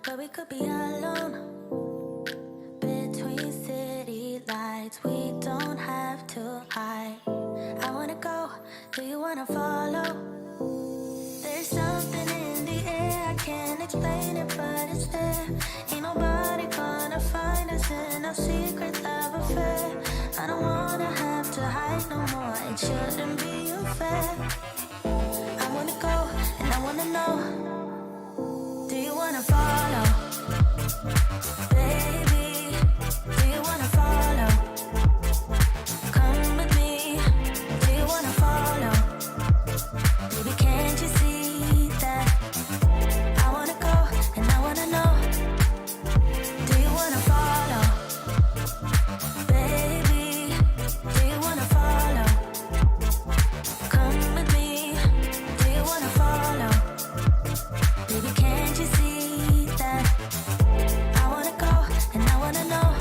but we could be alone. Between city lights, we don't have to hide. I wanna go, do you wanna follow? There's something in the air, I can't explain it, but it's there. Ain't nobody gonna find us in our secret love affair. I don't wanna have to hide no more, it shouldn't be unfair. I wanna go, and I wanna know, do you wanna follow? Baby, do you wanna follow? Come with me, do you wanna follow? Baby, can't you see that? I wanna go, and I wanna know, do you wanna follow? Baby, do you wanna follow? Come with me, do you wanna follow? Baby, can't you see that? I wanna go, and I wanna know,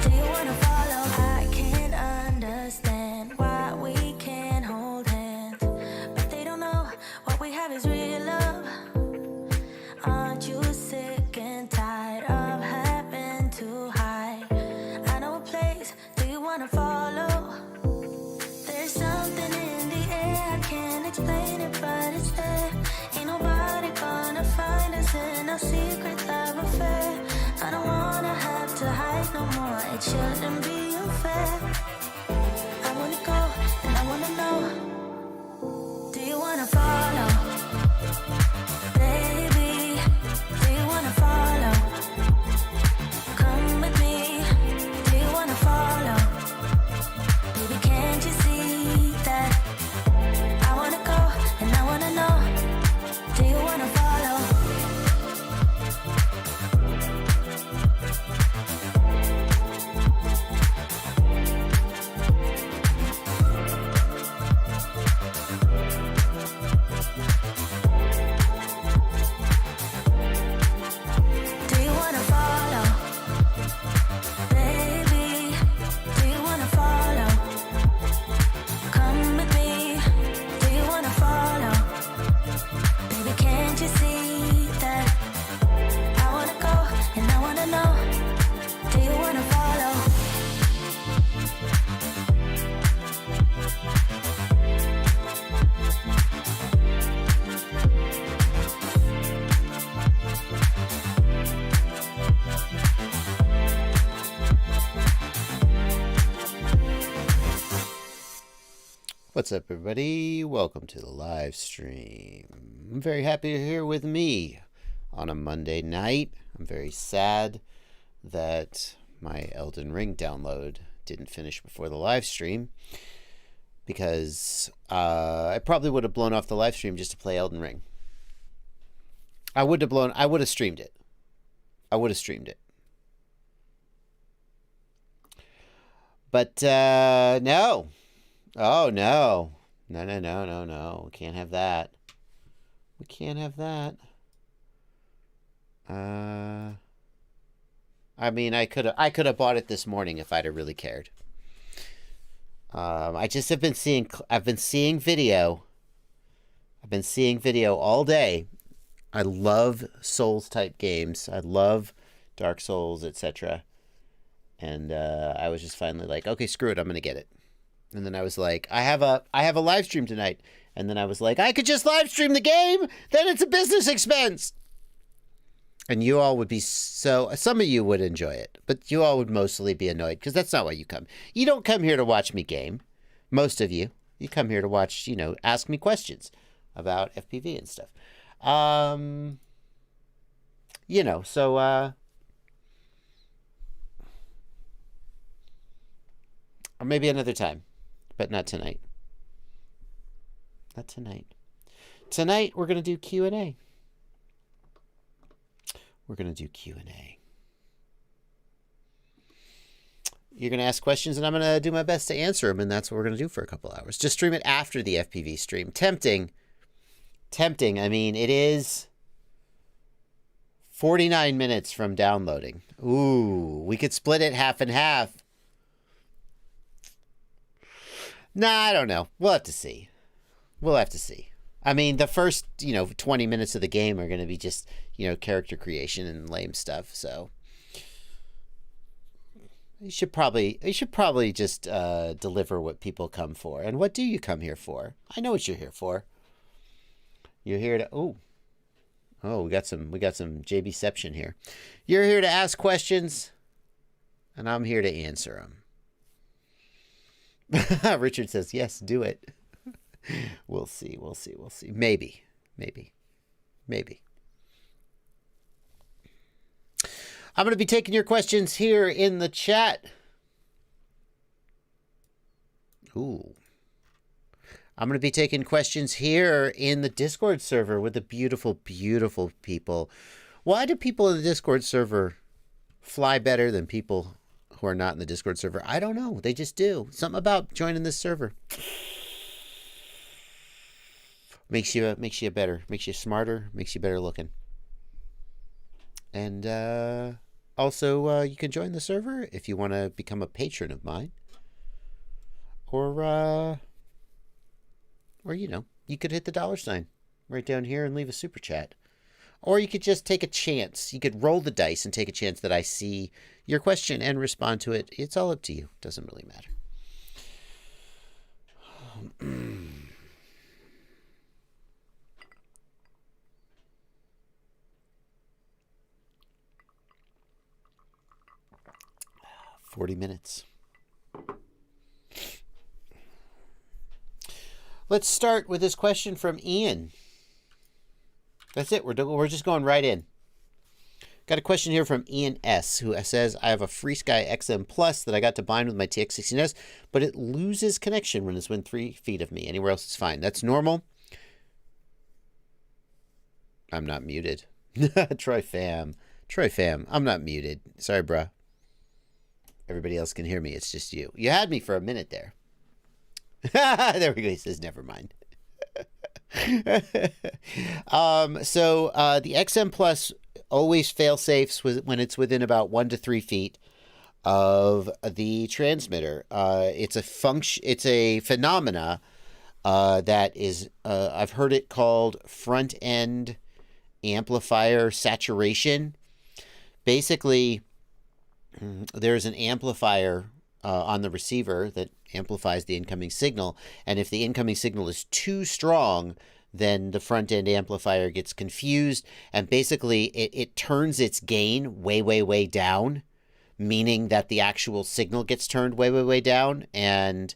do you wanna follow? I can't understand why we can't hold hands, but they don't know what we have is real love. Aren't you sick and tired of having to hide? I know a place, do you wanna follow? There's something in the air, I can't explain it, but it's there. Ain't nobody gonna find us in our secret love affair. I don't wanna have to hide no more, it shouldn't be unfair. I wanna go, and I wanna know, do you wanna follow? Baby, do you wanna follow? Come with me, do you wanna follow? Baby, can't you see that? I wanna go, and I wanna know, do you wanna follow? Do you wanna follow? Baby, do you wanna follow? Come with me, do you wanna follow? Baby, can't you see that? I wanna go, and I wanna know, do you wanna follow? What's up, everybody? Welcome to the live stream. I'm very happy you're here with me on a Monday night. I'm very sad that my Elden Ring download didn't finish before the live stream, because I probably would have blown off the live stream just to play Elden Ring. I would have streamed it. I would have streamed it. But no. Oh, no. No. We can't have that. We can't have that. I mean, I could have bought it this morning if I'd have really cared. I just have been seeing video. I've been seeing video all day. I love Souls type games. I love Dark Souls, etc. And I was just finally like, okay, screw it, I'm gonna get it. And then I was like, I have a live stream tonight. And then I was like, I could just live stream the game. Then it's a business expense. And you all would be some of you would enjoy it, but you all would mostly be annoyed, because that's not why you come. You don't come here to watch me game. Most of you come here to watch, ask me questions about FPV and stuff. Or maybe another time. But not tonight. Not tonight. Tonight, we're going to do Q&A. We're going to do Q&A. You're going to ask questions, and I'm going to do my best to answer them, and that's what we're going to do for a couple hours. Just stream it after the FPV stream. Tempting. I mean, it is 49 minutes from downloading. Ooh, we could split it half and half. Nah, I don't know. We'll have to see. I mean, the first, 20 minutes of the game are going to be just, character creation and lame stuff. So you should probably just deliver what people come for. And what do you come here for? I know what you're here for. You're here to we got some JBception here. You're here to ask questions, and I'm here to answer them. Richard says, yes, do it. We'll see. Maybe. I'm going to be taking your questions here in the chat. Ooh. I'm going to be taking questions here in the Discord server with the beautiful, beautiful people. Why do people in the Discord server fly better than people who are not in the Discord server? I don't know. They just do. Something about joining this server makes you better, makes you smarter, makes you better looking. And also, you can join the server if you want to become a patron of mine, or you could hit the $ right down here and leave a super chat. Or you could just take a chance. You could roll the dice and take a chance that I see your question and respond to it. It's all up to you. Doesn't really matter. 40 minutes. Let's start with this question from Ian. That's it. We're just going right in. Got a question here from Ian S., who says, I have a FreeSky XM Plus that I got to bind with my TX16S, but it loses connection when it's within 3 feet of me. Anywhere else it's fine. That's normal. I'm not muted. Troy fam, I'm not muted. Sorry, bruh. Everybody else can hear me. It's just you. You had me for a minute there. There we go. He says, never mind. So the XM Plus always fail safes when it's within about 1 to 3 feet of the transmitter. It's a phenomena that is, I've heard it called front end amplifier saturation. Basically, there's an amplifier on the receiver that amplifies the incoming signal, and if the incoming signal is too strong, then the front end amplifier gets confused, and basically it turns its gain way down, meaning that the actual signal gets turned way down, and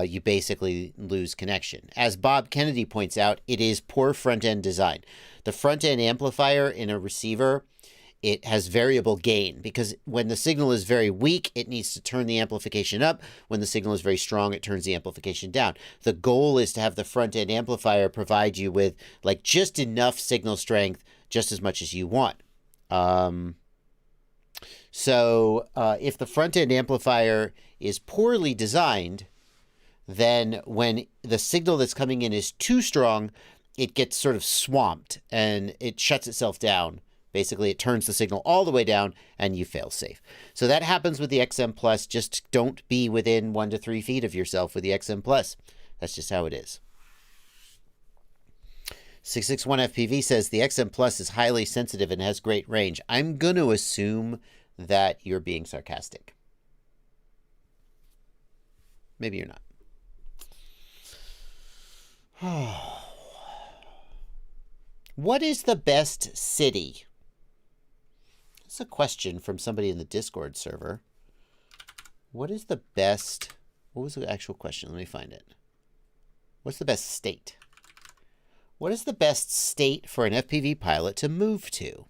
you basically lose connection. As Bob Kennedy points out, it is poor front end design. The front end amplifier in a receiver, it has variable gain, because when the signal is very weak, it needs to turn the amplification up. When the signal is very strong, it turns the amplification down. The goal is to have the front end amplifier provide you with like just enough signal strength, just as much as you want. So if the front end amplifier is poorly designed, then when the signal that's coming in is too strong, it gets sort of swamped and it shuts itself down. Basically, it turns the signal all the way down and you fail safe. So that happens with the XM Plus. Just don't be within 1 to 3 feet of yourself with the XM Plus. That's just how it is. 661FPV says the XM Plus is highly sensitive and has great range. I'm going to assume that you're being sarcastic. Maybe you're not. What is the best city? That's a question from somebody in the Discord server. What is the best... What was the actual question? Let me find it. What's the best state? What is the best state for an FPV pilot to move to?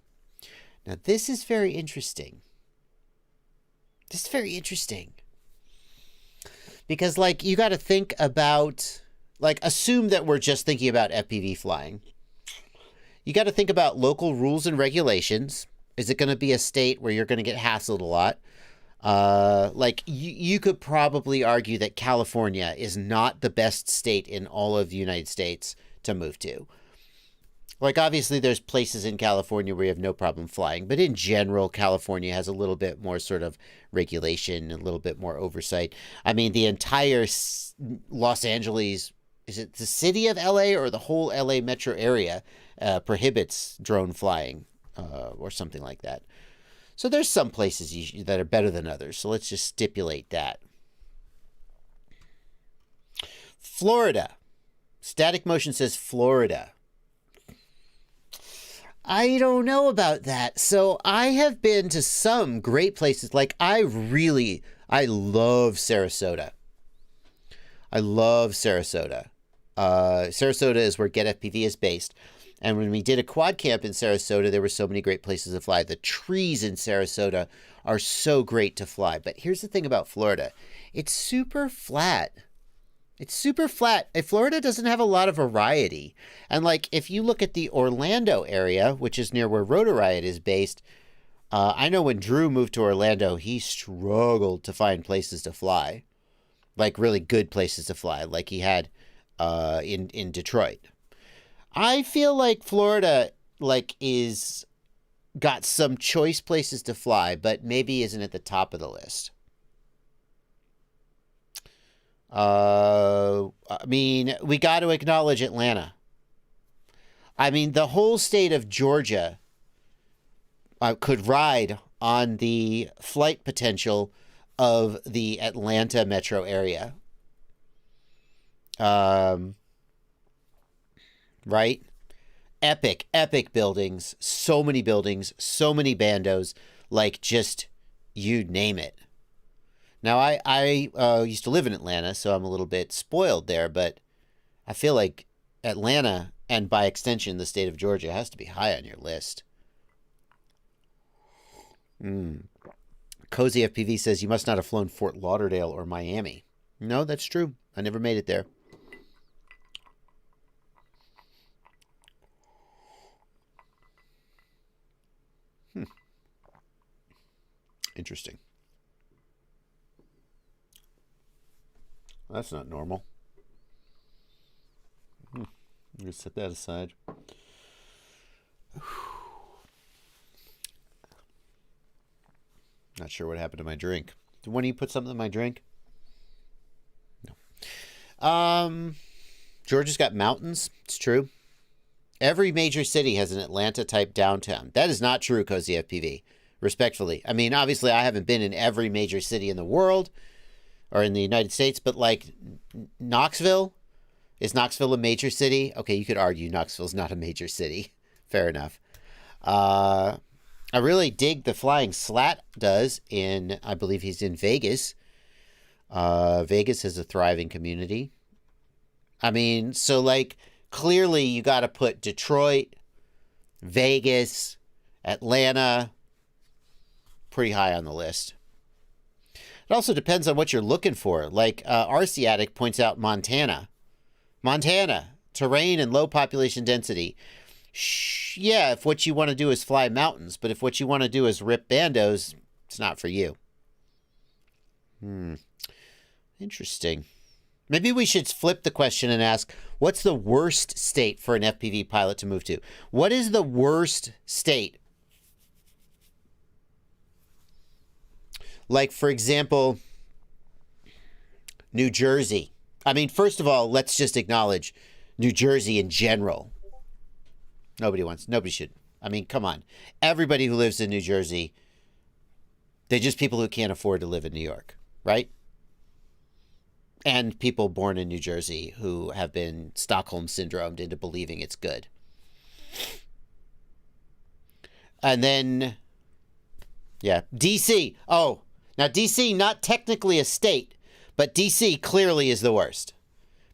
Now, this is very interesting. This is very interesting. Because, like, you got to think about... Like, assume that we're just thinking about FPV flying. You got to think about local rules and regulations. Is it going to be a state where you're going to get hassled a lot? Like, you could probably argue that California is not the best state in all of the United States to move to. Like, obviously, there's places in California where you have no problem flying. But in general, California has a little bit more sort of regulation, a little bit more oversight. I mean, the entire Los Angeles... Is it the city of LA or the whole LA metro area prohibits drone flying or something like that. So there's some places that are better than others. So let's just stipulate that. Florida. Static Motion says Florida. I don't know about that. So I have been to some great places. Like I love Sarasota. I love Sarasota. Sarasota is where Get FPV is based. And when we did a quad camp in Sarasota, there were so many great places to fly. The trees in Sarasota are so great to fly. But here's the thing about Florida. It's super flat. It's super flat. Florida doesn't have a lot of variety. And like, if you look at the Orlando area, which is near where Rotor Riot is based, I know when Drew moved to Orlando, he struggled to find places to fly. Like really good places to fly, like he had in Detroit. I feel like Florida is got some choice places to fly, but maybe isn't at the top of the list. I mean, we got to acknowledge Atlanta. I mean, the whole state of Georgia could ride on the flight potential of the Atlanta metro area. Right? Epic buildings. So many buildings. So many bandos. Like, just, you name it. Now, I used to live in Atlanta, so I'm a little bit spoiled there, but I feel like Atlanta, and by extension, the state of Georgia, has to be high on your list. Cozy FPV says, you must not have flown Fort Lauderdale or Miami. No, that's true. I never made it there. Interesting. That's not normal. I'm going to set that aside. Not sure what happened to my drink. Did one of you put something in my drink? No. Georgia's got mountains. It's true. Every major city has an Atlanta-type downtown. That is not true, Cozy FPV. Respectfully. I mean, obviously, I haven't been in every major city in the world or in the United States, but like Knoxville, is Knoxville a major city? Okay, you could argue Knoxville's not a major city. Fair enough. I really dig the Flying Slat does in, I believe he's in Vegas. Vegas is a thriving community. I mean, so like, clearly you got to put Detroit, Vegas, Atlanta, pretty high on the list. It also depends on what you're looking for. Like, RC Addict points out Montana. Montana, terrain and low population density. Yeah, if what you want to do is fly mountains, but if what you want to do is rip bandos, it's not for you. Interesting. Maybe we should flip the question and ask, what's the worst state for an FPV pilot to move to? What is the worst state? Like, for example, New Jersey. I mean, first of all, let's just acknowledge New Jersey in general. Nobody should. I mean, come on. Everybody who lives in New Jersey, they're just people who can't afford to live in New York, right? And people born in New Jersey who have been Stockholm syndromed into believing it's good. And then, yeah, DC. Oh, now DC, not technically a state, but DC clearly is the worst.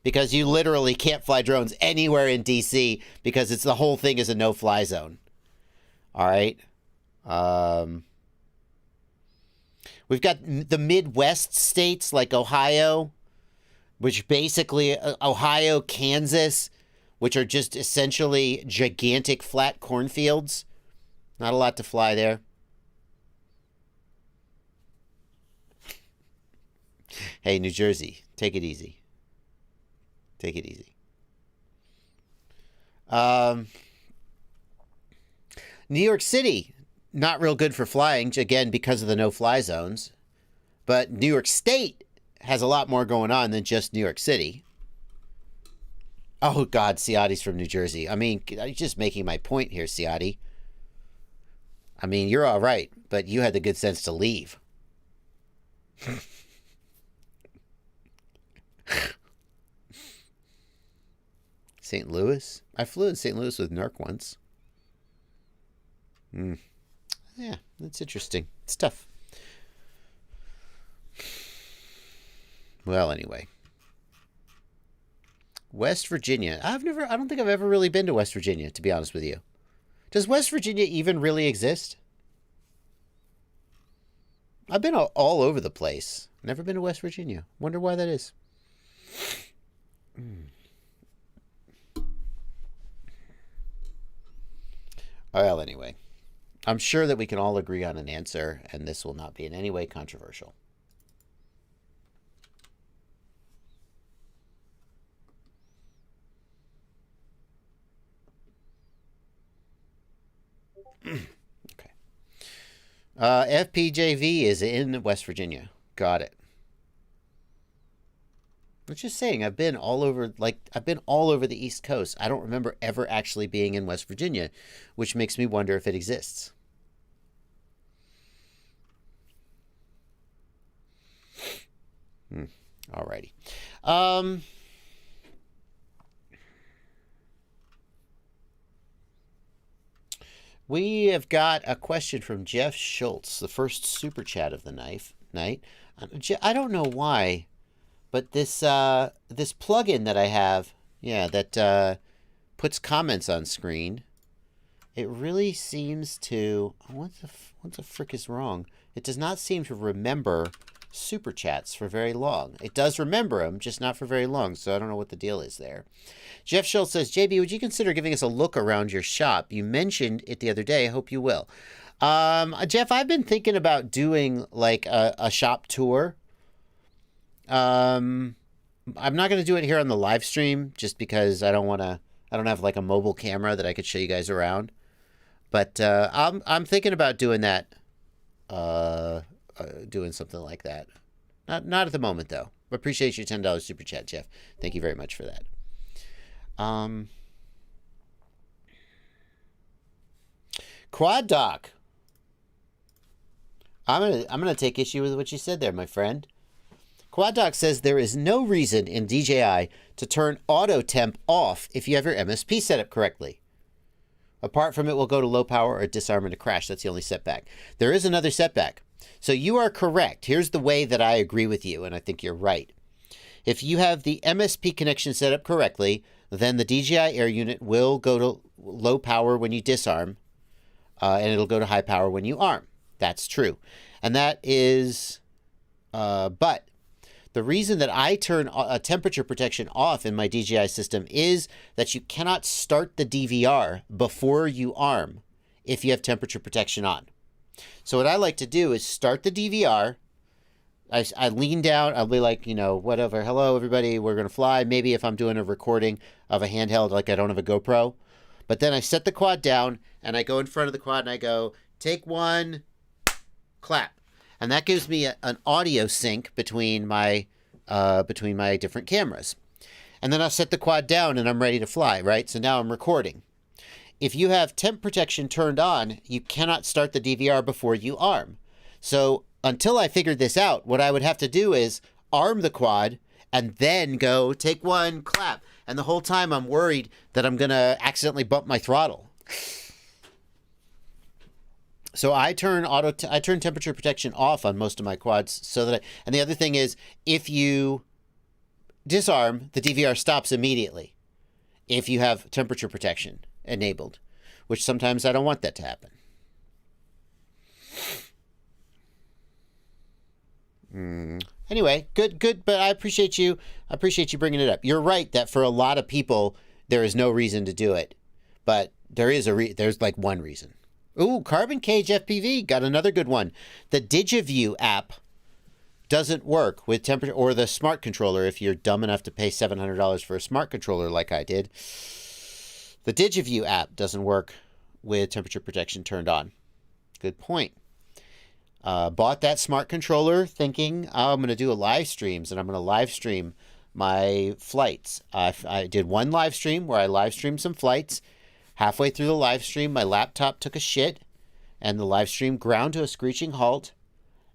Because you literally can't fly drones anywhere in DC because it's the whole thing is a no-fly zone. All right. We've got the Midwest states like Ohio, which basically Ohio, Kansas, which are just essentially gigantic flat cornfields. Not a lot to fly there. Hey, New Jersey, take it easy. Take it easy. New York City, not real good for flying, again, because of the no-fly zones. But New York State has a lot more going on than just New York City. Oh, God, Ciati's from New Jersey. I mean, you're just making my point here, Ciati. I mean, you're all right, but you had the good sense to leave. St. Louis? I flew in St. Louis with Nerk once. Yeah, that's interesting. It's tough. Well, anyway. West Virginia. I don't think I've ever really been to West Virginia, to be honest with you. Does West Virginia even really exist? I've been all over the place. Never been to West Virginia. Wonder why that is. Well, anyway. I'm sure that we can all agree on an answer, and this will not be in any way controversial. Okay. FPJV is in West Virginia. Got it. I'm just saying, I've been all over the East Coast. I don't remember ever actually being in West Virginia, which makes me wonder if it exists. Alrighty. We have got a question from Jeff Schultz, the first super chat of the night. I don't know why, but this plugin that I have, that puts comments on screen, it really seems to. What the frick is wrong? It does not seem to remember super chats for very long. It does remember them, just not for very long, so I don't know what the deal is there. Jeff Schultz says, JB, would you consider giving us a look around your shop? You mentioned it the other day. I hope you will. Jeff, I've been thinking about doing like a shop tour. I'm not going to do it here on the live stream just because I don't have like a mobile camera that I could show you guys around. But I'm thinking about doing that. Doing something like that. Not at the moment though. Appreciate your $10 super chat, Jeff. Thank you very much for that. Quad Doc. I'm gonna take issue with what you said there, my friend. Quad Doc says there is no reason in DJI to turn auto temp off if you have your MSP set up correctly. Apart from it will go to low power or disarm and a crash. That's the only setback. There is another setback. So you are correct. Here's the way that I agree with you, and I think you're right. If you have the MSP connection set up correctly, then the DJI Air unit will go to low power when you disarm, and it'll go to high power when you arm. That's true. And that is, but the reason that I turn a temperature protection off in my DJI system is that you cannot start the DVR before you arm if you have temperature protection on. So what I like to do is start the DVR. I lean down. I'll be like, whatever. Hello, everybody. We're going to fly. Maybe if I'm doing a recording of a handheld, like I don't have a GoPro. But then I set the quad down, and I go in front of the quad, and I go, take one, clap. And that gives me an audio sync between my different cameras. And then I'll set the quad down, and I'm ready to fly, right? So now I'm recording. If you have temp protection turned on, you cannot start the DVR before you arm. So until I figured this out, what I would have to do is arm the quad and then go take one, clap. And the whole time I'm worried that I'm going to accidentally bump my throttle. So I turn temperature protection off on most of my quads so that and the other thing is if you disarm, the DVR stops immediately if you have temperature protection enabled, which sometimes I don't want that to happen. Anyway, good, but I appreciate you bringing it up. You're right that for a lot of people there is no reason to do it, but there's like one reason. Ooh, Carbon Cage FPV got another good one. The DigiView app doesn't work with temperature, or the smart controller if you're dumb enough to pay $700 for a smart controller like I did. The DigiView app doesn't work with temperature protection turned on. Good point. Bought that smart controller thinking, I'm going to do a live streams and I'm going to live stream my flights. I did one live stream where I live streamed some flights. Halfway through the live stream, my laptop took a shit, and the live stream ground to a screeching halt.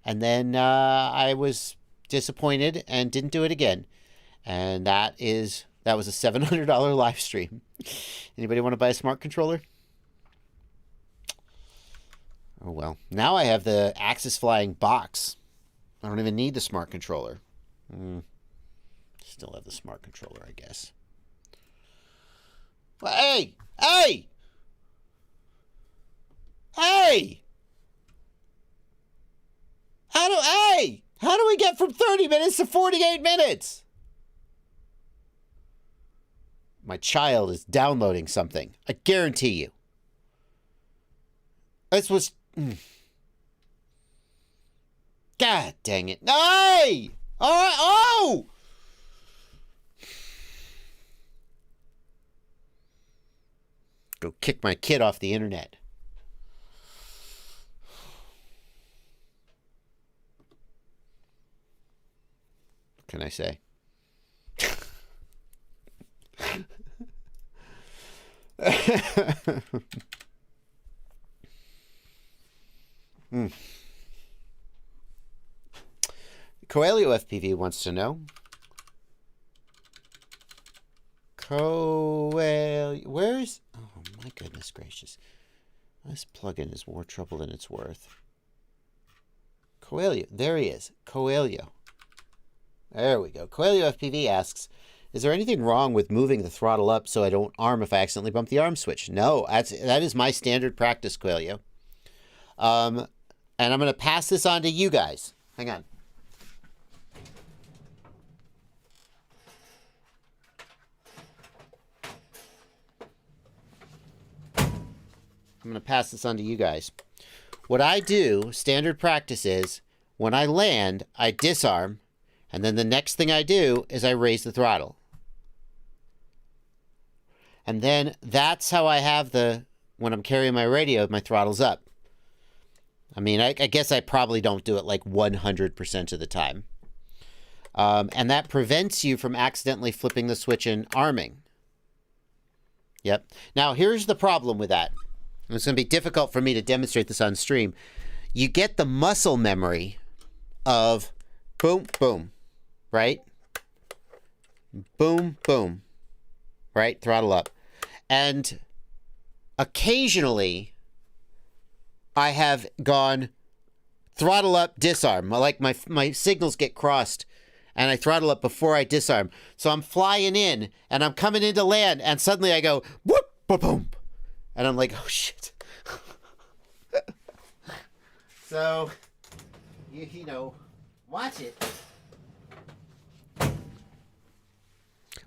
And then I was disappointed and didn't do it again. And that was a $700 live stream. Anybody want to buy a smart controller? Oh well. Now I have the Axis Flying box. I don't even need the smart controller. Still have the smart controller, I guess. Well, hey! Hey! Hey! How do we get from 30 minutes to 48 minutes? My child is downloading something. I guarantee you. This was... God dang it. Hey! All right. Oh! Go kick my kid off the internet. What can I say? Coelho FPV wants to know. Where's... Oh, my goodness gracious. This plugin is more trouble than it's worth. Coelho. There he is. Coelho. There we go. Coelho FPV asks, is there anything wrong with moving the throttle up so I don't arm if I accidentally bump the arm switch? No, that is my standard practice, Coelho. And I'm going to pass this on to you guys. Hang on. I'm going to pass this on to you guys. What I do, standard practice is, when I land, I disarm, and then the next thing I do is I raise the throttle. And then that's how I have when I'm carrying my radio, my throttle's up. I mean, I guess I probably don't do it like 100% of the time. And that prevents you from accidentally flipping the switch and arming. Yep. Now, here's the problem with that. It's going to be difficult for me to demonstrate this on stream. You get the muscle memory of boom, boom, right? Boom, boom, right? Throttle up. And occasionally, I have gone throttle up, disarm. Like my signals get crossed, and I throttle up before I disarm. So I'm flying in, and I'm coming into land, and suddenly I go, whoop, boom, boom. And I'm like, oh, shit. So, you know, watch it.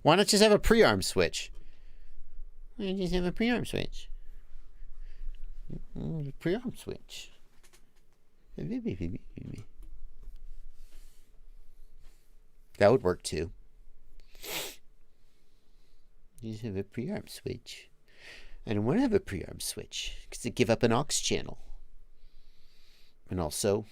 Why not just have a pre-arm switch? Why don't you just have a pre-arm switch? Pre-arm switch. That would work too. You just have a pre-arm switch. I don't want to have a pre-arm switch because it give up an aux channel. And also,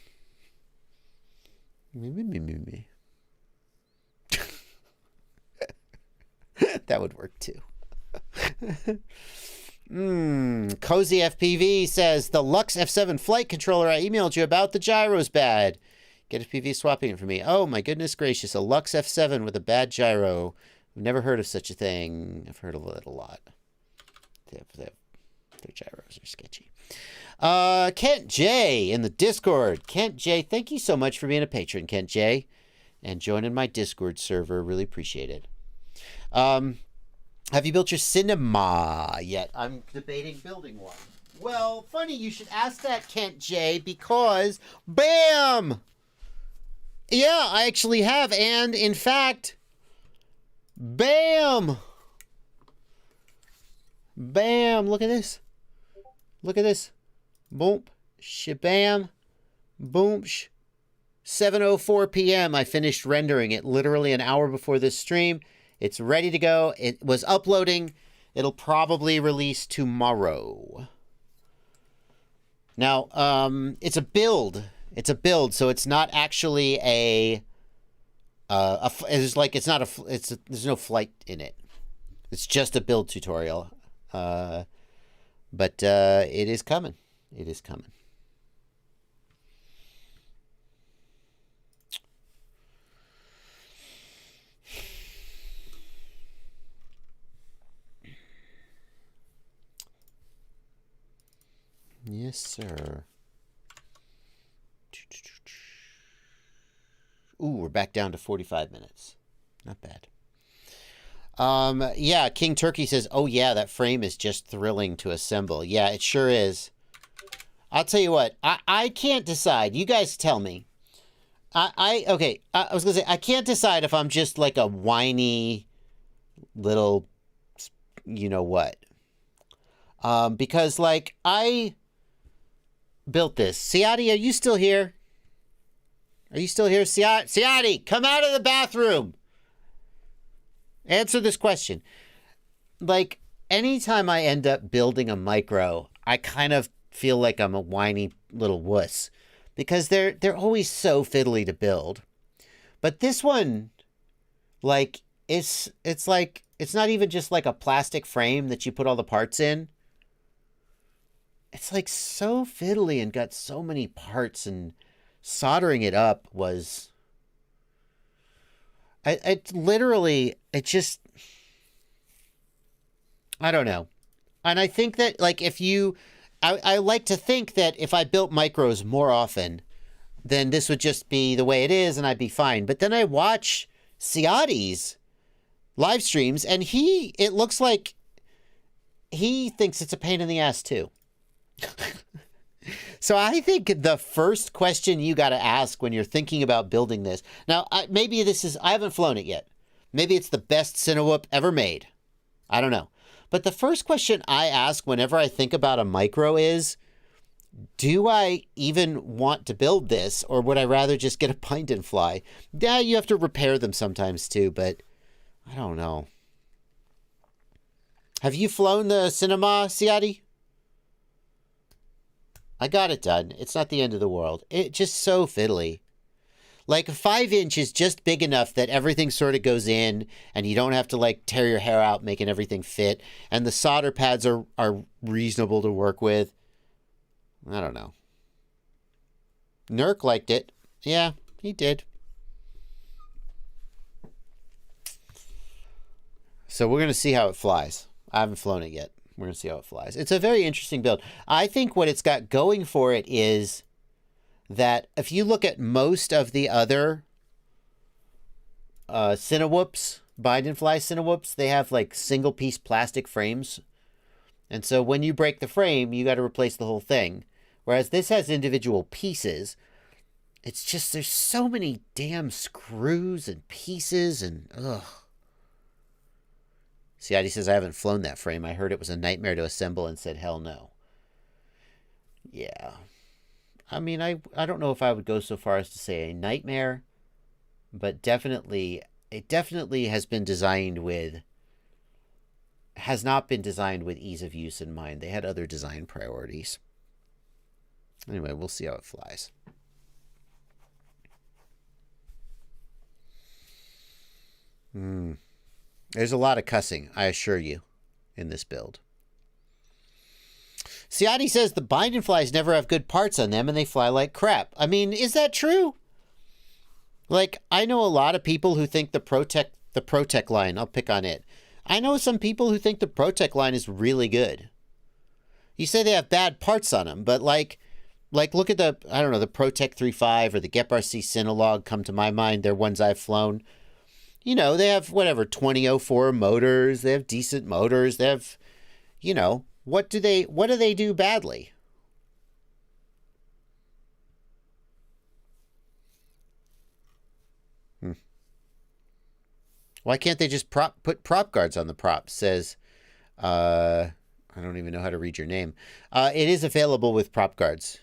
that would work too. Cozy FPV says, the Lux F7 flight controller I emailed you about, the gyro's bad. Get FPV swapping it for me. Oh my goodness gracious, a Lux F7 with a bad gyro. I've never heard of such a thing. I've heard of it a lot. Their gyros are sketchy. Kent J in the Discord. Kent J, thank you so much for being a patron, Kent J, and joining my Discord server. Really appreciate it. Have you built your Cinemah yet? I'm debating building one. Well, funny you should ask that, Kent J, because bam! Yeah, I actually have, and in fact, bam! Bam! Look at this. Look at this. Boom. Shabam. Boom. 7:04 p.m. I finished rendering it literally an hour before this stream. It's ready to go. It was uploading. It'll probably release tomorrow. Now, it's a build. It's a build, so it's not actually a it's like it's not a it's a, there's no flight in it. It's just a build tutorial. But it is coming. It is coming. Yes, sir. Ooh, we're back down to 45 minutes. Not bad. Yeah, King Turkey says, oh yeah, that frame is just thrilling to assemble. Yeah, it sure is. I'll tell you what, I can't decide. You guys tell me. Okay, I was gonna say, I can't decide if I'm just like a whiny little, you know what. Because like, I built this. Siati, are you still here? Are you still here? Siati, come out of the bathroom. Answer this question. Like, anytime I end up building a micro, I kind of feel like I'm a whiny little wuss. Because they're always so fiddly to build. But this one, like, it's like, it's not even just like a plastic frame that you put all the parts in. It's like so fiddly and got so many parts, and soldering it up was... It literally, it just... I don't know. And I think that, like, if you... I like to think that if I built micros more often, then this would just be the way it is and I'd be fine. But then I watch Ciati's live streams, and it looks like he thinks it's a pain in the ass too. So I think the first question you got to ask when you're thinking about building this... Now, maybe this is... I haven't flown it yet. Maybe it's the best Cinemah ever made. I don't know. But the first question I ask whenever I think about a micro is, do I even want to build this, or would I rather just get a pint and fly? Yeah, you have to repair them sometimes too, but I don't know. Have you flown the Cinemah, Ciati? I got it done. It's not the end of the world. It's just so fiddly. Like, 5-inch is just big enough that everything sort of goes in, and you don't have to, like, tear your hair out making everything fit. And the solder pads are reasonable to work with. I don't know. Nurk liked it. Yeah, he did. So we're going to see how it flies. I haven't flown it yet. We're going to see how it flies. It's a very interesting build. I think what it's got going for it is that if you look at most of the other Cinemahs, bind and fly Cinemahs, they have like single piece plastic frames. And so when you break the frame, you got to replace the whole thing. Whereas this has individual pieces. It's just, there's so many damn screws and pieces and ugh. Ciati says, I haven't flown that frame. I heard it was a nightmare to assemble and said, hell no. Yeah. I mean, I don't know if I would go so far as to say a nightmare, but definitely, it definitely has been designed with, has not been designed with ease of use in mind. They had other design priorities. Anyway, we'll see how it flies. There's a lot of cussing, I assure you, in this build. Ciati says the bind and flies never have good parts on them and they fly like crap. I mean, is that true? Like, I know a lot of people who think the ProTech line, I'll pick on it. I know some people who think the ProTech line is really good. You say they have bad parts on them, but like look at the, I don't know, the ProTech 3.5 or the GepRC Cinelog come to my mind. They're ones I've flown. You know, they have, whatever, 2004 motors. They have decent motors. They have, you know, what do they do badly? Why can't they just put prop guards on the prop? Says, I don't even know how to read your name. It is available with prop guards.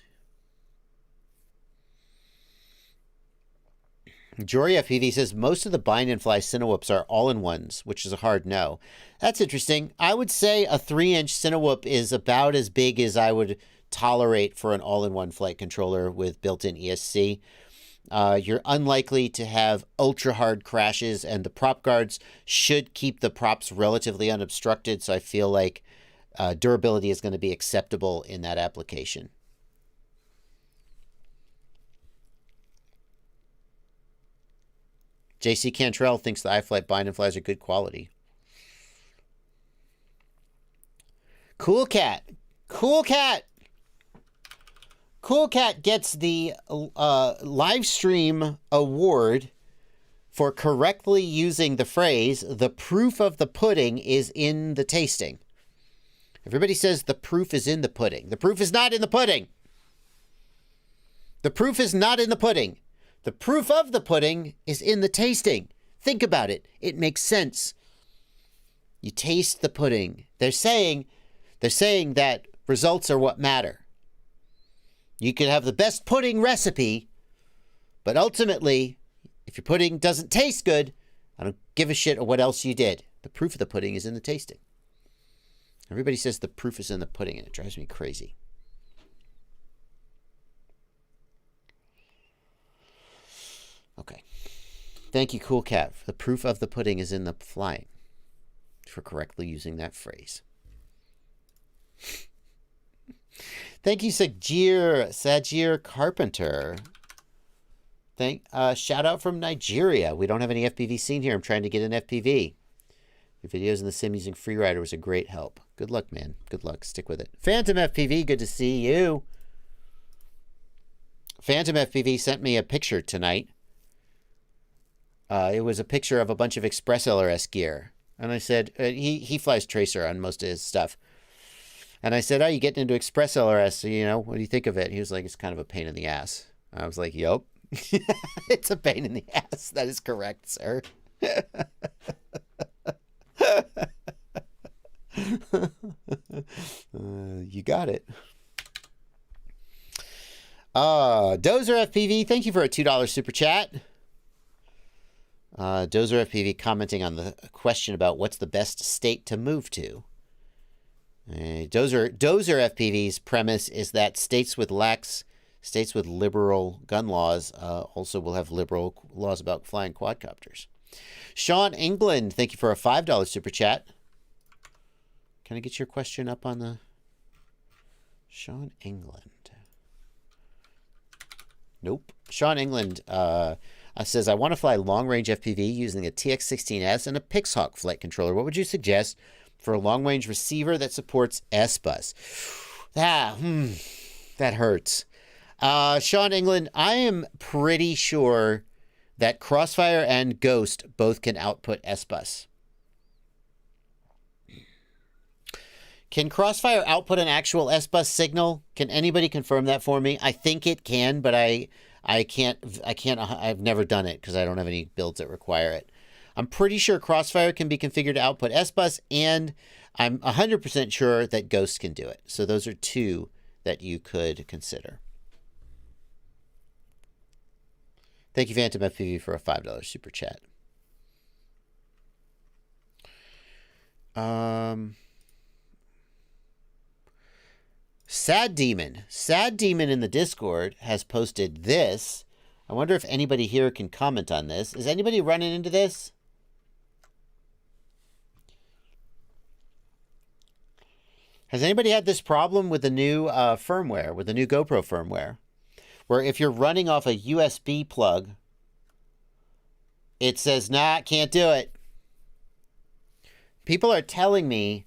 Jory FPV says, most of the bind and fly Cinewhoops are all-in-ones, which is a hard no. That's interesting. I would say a 3-inch Cinewhoop is about as big as I would tolerate for an all-in-one flight controller with built-in ESC. You're unlikely to have ultra hard crashes, and the prop guards should keep the props relatively unobstructed. So I feel like durability is going to be acceptable in that application. JC Cantrell thinks the iFlight bind and flies are good quality. Cool Cat. Cool Cat. Cool Cat gets the Livestream award for correctly using the phrase, the proof of the pudding is in the tasting. Everybody says the proof is in the pudding. The proof is not in the pudding. The proof is not in the pudding. The proof of the pudding is in the tasting. Think about it. It makes sense. You taste the pudding. They're saying that results are what matter. You could have the best pudding recipe, but ultimately, if your pudding doesn't taste good, I don't give a shit what else you did. The proof of the pudding is in the tasting. Everybody says the proof is in the pudding, and it drives me crazy. Okay. Thank you, Cool Cat. The proof of the pudding is in the flying, for correctly using that phrase. Thank you, Sajir Carpenter. Shout out from Nigeria. We don't have any FPV scene here. I'm trying to get an FPV. Your videos in the sim using Freerider was a great help. Good luck, man. Good luck. Stick with it. Phantom FPV, good to see you. Phantom FPV sent me a picture tonight. It was a picture of a bunch of Express LRS gear. And I said, he flies Tracer on most of his stuff. And I said, oh, you getting into Express LRS, you know, what do you think of it? He was like, it's kind of a pain in the ass. I was like, yup. It's a pain in the ass. That is correct, sir. You got it. Dozer FPV, thank you for a $2 super chat. Dozer FPV commenting on the question about what's the best state to move to. Dozer FPV's premise is that states with liberal gun laws also will have liberal laws about flying quadcopters. Sean England, thank you for a $5 super chat. Can I get your question up on the... Sean England. Nope. Sean England says, I want to fly long-range FPV using a TX16S and a Pixhawk flight controller. What would you suggest for a long-range receiver that supports S-Bus? That hurts. Sean England, I am pretty sure that Crossfire and Ghost both can output S-Bus. Can Crossfire output an actual S-Bus signal? Can anybody confirm that for me? I think it can, but I can't, I've never done it because I don't have any builds that require it. I'm pretty sure Crossfire can be configured to output S-Bus, and I'm 100% sure that Ghost can do it. So those are two that you could consider. Thank you, Phantom FPV, for a $5 super chat. Sad Demon in the Discord has posted this. I wonder if anybody here can comment on this. Is anybody running into this? Has anybody had this problem with the new firmware, with the new GoPro firmware? Where if you're running off a USB plug, it says, nah, can't do it. People are telling me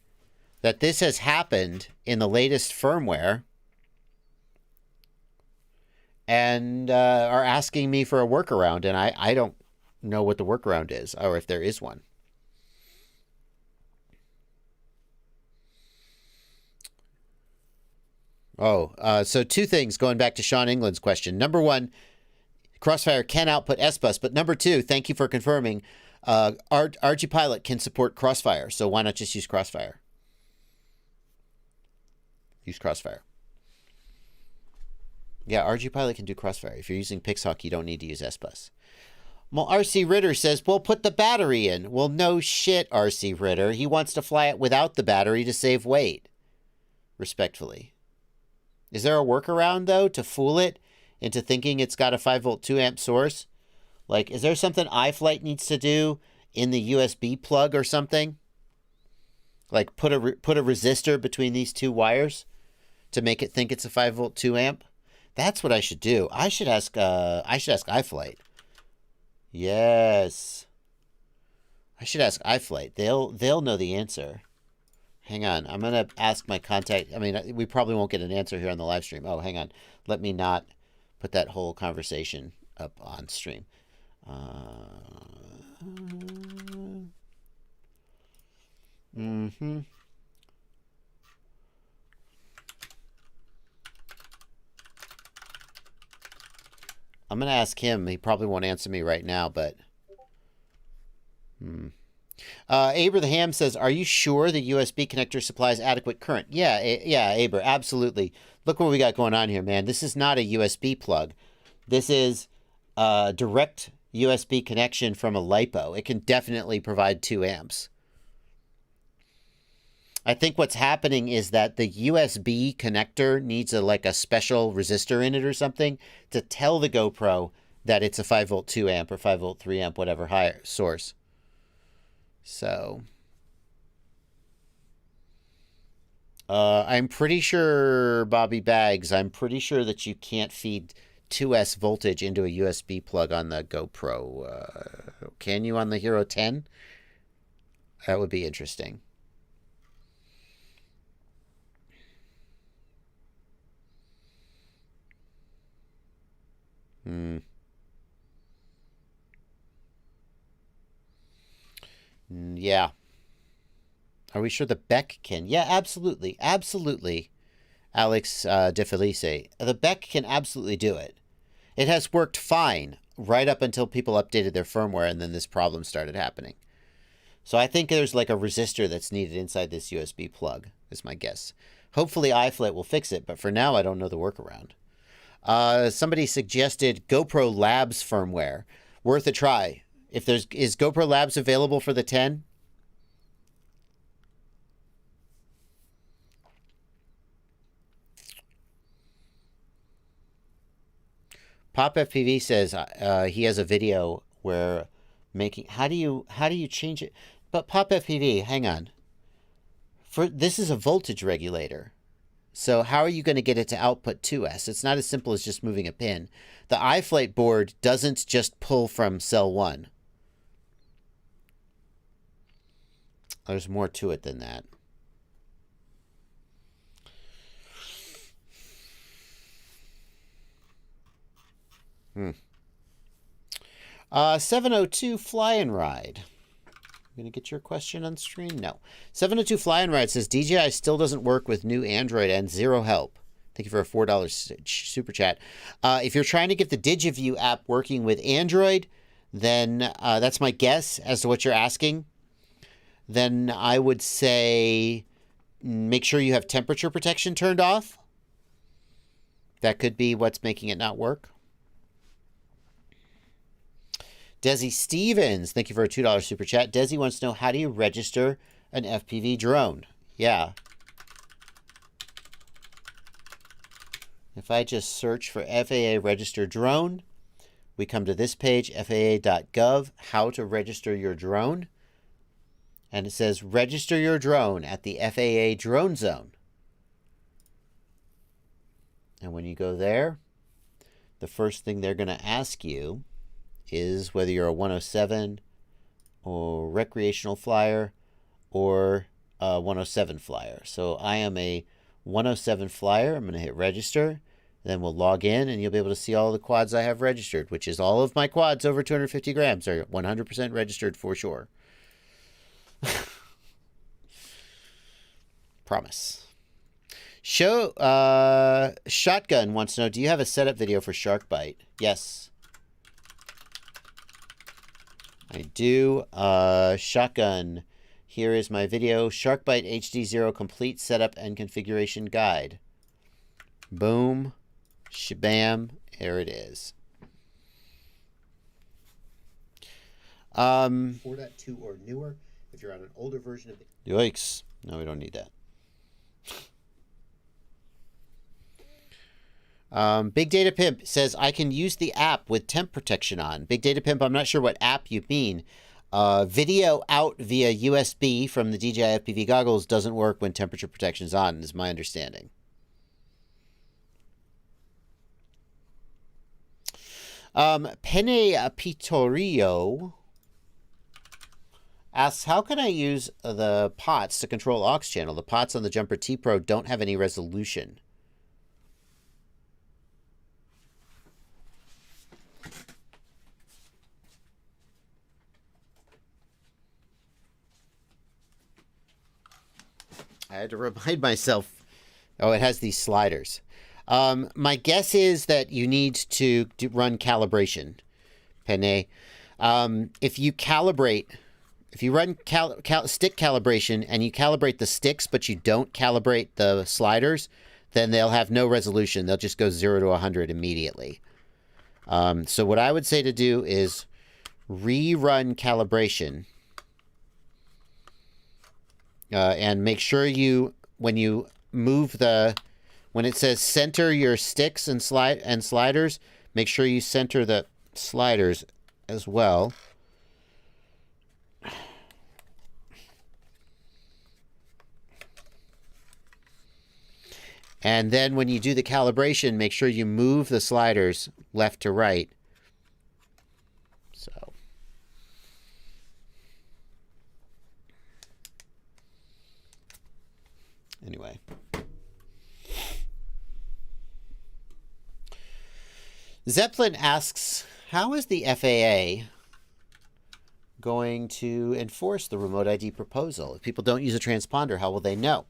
that this has happened in the latest firmware and are asking me for a workaround, and I don't know what the workaround is, or if there is one. So two things going back to Sean England's question. Number one, Crossfire can output S-Bus, but number two, thank you for confirming, RG Pilot can support Crossfire, so why not just use Crossfire? Use Crossfire. Yeah, RG Pilot can do Crossfire. If you're using Pixhawk, you don't need to use S-Bus. Well, RC Ritter says, well, put the battery in. Well, no shit, RC Ritter. He wants to fly it without the battery to save weight. Respectfully. Is there a workaround, though, to fool it into thinking it's got a 5-volt 2-amp source? Like, is there something iFlight needs to do in the USB plug or something? Like, put a resistor between these two wires to make it think it's a 5-volt 2-amp? That's what I should do. I should ask iFlight. Yes. I should ask iFlight. They'll know the answer. Hang on. I'm going to ask my contact. I mean, we probably won't get an answer here on the live stream. Oh, hang on. Let me not put that whole conversation up on stream. Mm-hmm. I'm going to ask him. He probably won't answer me right now, but... Aber the Ham says, are you sure the USB connector supplies adequate current? Yeah, Aber, absolutely. Look what we got going on here, man. This is not a USB plug. This is a direct USB connection from a LiPo. It can definitely provide 2 amps. I think what's happening is that the USB connector needs a special resistor in it or something to tell the GoPro that it's a 5-volt 2-amp or 5-volt 3-amp, whatever higher source. So, I'm pretty sure, Bobby Bags, I'm pretty sure that you can't feed 2S voltage into a USB plug on the GoPro. Can you on the Hero 10? That would be interesting. Yeah. Are we sure the Beck can? Yeah, absolutely. Absolutely, Alex DeFelice. The Beck can absolutely do it. It has worked fine right up until people updated their firmware and then this problem started happening. So I think there's like a resistor that's needed inside this USB plug, is my guess. Hopefully iFlight will fix it, but for now I don't know the workaround. Somebody suggested GoPro Labs firmware. Worth a try. Is GoPro Labs available for the 10? Pop FPV says he has a video where how do you change it? But Pop FPV, hang on. This is a voltage regulator. So how are you going to get it to output 2S? It's not as simple as just moving a pin. The iFlight board doesn't just pull from cell 1. There's more to it than that. Hmm. 702 Fly and Ride. I'm going to get your question on stream? No. 702 Fly and Ride says, DJI still doesn't work with new Android and zero help. Thank you for a $4 super chat. If you're trying to get the DigiView app working with Android, then that's my guess as to what you're asking. Then I would say make sure you have temperature protection turned off. That could be what's making it not work. Desi Stevens, thank you for a $2 super chat. Desi wants to know, how do you register an FPV drone? Yeah. If I just search for FAA registered drone, we come to this page, faa.gov, how to register your drone. And it says, register your drone at the FAA drone zone. And when you go there, the first thing they're going to ask you is whether you're a 107 or recreational flyer or a 107 flyer. So I am a 107 flyer. I'm going to hit register. Then we'll log in and you'll be able to see all the quads I have registered, which is all of my quads over 250 grams are 100% registered for sure. Promise. Shotgun wants to know, do you have a setup video for SharkByte? Yes. I do. Shotgun. Here is my video. SharkByte HD0 complete setup and configuration guide. Boom. Shabam. There it is. 4.2 or newer. If you're on an older version of it. Yikes. No, we don't need that. Big Data Pimp says, I can use the app with temp protection on. Big Data Pimp, I'm not sure what app you mean. Video out via USB from the DJI FPV goggles doesn't work when temperature protection is on, is my understanding. Pene Pitorio asks, how can I use the pots to control aux channel? The pots on the Jumper T Pro don't have any resolution. I had to remind myself. Oh, it has these sliders. My guess is that you need to run calibration, Pene. If you calibrate, if you run stick calibration and you calibrate the sticks, but you don't calibrate the sliders, then they'll have no resolution. They'll just go 0 to 100 immediately. So what I would say to do is rerun calibration. And make sure you, when you move when it says center your sticks and sliders, make sure you center the sliders as well. And then when you do the calibration, make sure you move the sliders left to right. So. Anyway. Zeppelin asks, how is the FAA going to enforce the remote ID proposal? If people don't use a transponder, how will they know?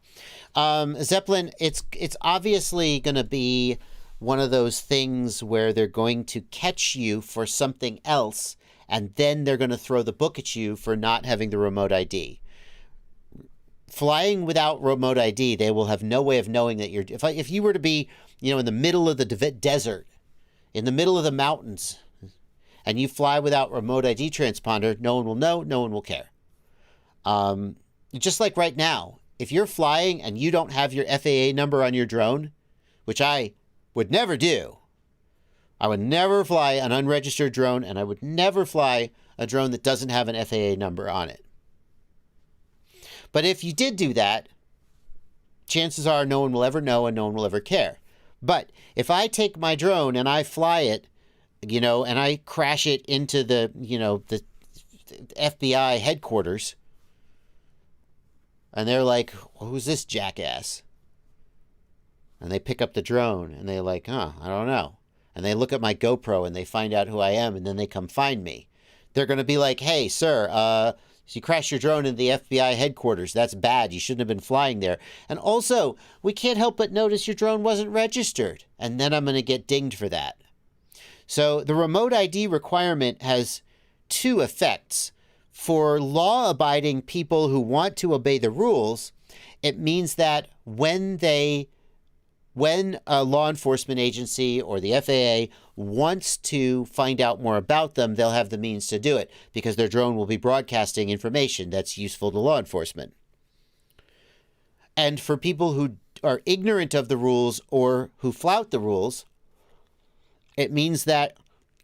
Zeppelin, it's obviously going to be one of those things where they're going to catch you for something else, and then they're going to throw the book at you for not having the remote ID. Flying without remote ID, they will have no way of knowing that you're... If you were to be, in the middle of the desert, in the middle of the mountains, and you fly without remote ID transponder, no one will know, no one will care. Just like right now, if you're flying and you don't have your FAA number on your drone, which I would never do, I would never fly an unregistered drone, and I would never fly a drone that doesn't have an FAA number on it. But if you did do that, chances are no one will ever know and no one will ever care. But if I take my drone and I fly it, and I crash it into the FBI headquarters, and they're like, who's this jackass? And they pick up the drone and they're like, I don't know. And they look at my GoPro and they find out who I am, and then they come find me. They're going to be like, hey, sir, you crashed your drone in the FBI headquarters. That's bad. You shouldn't have been flying there. And also, we can't help but notice your drone wasn't registered. And then I'm going to get dinged for that. So the remote ID requirement has two effects. For law-abiding people who want to obey the rules, it means that when a law enforcement agency or the FAA wants to find out more about them, they'll have the means to do it because their drone will be broadcasting information that's useful to law enforcement. And for people who are ignorant of the rules or who flout the rules, it means that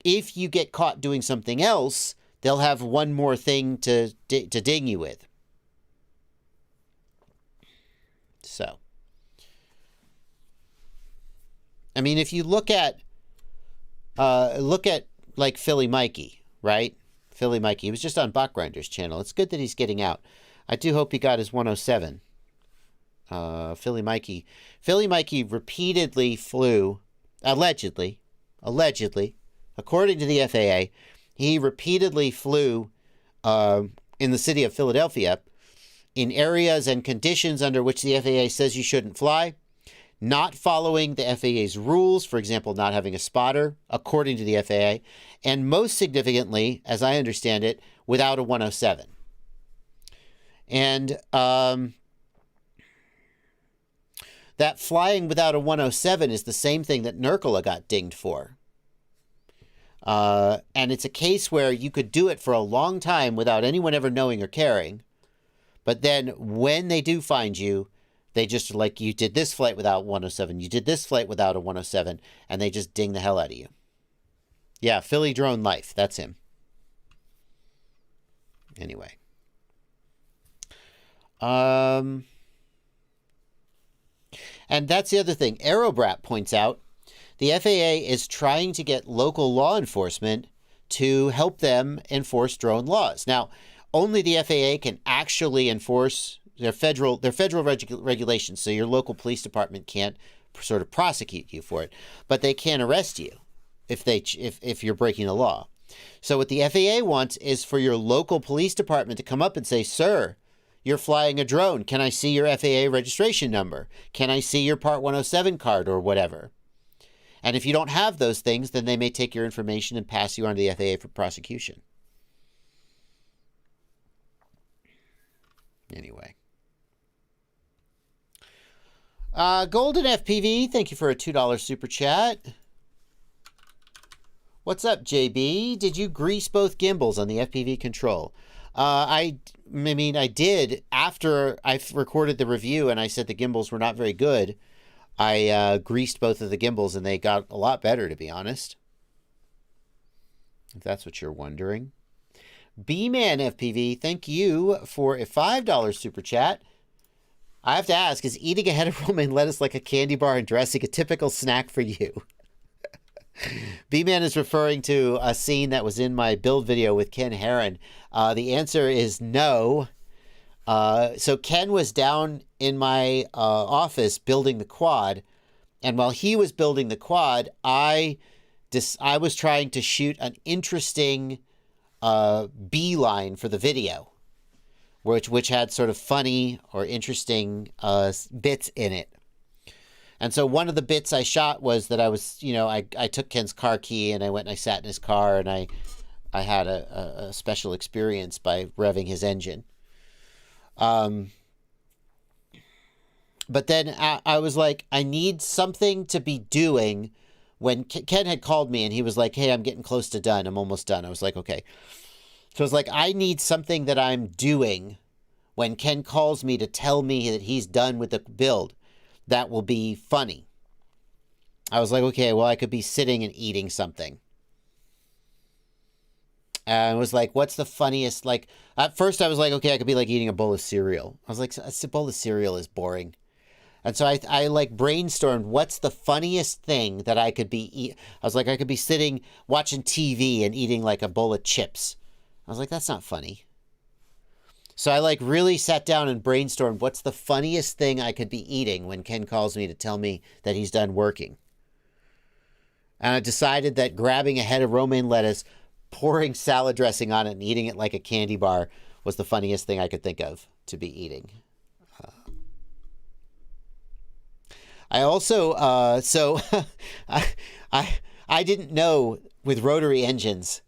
if you get caught doing something else, they'll have one more thing to ding you with. So. I mean, if you look at like Philly Mikey, right? Philly Mikey. He was just on Bachgrinder's channel. It's good that he's getting out. I do hope he got his 107. Philly Mikey repeatedly flew, allegedly, according to the FAA, he repeatedly flew in the city of Philadelphia in areas and conditions under which the FAA says you shouldn't fly, not following the FAA's rules, for example, not having a spotter, according to the FAA, and most significantly, as I understand it, without a 107. And that flying without a 107 is the same thing that Nurkala got dinged for. And it's a case where you could do it for a long time without anyone ever knowing or caring. But then when they do find you, They just are like, you did this flight without 107. You did this flight without a 107. And they just ding the hell out of you. Yeah, Philly Drone Life. That's him. Anyway. And that's the other thing. Aerobrat points out the FAA is trying to get local law enforcement to help them enforce drone laws. Now, only the FAA can actually enforce their federal regulations, so your local police department can't sort of prosecute you for it, but they can arrest you if you're breaking the law. So what the FAA wants is for your local police department to come up and say, "Sir, you're flying a drone. Can I see your FAA registration number? Can I see your Part 107 card," or whatever. And if you don't have those things, then they may take your information and pass you on to the FAA for prosecution. Anyway. Golden FPV, thank you for a $2 super chat. What's up, JB? Did you grease both gimbals on the FPV control? I did. After I recorded the review and I said the gimbals were not very good, I greased both of the gimbals and they got a lot better, to be honest. If that's what you're wondering. B-Man FPV, thank you for a $5 super chat. I have to ask, is eating a head of romaine lettuce like a candy bar and dressing a typical snack for you? B-Man is referring to a scene that was in my build video with Ken Herron. The answer is no. So Ken was down in my office building the quad, and while he was building the quad, I was trying to shoot an interesting B-line for the video, which had sort of funny or interesting bits in it. And so one of the bits I shot was that I was, I took Ken's car key and I went and I sat in his car and I had a special experience by revving his engine. But then I was like, I need something to be doing when Ken had called me and he was like, "Hey, I'm getting close to done. I'm almost done." I was like, okay. So I was like, I need something that I'm doing when Ken calls me to tell me that he's done with the build that will be funny. I was like, okay, well, I could be sitting and eating something. And I was like, what's the funniest? Like, at first I was like, okay, I could be like eating a bowl of cereal. I was like, a bowl of cereal is boring. And so I like brainstormed, what's the funniest thing that I could be I was like, I could be sitting watching TV and eating like a bowl of chips. I was like, that's not funny. So I like really sat down and brainstormed, what's the funniest thing I could be eating when Ken calls me to tell me that he's done working. And I decided that grabbing a head of romaine lettuce, pouring salad dressing on it and eating it like a candy bar was the funniest thing I could think of to be eating. I also, I didn't know with rotary engines,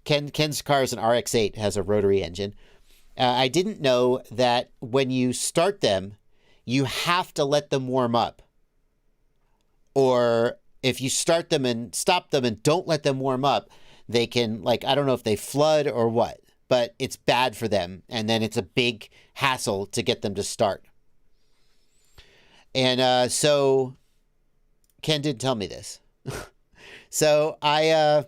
Ken's car is an RX-8, has a rotary engine. I didn't know that when you start them, you have to let them warm up. Or if you start them and stop them and don't let them warm up, they can, like, I don't know if they flood or what, but it's bad for them. And then it's a big hassle to get them to start. And so Ken didn't tell me this. So I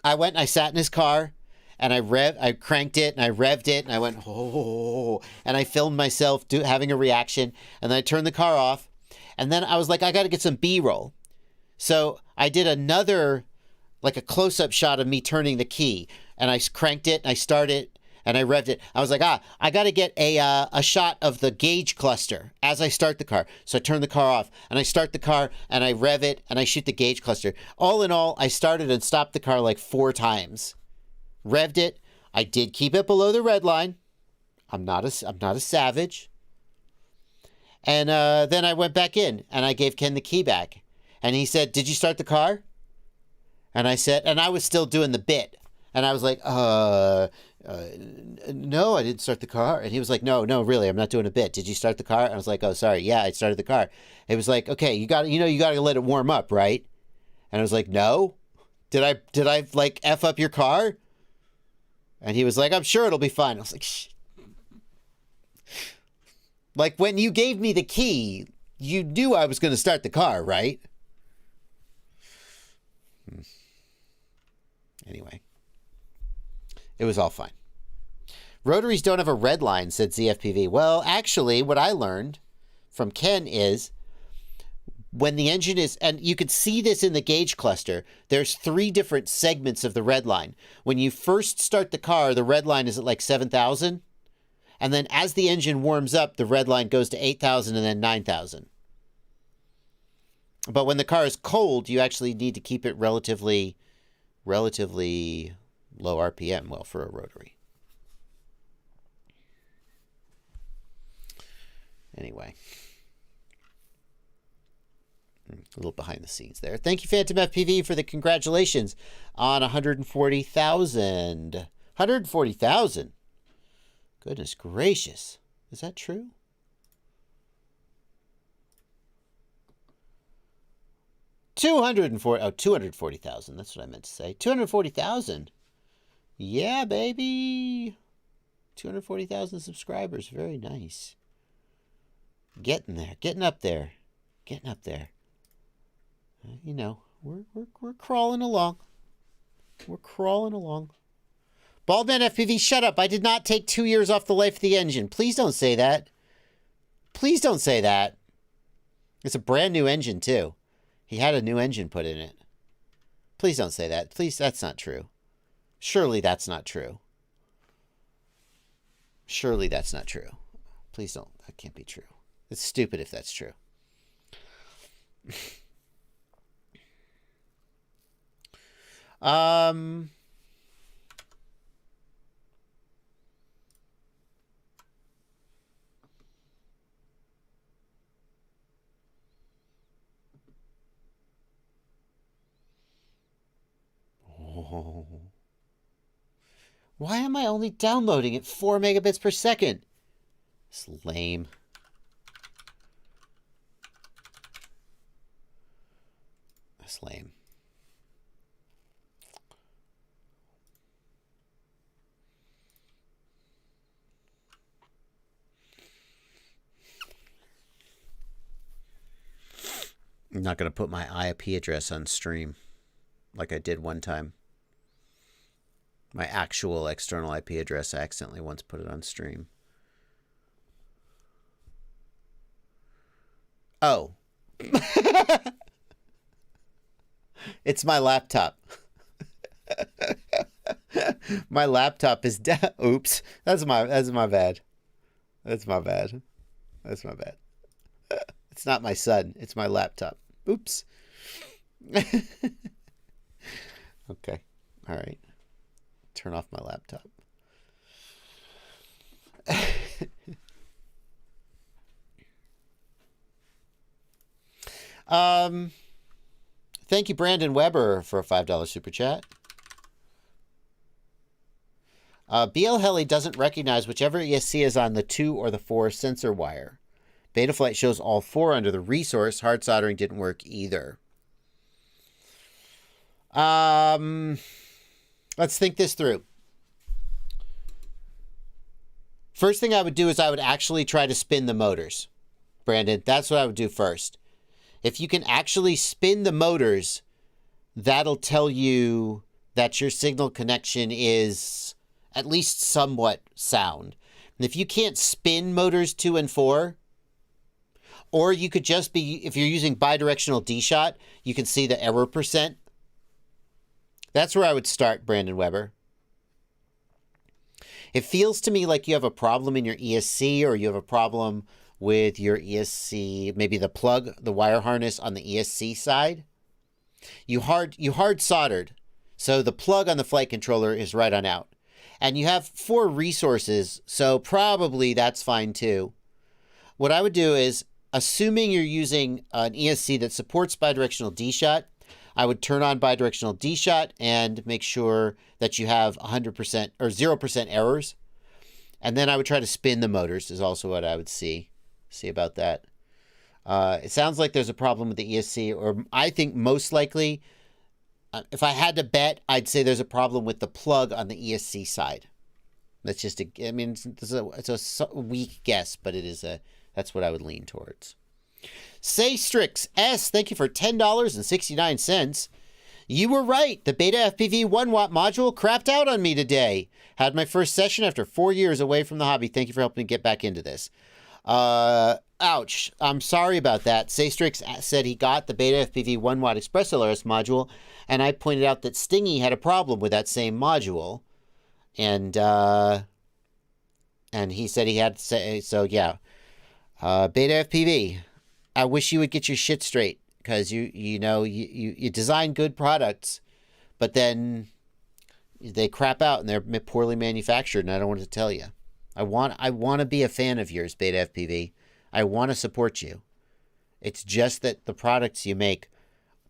went and I sat in his car and I cranked it and I revved it and I went, oh, and I filmed myself having a reaction. And then I turned the car off. And then I was like, I got to get some B-roll. So I did another, like a close-up shot of me turning the key. And I cranked it and I started and I revved it. I was like, I got to get a shot of the gauge cluster as I start the car. So I turn the car off and I start the car and I rev it and I shoot the gauge cluster. All in all, I started and stopped the car like 4 times. Revved it. I did keep it below the red line. I'm not a savage. And then I went back in and I gave Ken the key back. And he said, "Did you start the car?" And I said, and I was still doing the bit. And I was like, no, I didn't start the car. And he was like, no, really, I'm not doing a bit. Did you start the car? And I was like, oh, sorry. Yeah, I started the car. It was like, okay, you got to let it warm up, right? And I was like, no. Did I like F up your car? And he was like, I'm sure it'll be fine. I was like, shh. Like, when you gave me the key, you knew I was going to start the car, right? Anyway. It was all fine. Rotaries don't have a red line, said ZFPV. Well, actually, what I learned from Ken is when the engine is, and you could see this in the gauge cluster, there's 3 different segments of the red line. When you first start the car, the red line is at like 7,000. And then as the engine warms up, the red line goes to 8,000 and then 9,000. But when the car is cold, you actually need to keep it relatively low RPM, well, for a rotary. Anyway. A little behind the scenes there. Thank you, Phantom FPV, for the congratulations on 140,000. 140,000? Goodness gracious. Is that true? Oh, 240,000. That's what I meant to say. 240,000. Yeah, baby. 240,000 subscribers. Very nice. Getting there. Getting up there. Getting up there. You know, we're crawling along. We're crawling along. Baldman FPV, shut up. I did not take 2 years off the life of the engine. Please don't say that. Please don't say that. It's a brand new engine, too. He had a new engine put in it. Please don't say that. Please, that's not true. Surely that's not true. Surely that's not true. Please don't. That can't be true. It's stupid if that's true. Oh. Why am I only downloading at 4 megabits per second? It's lame. That's lame. I'm not going to put my IP address on stream like I did one time. My actual external IP address, I accidentally once put it on stream. Oh. It's my laptop. My laptop is down. Oops. That's my bad. That's my bad. That's my bad. It's not my son. It's my laptop. Oops. Okay. All right. Turn off my laptop. Thank you, Brandon Weber, for a $5 super chat. BL Heli doesn't recognize whichever ESC is on the 2 or the 4 sensor wire. Betaflight shows all 4 under the resource. Hard soldering didn't work either. Let's think this through. First thing I would do is I would actually try to spin the motors. Brandon, that's what I would do first. If you can actually spin the motors, that'll tell you that your signal connection is at least somewhat sound. And if you can't spin motors 2 and 4, or you could just be, if you're using bidirectional D-shot, you can see the error percent. That's where I would start, Brandon Weber. It feels to me like you have a problem in your ESC, or you have a problem with your ESC, maybe the plug, the wire harness on the ESC side. You hard soldered, so the plug on the flight controller is right on out. And you have 4 resources, so probably that's fine too. What I would do is, assuming you're using an ESC that supports bidirectional D-shot, I would turn on bidirectional D-shot and make sure that you have 100% or 0% errors. And then I would try to spin the motors is also what I would see about that. It sounds like there's a problem with the ESC, or I think most likely, if I had to bet, I'd say there's a problem with the plug on the ESC side. That's just it's a weak guess, but it is a That's what I would lean towards. Say Strix S, thank you for $10.69. You were right. The Beta FPV 1-watt module crapped out on me today. Had my first session after 4 years away from the hobby. Thank you for helping me get back into this. Ouch. I'm sorry about that. Saystrix said he got the Beta FPV 1-watt Express LRS module, and I pointed out that Stingy had a problem with that same module. And he said he had to say, so yeah. Beta FPV, I wish you would get your shit straight, because you design good products, but then they crap out and they're poorly manufactured, and I don't want to tell you. I want to be a fan of yours, Beta FPV. I want to support you. It's just that the products you make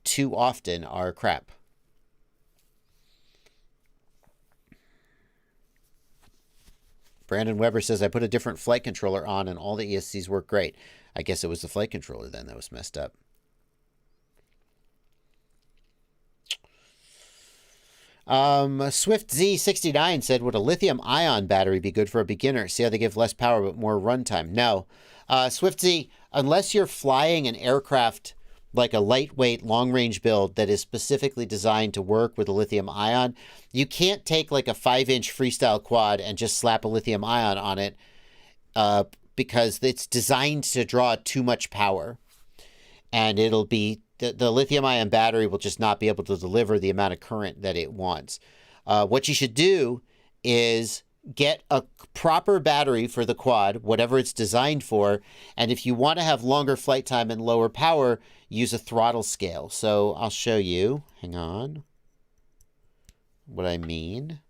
too often are crap. Brandon Weber says, I put a different flight controller on and all the ESCs work great. I guess it was the flight controller then that was messed up. Swift Z69 said, would a lithium ion battery be good for a beginner? See how they give less power but more runtime? No. Swift Z, unless you're flying an aircraft like a lightweight long-range build that is specifically designed to work with a lithium ion, you can't take like a 5-inch freestyle quad and just slap a lithium ion on it because it's designed to draw too much power. And it'll be the lithium-ion battery will just not be able to deliver the amount of current that it wants. What you should do is get a proper battery for the quad, whatever it's designed for, and if you want to have longer flight time and lower power, use a throttle scale. So I'll show you, hang on, what I mean.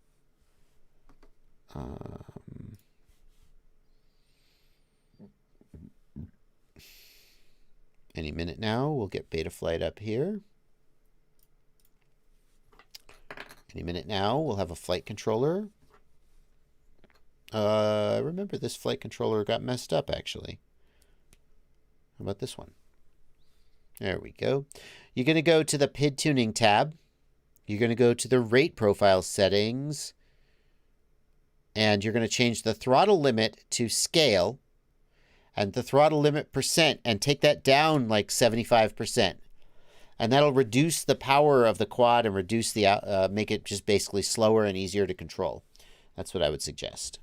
Any minute now, we'll get Betaflight up here. Any minute now, we'll have a flight controller. I remember this flight controller got messed up, actually. How about this one? There we go. You're going to go to the PID tuning tab. You're going to go to the rate profile settings. And you're going to change the throttle limit to scale. And the throttle limit percent, and take that down like 75%. And that'll reduce the power of the quad and reduce the make it just basically slower and easier to control. That's what I would suggest.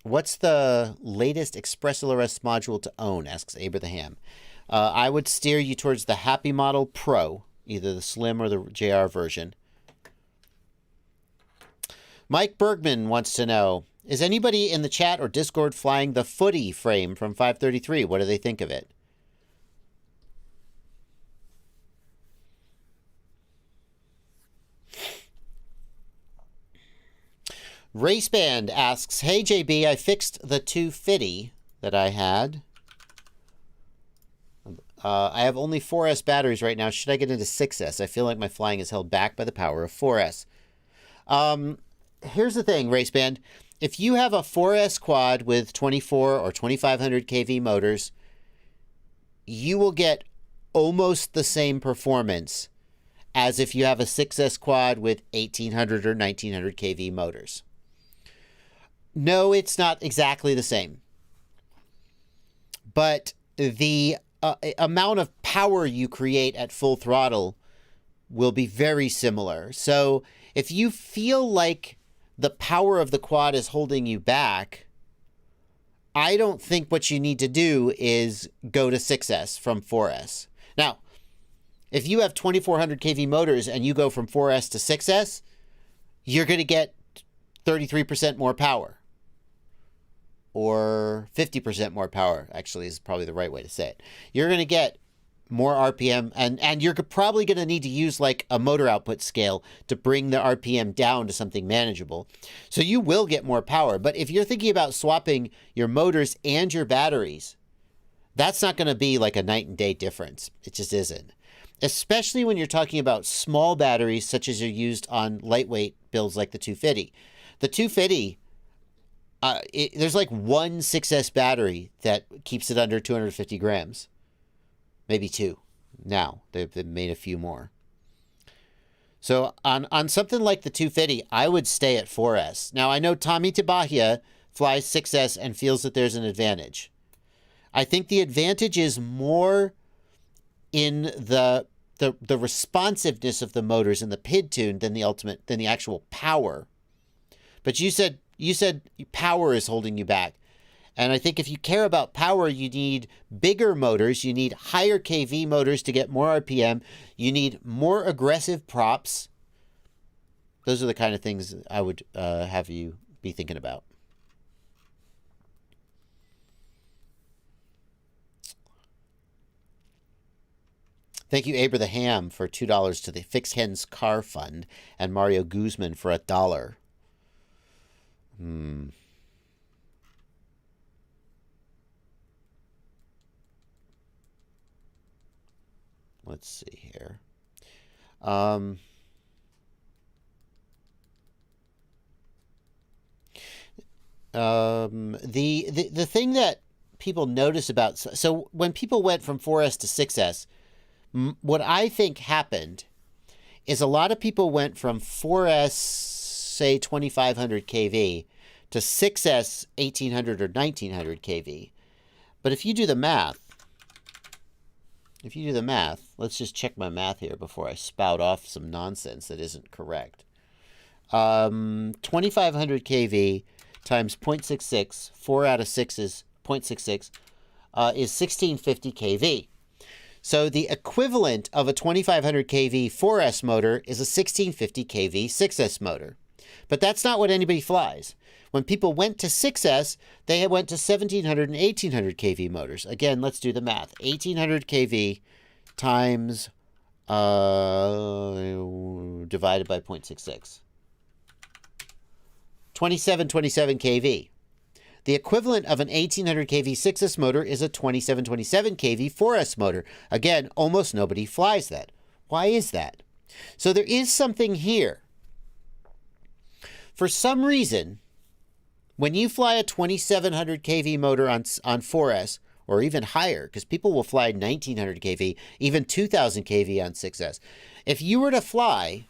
What's the latest Express LRS module to own? Asks Abraham. I would steer you towards the Happy Model Pro, either the Slim or the JR version. Mike Bergman wants to know, is anybody in the chat or Discord flying the Footy frame from 533? What do they think of it? Raceband asks, hey JB, I fixed the 250 that I had. I have only 4S batteries right now. Should I get into 6S? I feel like my flying is held back by the power of 4S. Here's the thing, Raceband. If you have a 4S quad with 24 or 2500 kV motors, you will get almost the same performance as if you have a 6S quad with 1800 or 1900 kV motors. No, it's not exactly the same. But the amount of power you create at full throttle will be very similar. So if you feel like the power of the quad is holding you back, I don't think what you need to do is go to 6S from 4S. Now, if you have 2400 kV motors and you go from 4S to 6S, you're going to get 33% more power. Or 50% more power, actually, is probably the right way to say it. You're going to get more RPM, and you're probably going to need to use like a motor output scale to bring the RPM down to something manageable. So you will get more power. But if you're thinking about swapping your motors and your batteries, that's not going to be like a night and day difference. It just isn't. Especially when you're talking about small batteries, such as are used on lightweight builds like the 250. The 250, there's like one 6S battery that keeps it under 250 grams. Maybe two. Now, they've made a few more. So on something like the 250, I would stay at 4S. Now, I know Tommy Tabahia flies 6S and feels that there's an advantage. I think the advantage is more in the responsiveness of the motors and the PID tune than the actual power. But you said power is holding you back. And I think if you care about power, you need bigger motors. You need higher kV motors to get more RPM. You need more aggressive props. Those are the kind of things I would have you be thinking about. Thank you, Aber the Ham, for $2 to the Fix Hens Car Fund, and Mario Guzman for $1. Let's see here. The thing that people notice about, so when people went from 4S to 6S, what I think happened is a lot of people went from 4S, say 2500 kV, to 6S 1800 or 1900 kV. But if you do the math, let's just check my math here before I spout off some nonsense that isn't correct. 2500 kV times 0.66, 4 out of 6 is 0.66, is 1650 kV. So the equivalent of a 2500 kV 4S motor is a 1650 kV 6S motor. But that's not what anybody flies. When people went to 6S, they went to 1700 and 1800 kV motors. Again, let's do the math. 1800 kV times divided by 0.66. 2727 kV. The equivalent of an 1800 kV 6S motor is a 2727 kV 4S motor. Again, almost nobody flies that. Why is that? So there is something here. For some reason, when you fly a 2700 kV motor on 4S, or even higher, because people will fly 1900 kV, even 2000 kV on 6S. If you were to fly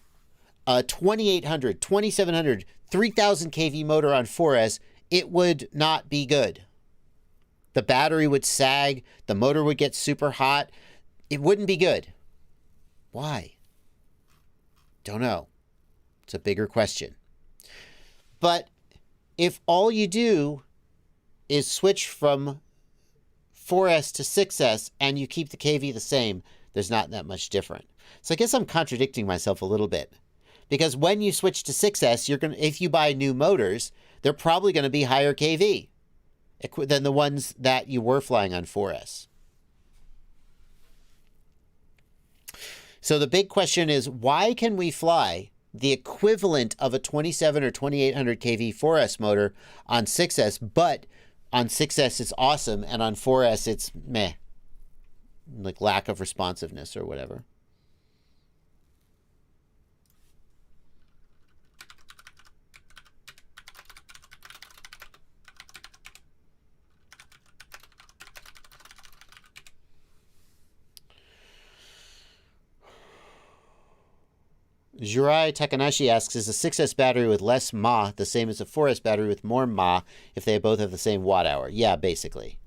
a 2800, 2700, 3000 kV motor on 4S, it would not be good. The battery would sag. The motor would get super hot. It wouldn't be good. Why? Don't know. It's a bigger question. But if all you do is switch from 4S to 6S and you keep the kV the same, there's not that much different. So I guess I'm contradicting myself a little bit. Because when you switch to 6S, if you buy new motors, they're probably going to be higher kV than the ones that you were flying on 4S. So the big question is, why can we fly the equivalent of a 27 or 2800 kV 4S motor on 6S, but on 6S it's awesome, and on 4S it's meh, like lack of responsiveness or whatever? Jurai Takanashi asks, is a 6S battery with less mAh the same as a 4S battery with more mAh if they both have the same watt hour? Yeah, basically.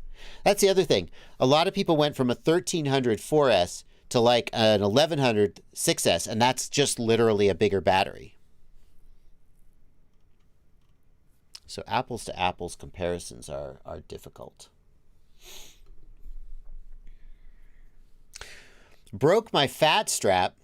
That's the other thing. A lot of people went from a 1300 4S to like an 1100 6S, and that's just literally a bigger battery. So apples to apples comparisons are difficult. Broke my fat strap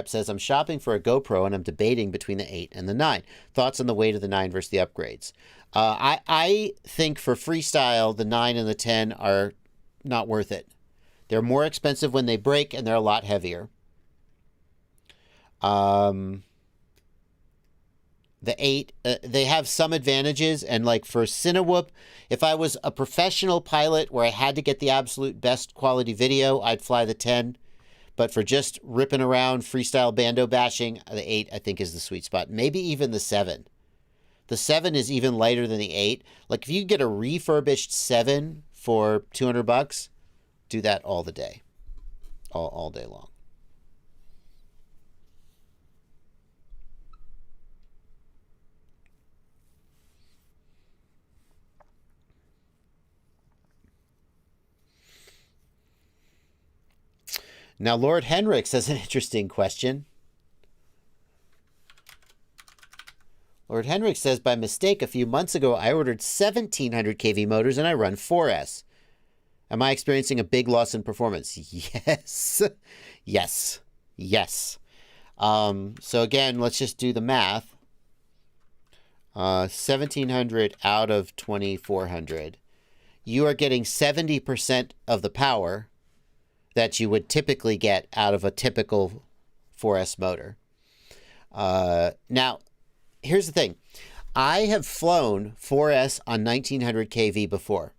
says, I'm shopping for a GoPro and I'm debating between the 8 and the 9. Thoughts on the weight of the 9 versus the upgrades? I think for freestyle, the 9 and the 10 are not worth it. They're more expensive when they break, and they're a lot heavier. The 8, they have some advantages, and like for Cinemah, if I was a professional pilot where I had to get the absolute best quality video, I'd fly the 10. But for just ripping around, freestyle bando bashing, the 8, I think, is the sweet spot. Maybe even the 7. The 7 is even lighter than the 8. Like, if you get a refurbished 7 for $200, do that all the day. All day long. Now, Lord Henricks has an interesting question. Lord Henricks says, by mistake, a few months ago, I ordered 1700 kV motors and I run 4S. Am I experiencing a big loss in performance? Yes. Yes. Yes. So again, let's just do the math. 1700 out of 2400. You are getting 70% of the power that you would typically get out of a typical 4S motor. Now, here's the thing. I have flown 4S on 1900 kV before.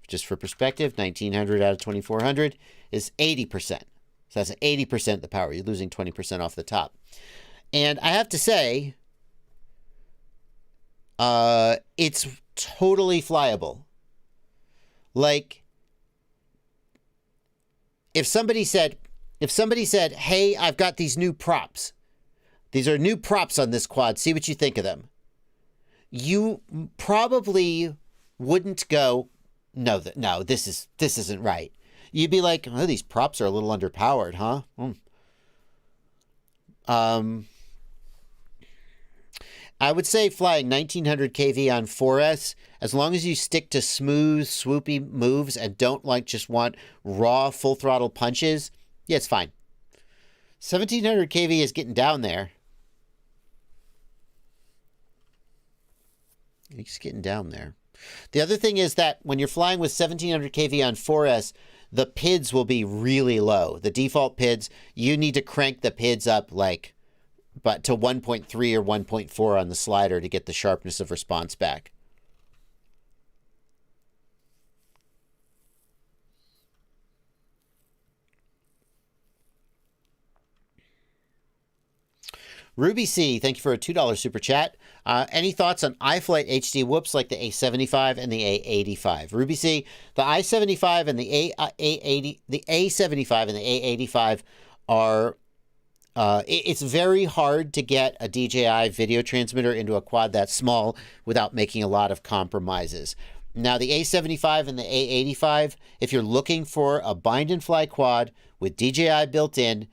Just for perspective, 1900 out of 2400 is 80%. So that's 80% the power. You're losing 20% off the top. And I have to say, it's totally flyable. Like, if somebody said, hey, I've got these new props. These are new props on this quad. See what you think of them. You probably wouldn't go, no, this isn't right. You'd be like, oh, these props are a little underpowered, huh? I would say flying 1900 kV on 4S, as long as you stick to smooth, swoopy moves and don't like just want raw full throttle punches, yeah, it's fine. 1700 kV is getting down there. It's getting down there. The other thing is that when you're flying with 1700 kV on 4S, the PIDs will be really low. The default PIDs, you need to crank the PIDs up like but to 1.3 or 1.4 on the slider to get the sharpness of response back. Ruby C, thank you for a $2 super chat. Any thoughts on iFlight HD whoops like the A75 and the A85? Ruby C, the i75 and the A80, the A75 and the A85 are. It's very hard to get a DJI video transmitter into a quad that small without making a lot of compromises. Now, the A75 and the A85, if you're looking for a bind and fly quad with DJI built in,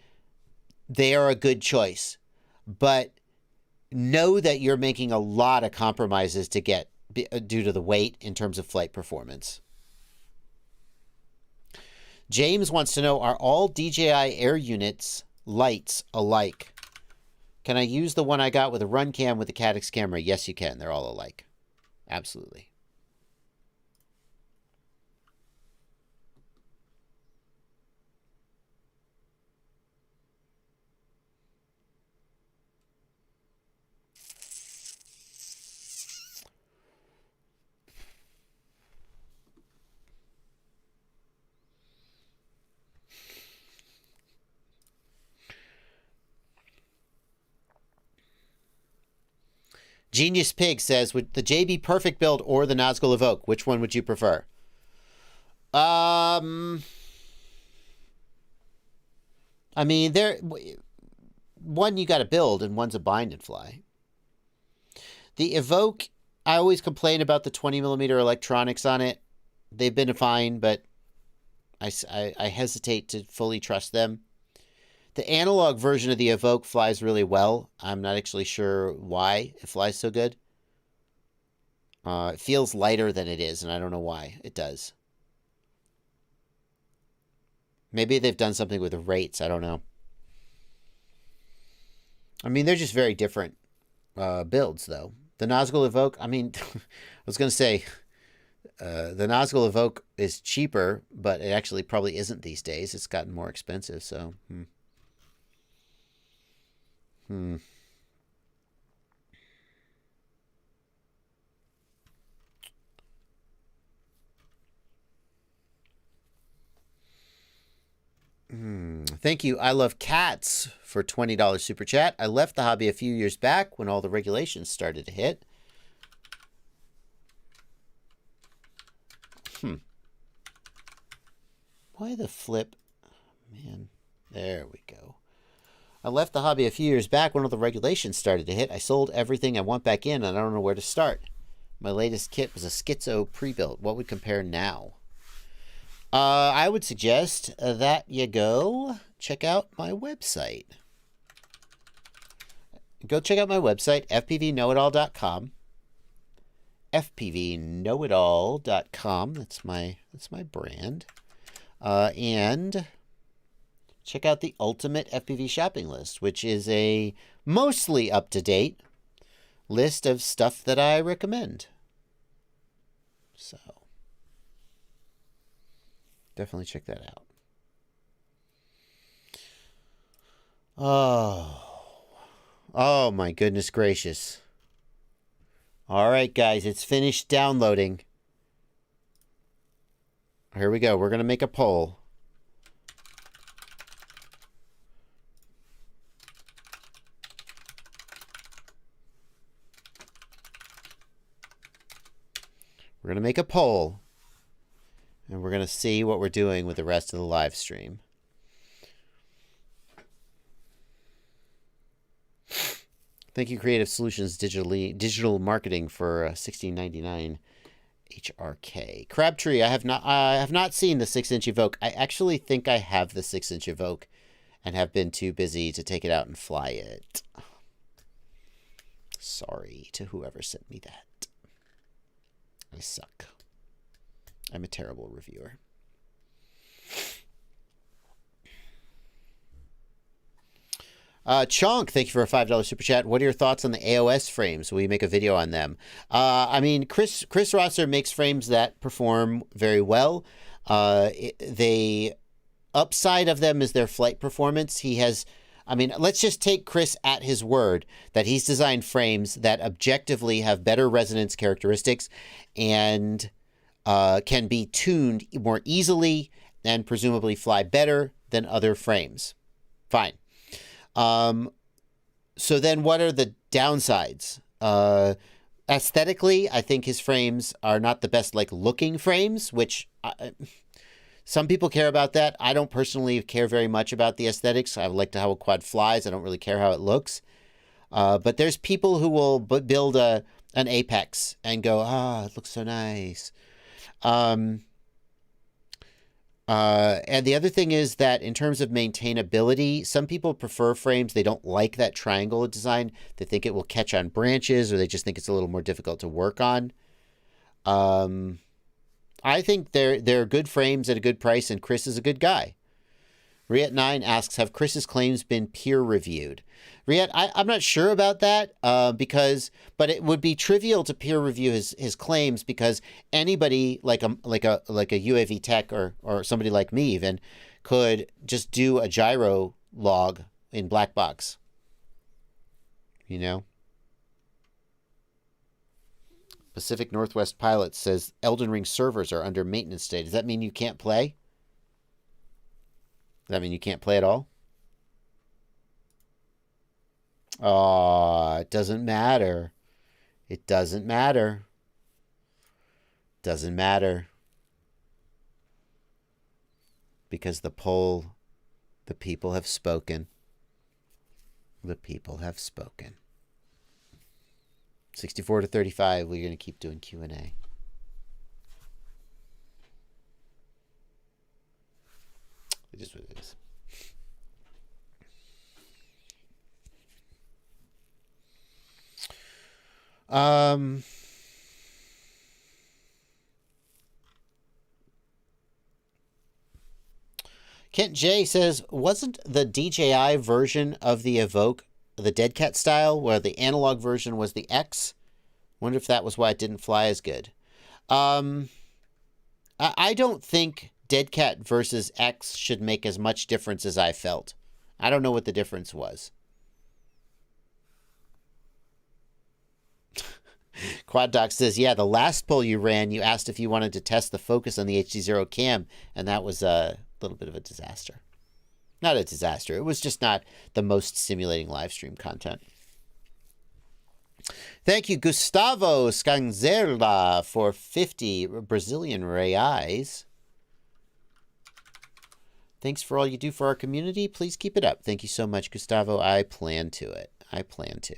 they are a good choice. But know that you're making a lot of compromises to get due to the weight in terms of flight performance. James wants to know, are all DJI Air units lights alike? Can I use the one I got with a run cam with the Caddx camera? Yes, you can. They're all alike. Absolutely. Genius Pig says, would the JB Perfect build or the Nazgul Evoke, which one would you prefer? I mean, one you got to build and one's a bind and fly. The Evoke, I always complain about the 20mm electronics on it. They've been fine, but I hesitate to fully trust them. The analog version of the Evoke flies really well. I'm not actually sure why it flies so good. It feels lighter than it is, and I don't know why it does. Maybe they've done something with the rates. I don't know. I mean, they're just very different builds, though. The Nazgul Evoke, I mean, I was going to say, the Nazgul Evoke is cheaper, but it actually probably isn't these days. It's gotten more expensive, so... Thank you. I love cats for $20 super chat. I left the hobby a few years back when all the regulations started to hit. Why the flip? Man, there we go. I left the hobby a few years back when all the regulations started to hit. I sold everything. I went back in, and I don't know where to start. My latest kit was a Schizo pre-built. What would compare now? I would suggest that you go check out my website. Go check out my website, fpvknowitall.com. fpvknowitall.com. That's my brand. And check out the Ultimate FPV Shopping List, which is a mostly up-to-date list of stuff that I recommend. So, definitely check that out. Oh my goodness gracious. All right, guys, it's finished downloading. Here we go. We're going to make a poll. We're going to make a poll, and we're going to see what we're doing with the rest of the live stream. Thank you, Creative Solutions Digital Marketing, for $16.99 HRK. Crabtree, I have not seen the 6-inch Evoke. I actually think I have the 6-inch Evoke and have been too busy to take it out and fly it. Sorry to whoever sent me that. I suck. I'm a terrible reviewer. Chonk, thank you for a $5 super chat. What are your thoughts on the AOS frames? Will you make a video on them? I mean, Chris Rosser makes frames that perform very well. The upside of them is their flight performance. He has, I mean, let's just take Chris at his word that he's designed frames that objectively have better resonance characteristics and can be tuned more easily and presumably fly better than other frames. Fine. So then what are the downsides? Aesthetically, I think his frames are not the best, like, looking frames, which some people care about that. I don't personally care very much about the aesthetics. I like how a quad flies. I don't really care how it looks. But there's people who will build an Apex and go, it looks so nice. And the other thing is that in terms of maintainability, some people prefer frames. They don't like that triangle design. They think it will catch on branches, or they just think it's a little more difficult to work on. I think they're good frames at a good price, and Chris is a good guy. Riet9 asks, have Chris's claims been peer reviewed? Riet, I'm not sure about that, but it would be trivial to peer review his claims, because anybody like a UAV tech or somebody like me even could just do a gyro log in black box. You know? Pacific Northwest Pilot says Elden Ring servers are under maintenance state. Does that mean you can't play? Does that mean you can't play at all? Oh, it doesn't matter. It doesn't matter. Doesn't matter. Because the people have spoken. The people have spoken. 64 to 35, we're going to keep doing Q&A. It is what it is. Kent J says, wasn't the DJI version of the Evoke the Dead Cat style, where the analog version was the X? Wonder if that was why it didn't fly as good. I don't think Dead Cat versus X should make as much difference as I felt. I don't know what the difference was. Quad Doc says, yeah, the last poll you ran, you asked if you wanted to test the focus on the HD0 cam, and that was a little bit of a disaster. Not a disaster. It was just not the most stimulating live stream content. Thank you, Gustavo Scanzerla, for 50 Brazilian reais. Thanks for all you do for our community. Please keep it up. Thank you so much, Gustavo. I plan to it. I plan to.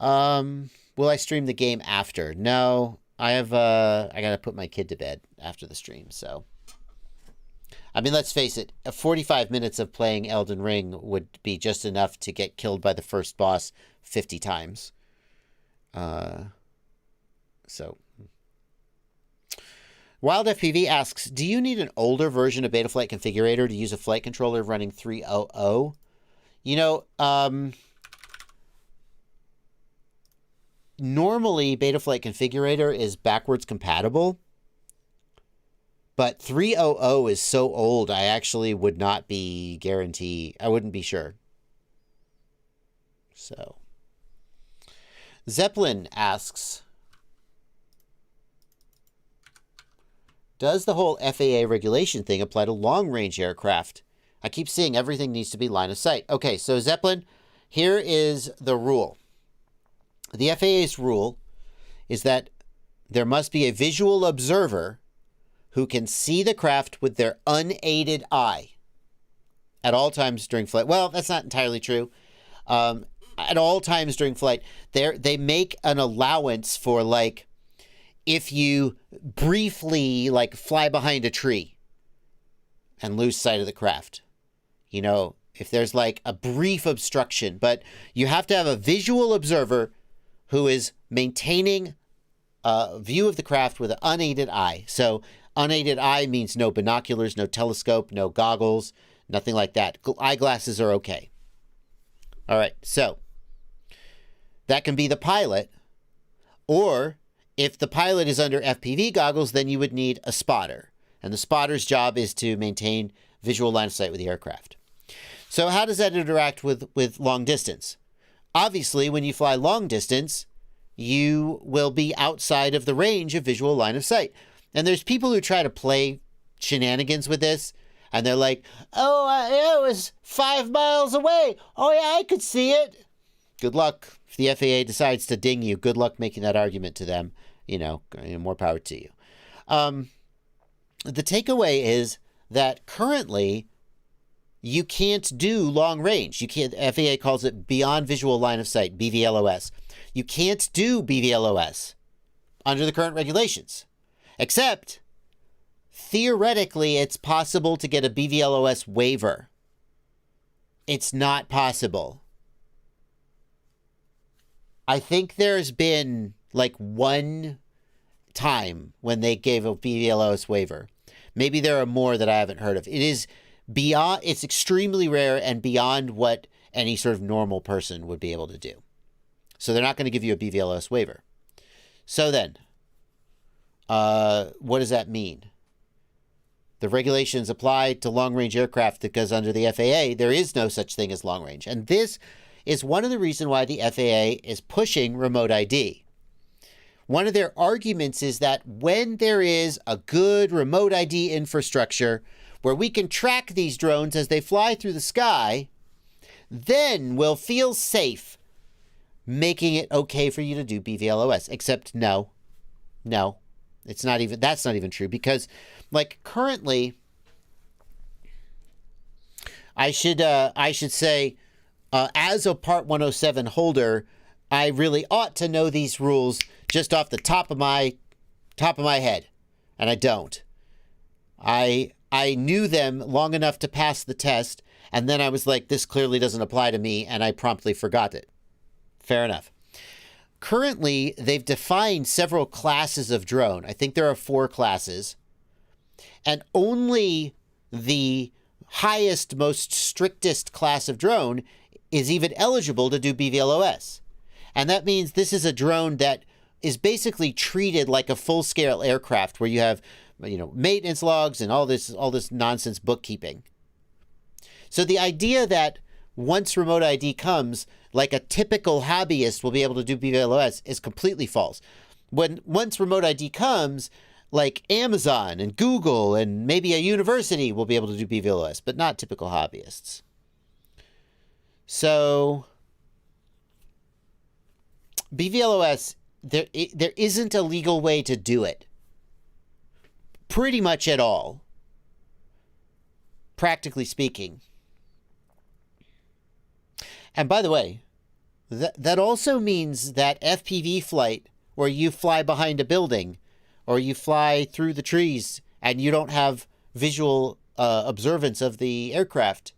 Will I stream the game after? No, I gotta put my kid to bed after the stream, so. I mean, let's face it, 45 minutes of playing Elden Ring would be just enough to get killed by the first boss 50 times. So. Wild FPV asks, do you need an older version of Betaflight Configurator to use a flight controller running 3.0.0? You know, normally Betaflight Configurator is backwards compatible, but 3.0.0 is so old, I actually would not be guaranteed. I wouldn't be sure. So, Zeppelin asks, does the whole FAA regulation thing apply to long-range aircraft? I keep seeing everything needs to be line of sight. Okay, so Zeppelin, here is the rule. The FAA's rule is that there must be a visual observer who can see the craft with their unaided eye at all times during flight. Well, that's not entirely true. At all times during flight, they make an allowance for, like, if you briefly, like, fly behind a tree and lose sight of the craft. You know, if there's, like, a brief obstruction. But you have to have a visual observer who is maintaining a view of the craft with an unaided eye. So unaided eye means no binoculars, no telescope, no goggles, nothing like that. Eyeglasses are okay. All right, so that can be the pilot, or if the pilot is under FPV goggles, then you would need a spotter. And the spotter's job is to maintain visual line of sight with the aircraft. So how does that interact with long distance? Obviously, when you fly long distance, you will be outside of the range of visual line of sight. And there's people who try to play shenanigans with this, and they're like, oh, it was 5 miles away. Oh, yeah, I could see it. Good luck. If the FAA decides to ding you, good luck making that argument to them. You know, more power to you. The takeaway is that currently you can't do long range. You can't. FAA calls it beyond visual line of sight, BVLOS. You can't do BVLOS under the current regulations, except theoretically it's possible to get a BVLOS waiver. It's not possible. I think there's been like one time when they gave a BVLOS waiver. Maybe there are more that I haven't heard of. It is beyond, it's extremely rare and beyond what any sort of normal person would be able to do. So they're not going to give you a BVLOS waiver. So then, what does that mean? The regulations apply to long-range aircraft because under the FAA, there is no such thing as long-range. And this is one of the reasons why the FAA is pushing remote ID. One of their arguments is that when there is a good remote ID infrastructure where we can track these drones as they fly through the sky, then we'll feel safe making it okay for you to do BVLOS. Except no, it's not even, that's not even true, because like currently, I should say, as a Part 107 holder, I really ought to know these rules just off the top of my head, and I don't. I knew them long enough to pass the test, and then I was like, this clearly doesn't apply to me, and I promptly forgot it. Fair enough. Currently, they've defined several classes of drone. I think there are 4 classes, and only the highest, most strictest class of drone is even eligible to do BVLOS. And that means this is a drone that is basically treated like a full-scale aircraft where you have, you know, maintenance logs and all this nonsense bookkeeping. So the idea that once remote ID comes, like a typical hobbyist will be able to do BVLOS is completely false. Once remote ID comes, like Amazon and Google and maybe a university will be able to do BVLOS, but not typical hobbyists. So BVLOS, there isn't a legal way to do it. Pretty much at all. Practically speaking. And by the way, That also means that FPV flight, where you fly behind a building or you fly through the trees and you don't have visual observance of the aircraft,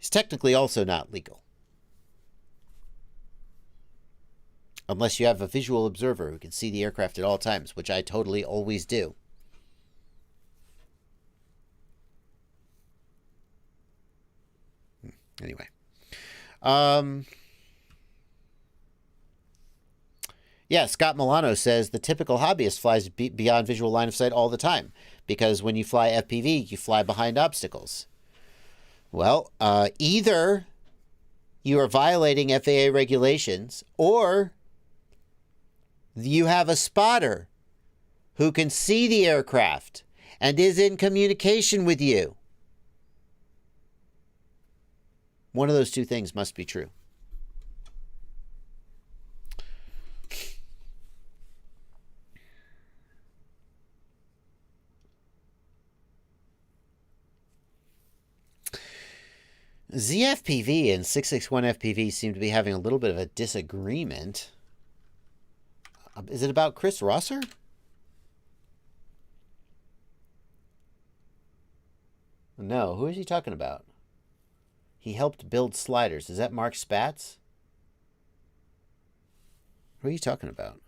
is technically also not legal. Unless you have a visual observer who can see the aircraft at all times, which I totally always do. Anyway. Yeah, Scott Milano says the typical hobbyist flies beyond visual line of sight all the time, because when you fly FPV, you fly behind obstacles. Well, either you are violating FAA regulations, or you have a spotter who can see the aircraft and is in communication with you. One of those two things must be true. ZFPV and 661 FPV seem to be having a little bit of a disagreement. Is it about Chris Rosser? No, who is he talking about? He helped build sliders. Is that Mark Spatz? Who are you talking about?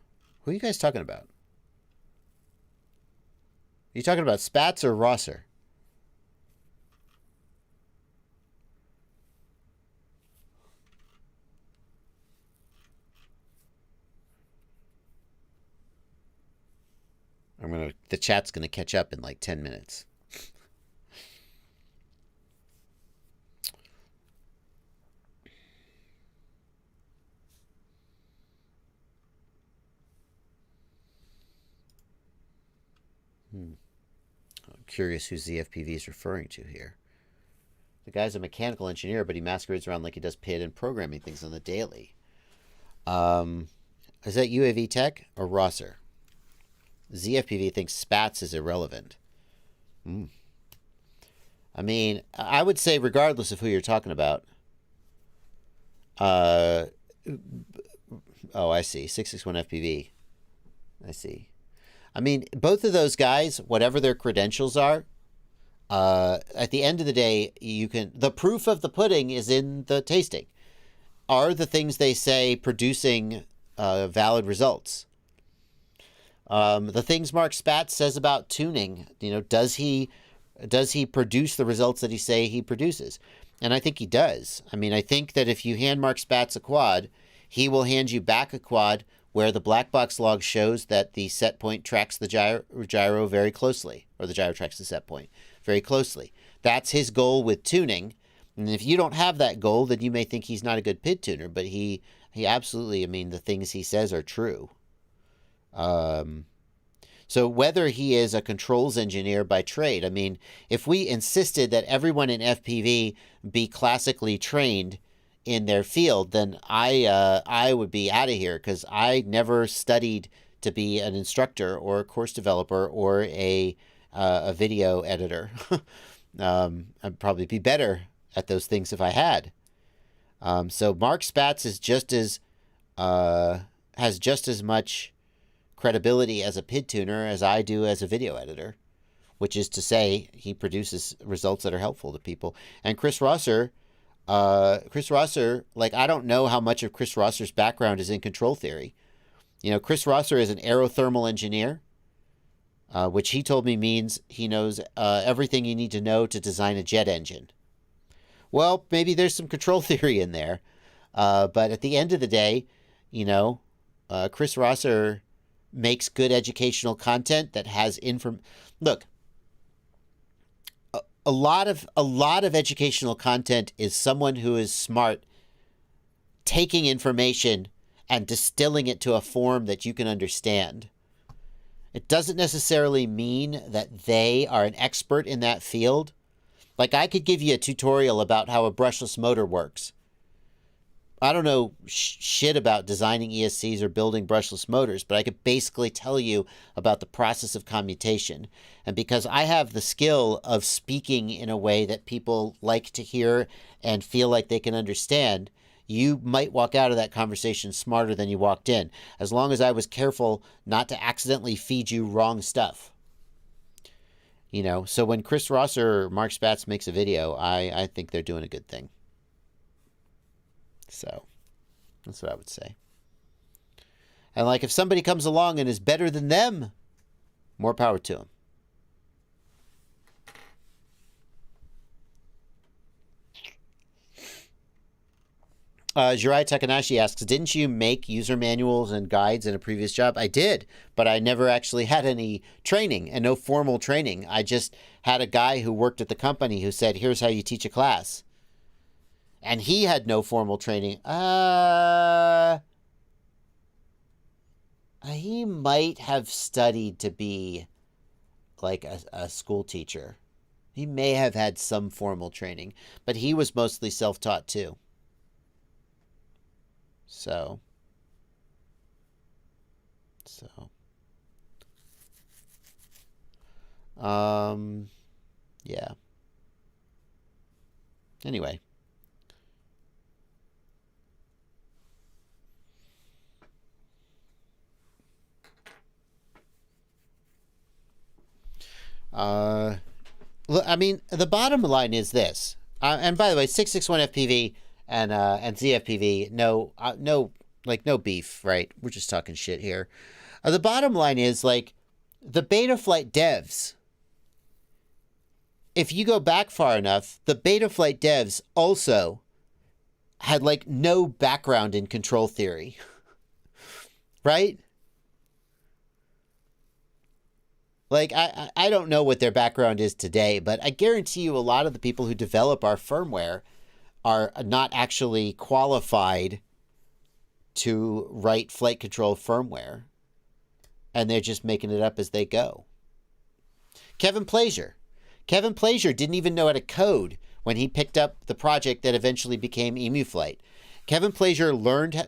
Who are you guys talking about? Are you talking about Spatz or Rosser? The chat's gonna catch up in like 10 minutes. I'm curious who ZFPV is referring to here. The guy's a mechanical engineer, but he masquerades around like he does PID and programming things on the daily. Is that UAV Tech or Rosser? ZFPV thinks Spatz is irrelevant. I mean, I would say regardless of who you're talking about. Oh, I see. 661 FPV. I see. I mean, both of those guys, whatever their credentials are, at the end of the day, the proof of the pudding is in the tasting. Are the things they say producing valid results? The things Mark Spatz says about tuning, does he produce the results that he say he produces? And I think he does. I mean, I think that if you hand Mark Spatz a quad, he will hand you back a quad where the black box log shows that the set point tracks the gyro very closely, or the gyro tracks the set point very closely. That's his goal with tuning. And if you don't have that goal, then you may think he's not a good PID tuner, but he absolutely, I mean, the things he says are true. So whether he is a controls engineer by trade, I mean, if we insisted that everyone in FPV be classically trained in their field, then I would be out of here, because I never studied to be an instructor or a course developer or a video editor. I'd probably be better at those things if I had. So Mark Spatz is has just as much credibility as a PID tuner as I do as a video editor, which is to say he produces results that are helpful to people. And Chris Rosser, like, I don't know how much of Chris Rosser's background is in control theory. Chris Rosser is an aerothermal engineer, which he told me means he knows everything you need to know to design a jet engine. Well, maybe there's some control theory in there. But at the end of the day, Chris Rosser makes good educational content that has Look, a lot of educational content is someone who is smart taking information and distilling it to a form that you can understand. It doesn't necessarily mean that they are an expert in that field. Like, I could give you a tutorial about how a brushless motor works. I don't know shit about designing ESCs or building brushless motors, but I could basically tell you about the process of commutation. And because I have the skill of speaking in a way that people like to hear and feel like they can understand, you might walk out of that conversation smarter than you walked in, as long as I was careful not to accidentally feed you wrong stuff. You know, so when Chris Ross or Mark Spatz makes a video, I think they're doing a good thing. So that's what I would say. And like, if somebody comes along and is better than them, more power to them. Jirai Takanashi asks, didn't you make user manuals and guides in a previous job? I did, but I never actually had any training and no formal training. I just had a guy who worked at the company who said, here's how you teach a class. And he had no formal training. He might have studied to be like a school teacher. He may have had some formal training, but he was mostly self-taught too. So. Yeah. Anyway. I mean, the bottom line is this. And by the way, 661 FPV and ZFPV, no beef, right? We're just talking shit here. The bottom line is, like, the Betaflight devs, if you go back far enough, the Betaflight devs also had, like, no background in control theory. Right? Like, I don't know what their background is today, but I guarantee you a lot of the people who develop our firmware are not actually qualified to write flight control firmware. And they're just making it up as they go. Kevin Plaisir didn't even know how to code when he picked up the project that eventually became EmuFlight. Kevin Plaisir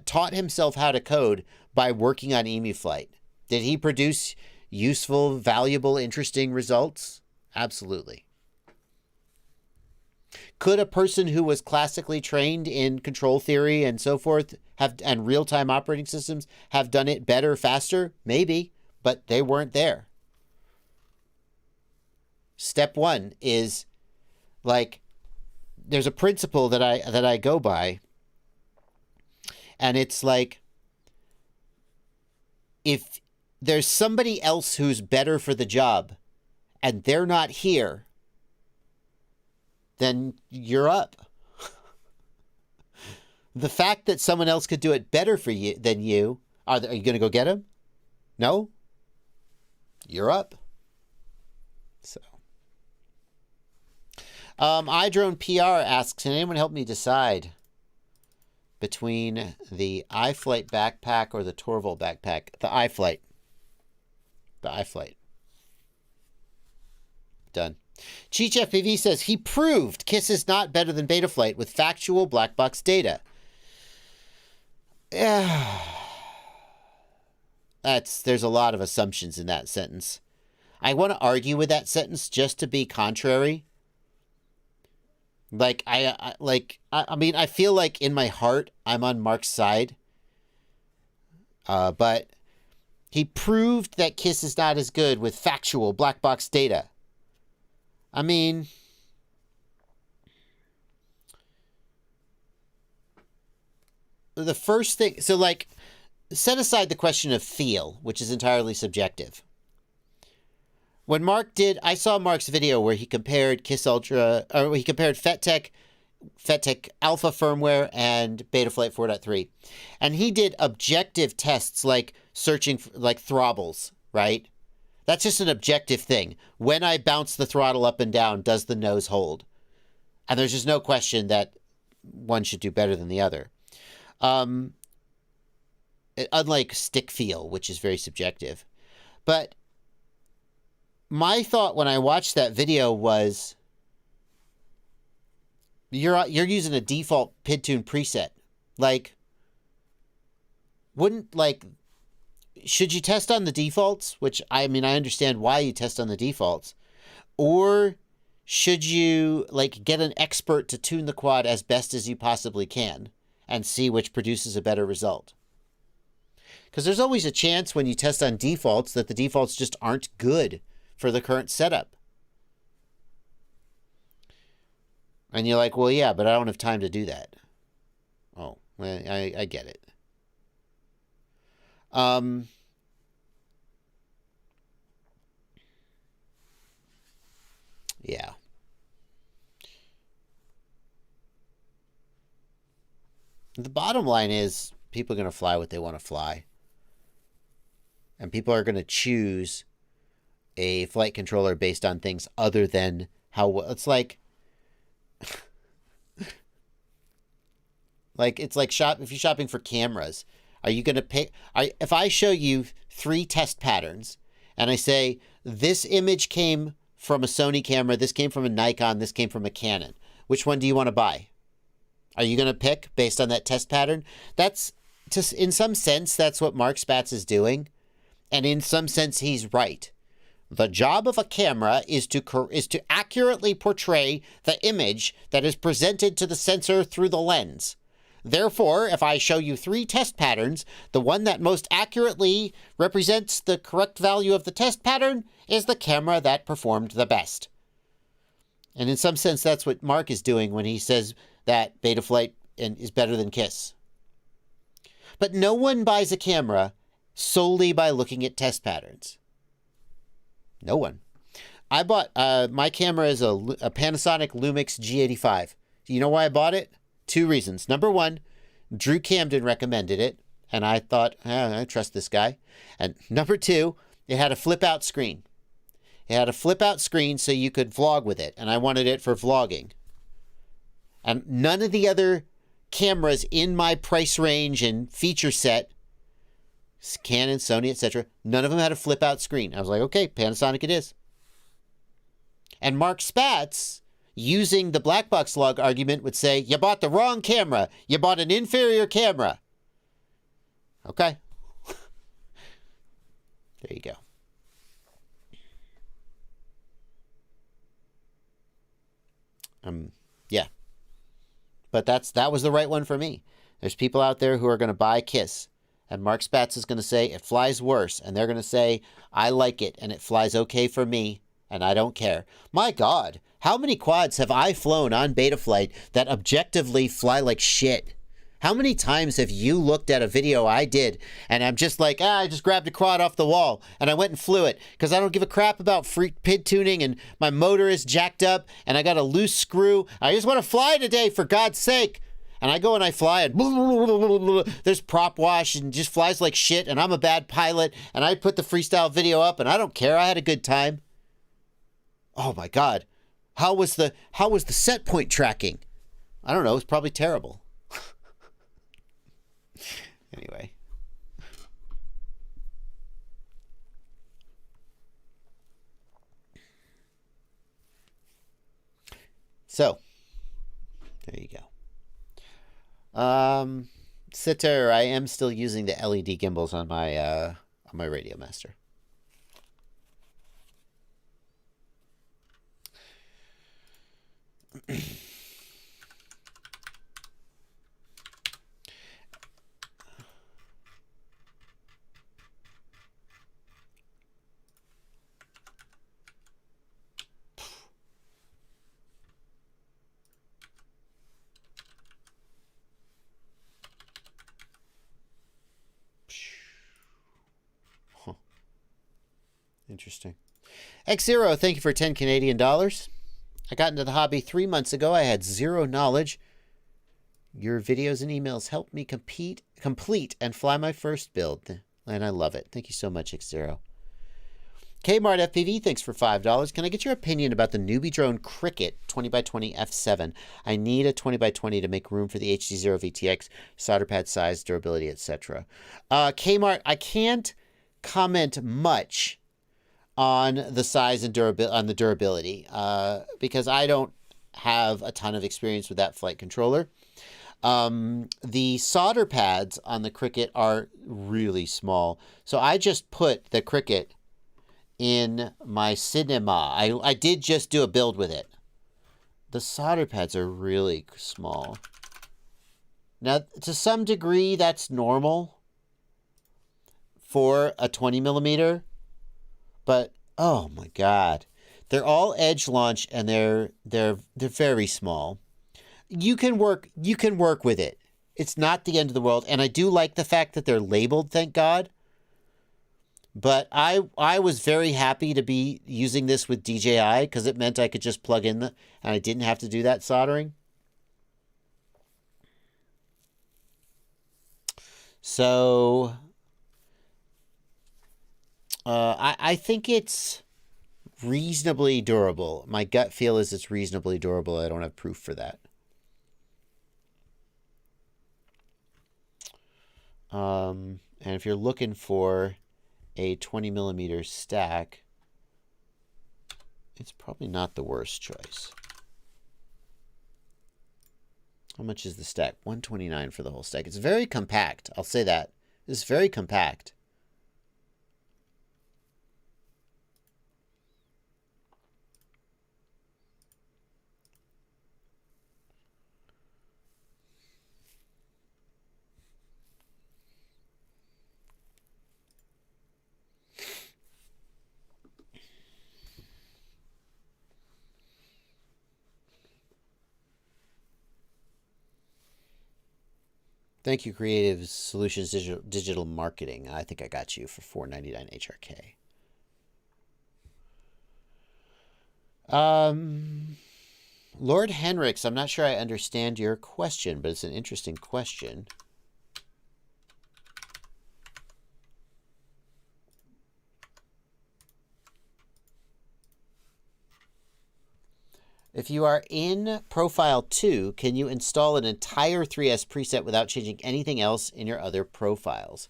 taught himself how to code by working on EmuFlight. Did he produce useful, valuable, interesting results? Absolutely. Could a person who was classically trained in control theory and so forth and real-time operating systems have done it better, faster? Maybe, but they weren't there. Step one is, like, there's a principle that I go by, and it's like, if there's somebody else who's better for the job and they're not here, then you're up. The fact that someone else could do it better for you than you, are you going to go get him? No? You're up. So. iDrone PR asks, can anyone help me decide between the iFlight backpack or the Torval backpack? The iFlight. The iFlight. Done. Cheech FPV says, he proved KISS is not better than Betaflight with factual black box data. There's a lot of assumptions in that sentence. I want to argue with that sentence just to be contrary. Like, I mean, I feel like in my heart, I'm on Mark's side. But he proved that KISS is not as good with factual black box data. I mean, the first thing, so like, set aside the question of feel, which is entirely subjective. When Mark I saw Mark's video where he compared KISS Ultra, or he compared FetTech Alpha firmware and Betaflight 4.3. And he did objective tests like searching for, like, throbbles, right? That's just an objective thing. When I bounce the throttle up and down, does the nose hold? And there's just no question that one should do better than the other. Unlike stick feel, which is very subjective. But my thought when I watched that video was, you're using a default PidTune preset. Like, should you test on the defaults? Which, I mean, I understand why you test on the defaults. Or should you, like, get an expert to tune the quad as best as you possibly can and see which produces a better result. Because there's always a chance when you test on defaults that the defaults just aren't good for the current setup. And you're like, well, yeah, but I don't have time to do that. Oh, well, I get it. Yeah. The bottom line is people are going to fly what they want to fly. And people are going to choose a flight controller based on things other than how well. It's like it's like if you're shopping for cameras, are you going to pick? If I show you 3 test patterns and I say this image came from a Sony camera, this came from a Nikon, this came from a Canon, which one do you want to buy? Are you going to pick based on that test pattern? That's just, in some sense, that's what Mark Spatz is doing. And in some sense, he's right. The job of a camera is to accurately portray the image that is presented to the sensor through the lens. Therefore, if I show you 3 test patterns, the one that most accurately represents the correct value of the test pattern is the camera that performed the best. And in some sense, that's what Mark is doing when he says that Betaflight is better than KISS. But no one buys a camera solely by looking at test patterns. No one. I bought, my camera is a Panasonic Lumix G85. Do you know why I bought it? 2 reasons. Number 1, Drew Camden recommended it, and I thought, I trust this guy. And number 2, it had a flip-out screen. It had a flip-out screen so you could vlog with it, and I wanted it for vlogging. And none of the other cameras in my price range and feature set, Canon, Sony, etc., none of them had a flip-out screen. I was like, okay, Panasonic it is. And Mark Spatz, using the black box log argument, would say, you bought the wrong camera. You bought an inferior camera. Okay. There you go. Yeah. But that was the right one for me. There's people out there who are going to buy KISS. And Mark Spatz is going to say, it flies worse. And they're going to say, I like it, and it flies okay for me, and I don't care. My God, how many quads have I flown on Betaflight that objectively fly like shit? How many times have you looked at a video I did, and I'm just like, I just grabbed a quad off the wall, and I went and flew it, because I don't give a crap about freak PID tuning, and my motor is jacked up, and I got a loose screw. I just want to fly today, for God's sake. And I go and I fly, and there's prop wash, and just flies like shit, and I'm a bad pilot, and I put the freestyle video up, and I don't care. I had a good time. Oh my God. How was the set point tracking? I don't know. It's probably terrible. Anyway. So, there you go. Sitter, I am still using the LED gimbals on my Radio Master. Interesting. X0, thank you for 10 Canadian dollars. I got into the hobby 3 months ago. I had zero knowledge. Your videos and emails helped me complete and fly my first build. And I love it. Thank you so much, X0. Kmart FPV, thanks for $5. Can I get your opinion about the newbie drone Cricket 20x20 F7? I need a 20x20 to make room for the HD0 VTX, solder pad size, durability, etc. Kmart, I can't comment much on the size and durability because I don't have a ton of experience with that flight controller. The solder pads on the Cricket are really small, so I just put the Cricket in my Cinemah. I did just do a build with it. The solder pads are really small. Now, to some degree, that's normal for a 20 millimeter, but oh my God, they're all edge launch and they're very small. You can work with it. It's not the end of the world, and I do like the fact that they're labeled, thank God. But I was very happy to be using this with DJI because it meant I could just plug in and I didn't have to do that soldering. So I think it's reasonably durable. My gut feel is it's reasonably durable. I don't have proof for that. And if you're looking for a 20 millimeter stack, it's probably not the worst choice. How much is the stack? $129 for the whole stack. It's very compact. I'll say that. It's very compact. Thank you, Creative Solutions Digital Marketing. I think I got you for $4.99 HRK. Lord Henricks, I'm not sure I understand your question, but it's an interesting question. If you are in Profile 2, can you install an entire 3S preset without changing anything else in your other profiles?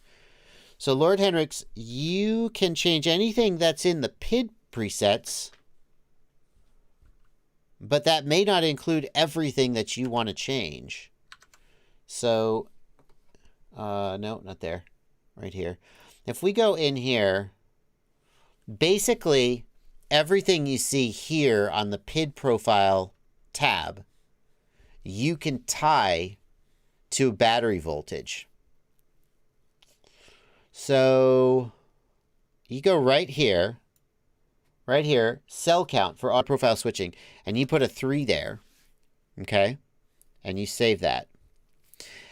So, Lord Henricks, you can change anything that's in the PID presets, but that may not include everything that you want to change. So, no, not there. Right here. If we go in here, basically everything you see here on the PID profile tab, you can tie to battery voltage. So you go right here, cell count for auto profile switching, and you put a 3 there, okay? And you save that.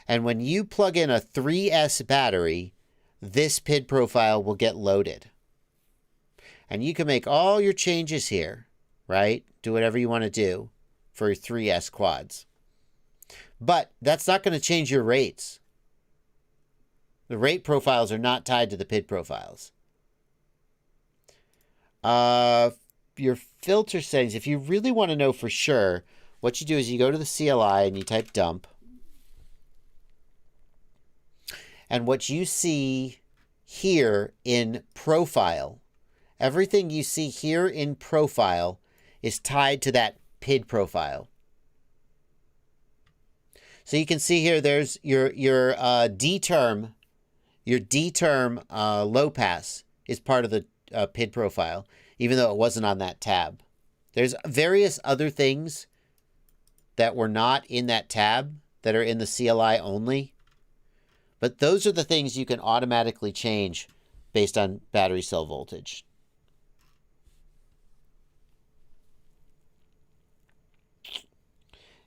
And when you plug in a 3S battery, this PID profile will get loaded. And you can make all your changes here, right? Do whatever you want to do for your 3S quads. But that's not going to change your rates. The rate profiles are not tied to the PID profiles. Your filter settings, if you really want to know for sure, what you do is you go to the CLI and you type dump. And what you see here in profile, everything you see here in profile is tied to that PID profile. So you can see here there's your D-term, low pass is part of the PID profile, even though it wasn't on that tab. There's various other things that were not in that tab that are in the CLI only. But those are the things you can automatically change based on battery cell voltage.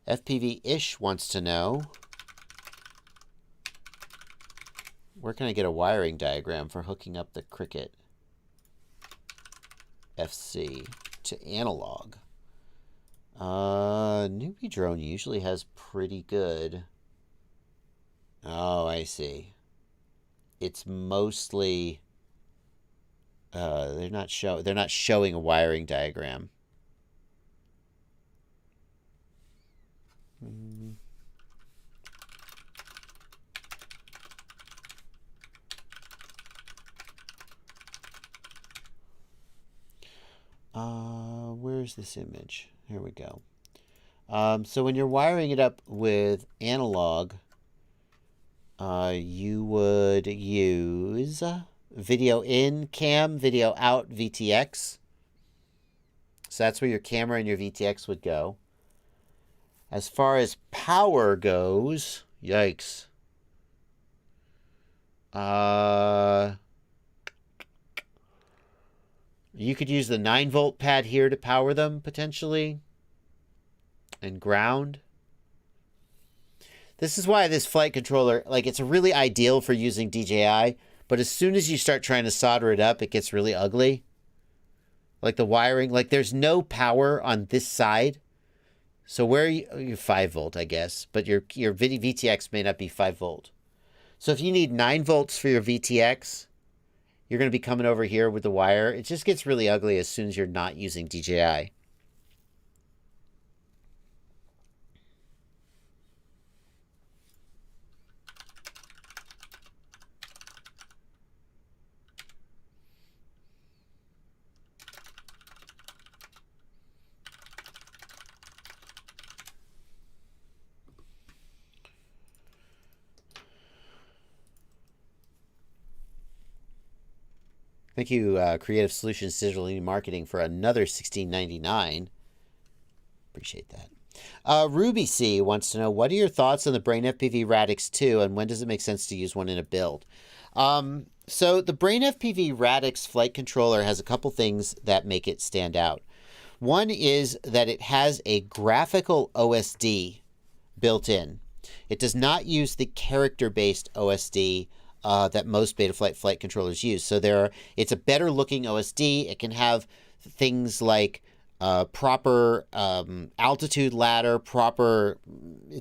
FPV-ish wants to know, where can I get a wiring diagram for hooking up the Cricut FC to analog? Newbie Drone usually has pretty good. Oh, I see. It's mostly they're not showing a wiring diagram. Where's this image? Here we go. So when you're wiring it up with analog, you would use video in cam, video out VTX. So that's where your camera and your VTX would go. As far as power goes, Yikes. You could use the 9-volt pad here to power them, potentially. And ground. This is why this flight controller, like, it's really ideal for using DJI, but as soon as you start trying to solder it up, it gets really ugly. Like the wiring, like there's no power on this side. So where are you? You're 5-volt, I guess, but your VTX may not be 5-volt. So if you need 9 volts for your VTX, you're going to be coming over here with the wire. It just gets really ugly as soon as you're not using DJI. Thank you, Creative Solutions Digital Marketing, for another $16.99. Appreciate that. Ruby C wants to know, what are your thoughts on the Brain FPV Radix 2, and when does it make sense to use one in a build? So the Brain FPV Radix flight controller has a couple things that make it stand out. One is that it has a graphical OSD built in. It does not use the character-based OSD that most Betaflight flight controllers use. So it's a better looking OSD. It can have things like proper altitude ladder,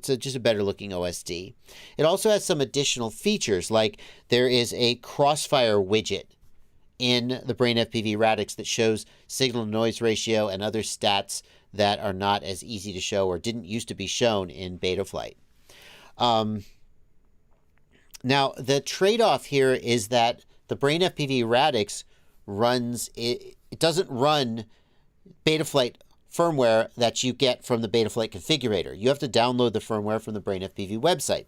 just a better looking OSD. It also has some additional features, like there is a crossfire widget in the Brain FPV Radix that shows signal to noise ratio and other stats that are not as easy to show or didn't used to be shown in Betaflight. Now, the trade-off here is that the Brain FPV Radix it doesn't run Betaflight firmware that you get from the Betaflight configurator. You have to download the firmware from the Brain FPV website.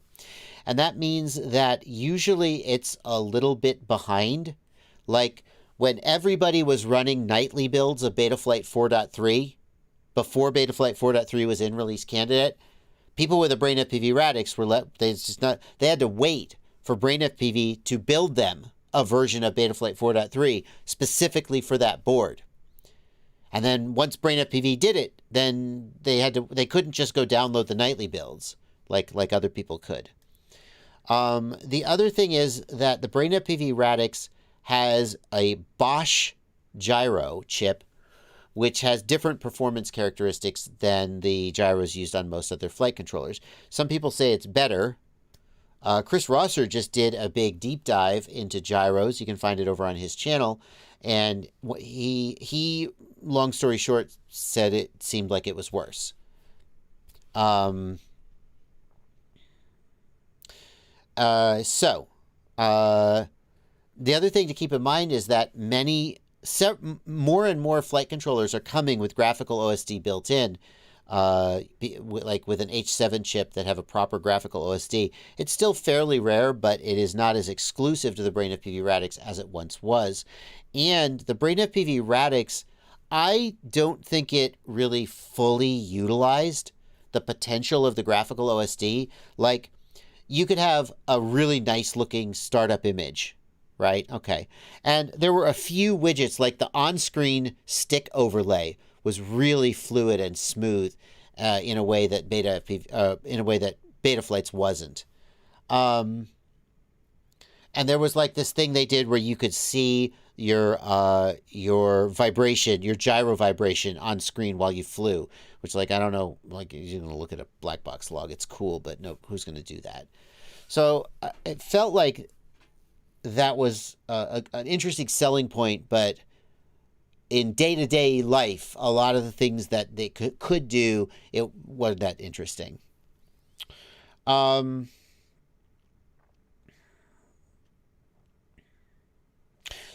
And that means that usually it's a little bit behind. Like when everybody was running nightly builds of Betaflight 4.3, before Betaflight 4.3 was in release candidate, people with a Brain FPV Radix they had to wait for Brain FPV to build them a version of Betaflight 4.3 specifically for that board. And then once Brain FPV did it, then they couldn't just go download the nightly builds like other people could. The other thing is that the Brain FPV Radix has a Bosch gyro chip, which has different performance characteristics than the gyros used on most other flight controllers. Some people say it's better. Chris Rosser just did a big deep dive into gyros. You can find it over on his channel. And he long story short, said it seemed like it was worse. The other thing to keep in mind is that more and more flight controllers are coming with graphical OSD built in, like with an H7 chip that have a proper graphical OSD. It's still fairly rare, but it is not as exclusive to the Brain FPV Radix as it once was. And the Brain FPV Radix, I don't think it really fully utilized the potential of the graphical OSD. Like, you could have a really nice looking startup image, right? Okay. And there were a few widgets, like the on-screen stick overlay was really fluid and smooth in a way that Betaflight's wasn't. And there was like this thing they did where you could see your vibration, your gyro vibration on screen while you flew, which, like, I don't know, like, you're going to look at a black box log. It's cool, but no, who's going to do that? So it felt like that was an interesting selling point, but in day-to-day life, a lot of the things that they could do, it wasn't that interesting.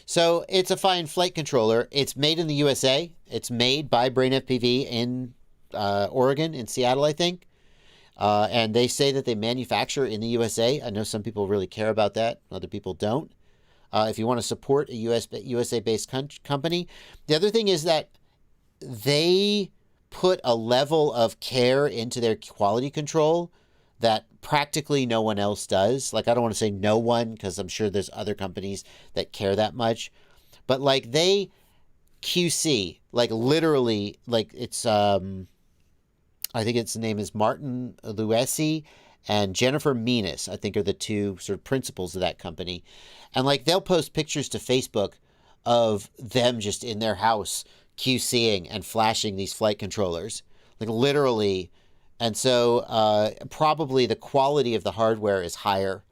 So it's a fine flight controller. It's made in the USA. It's made by Brain FPV in Oregon, in Seattle, I think. And they say that they manufacture in the USA. I know some people really care about that. Other people don't. If you want to support a USA-based company. The other thing is that they put a level of care into their quality control that practically no one else does. Like, I don't want to say no one, because I'm sure there's other companies that care that much. But, like, they QC, like, literally, like, it's, I think its name is Martin Luesi and Jennifer Menas, I think, are the two sort of principals of that company. And, like, they'll post pictures to Facebook of them just in their house QCing and flashing these flight controllers. Like, literally. And so probably the quality of the hardware is higher,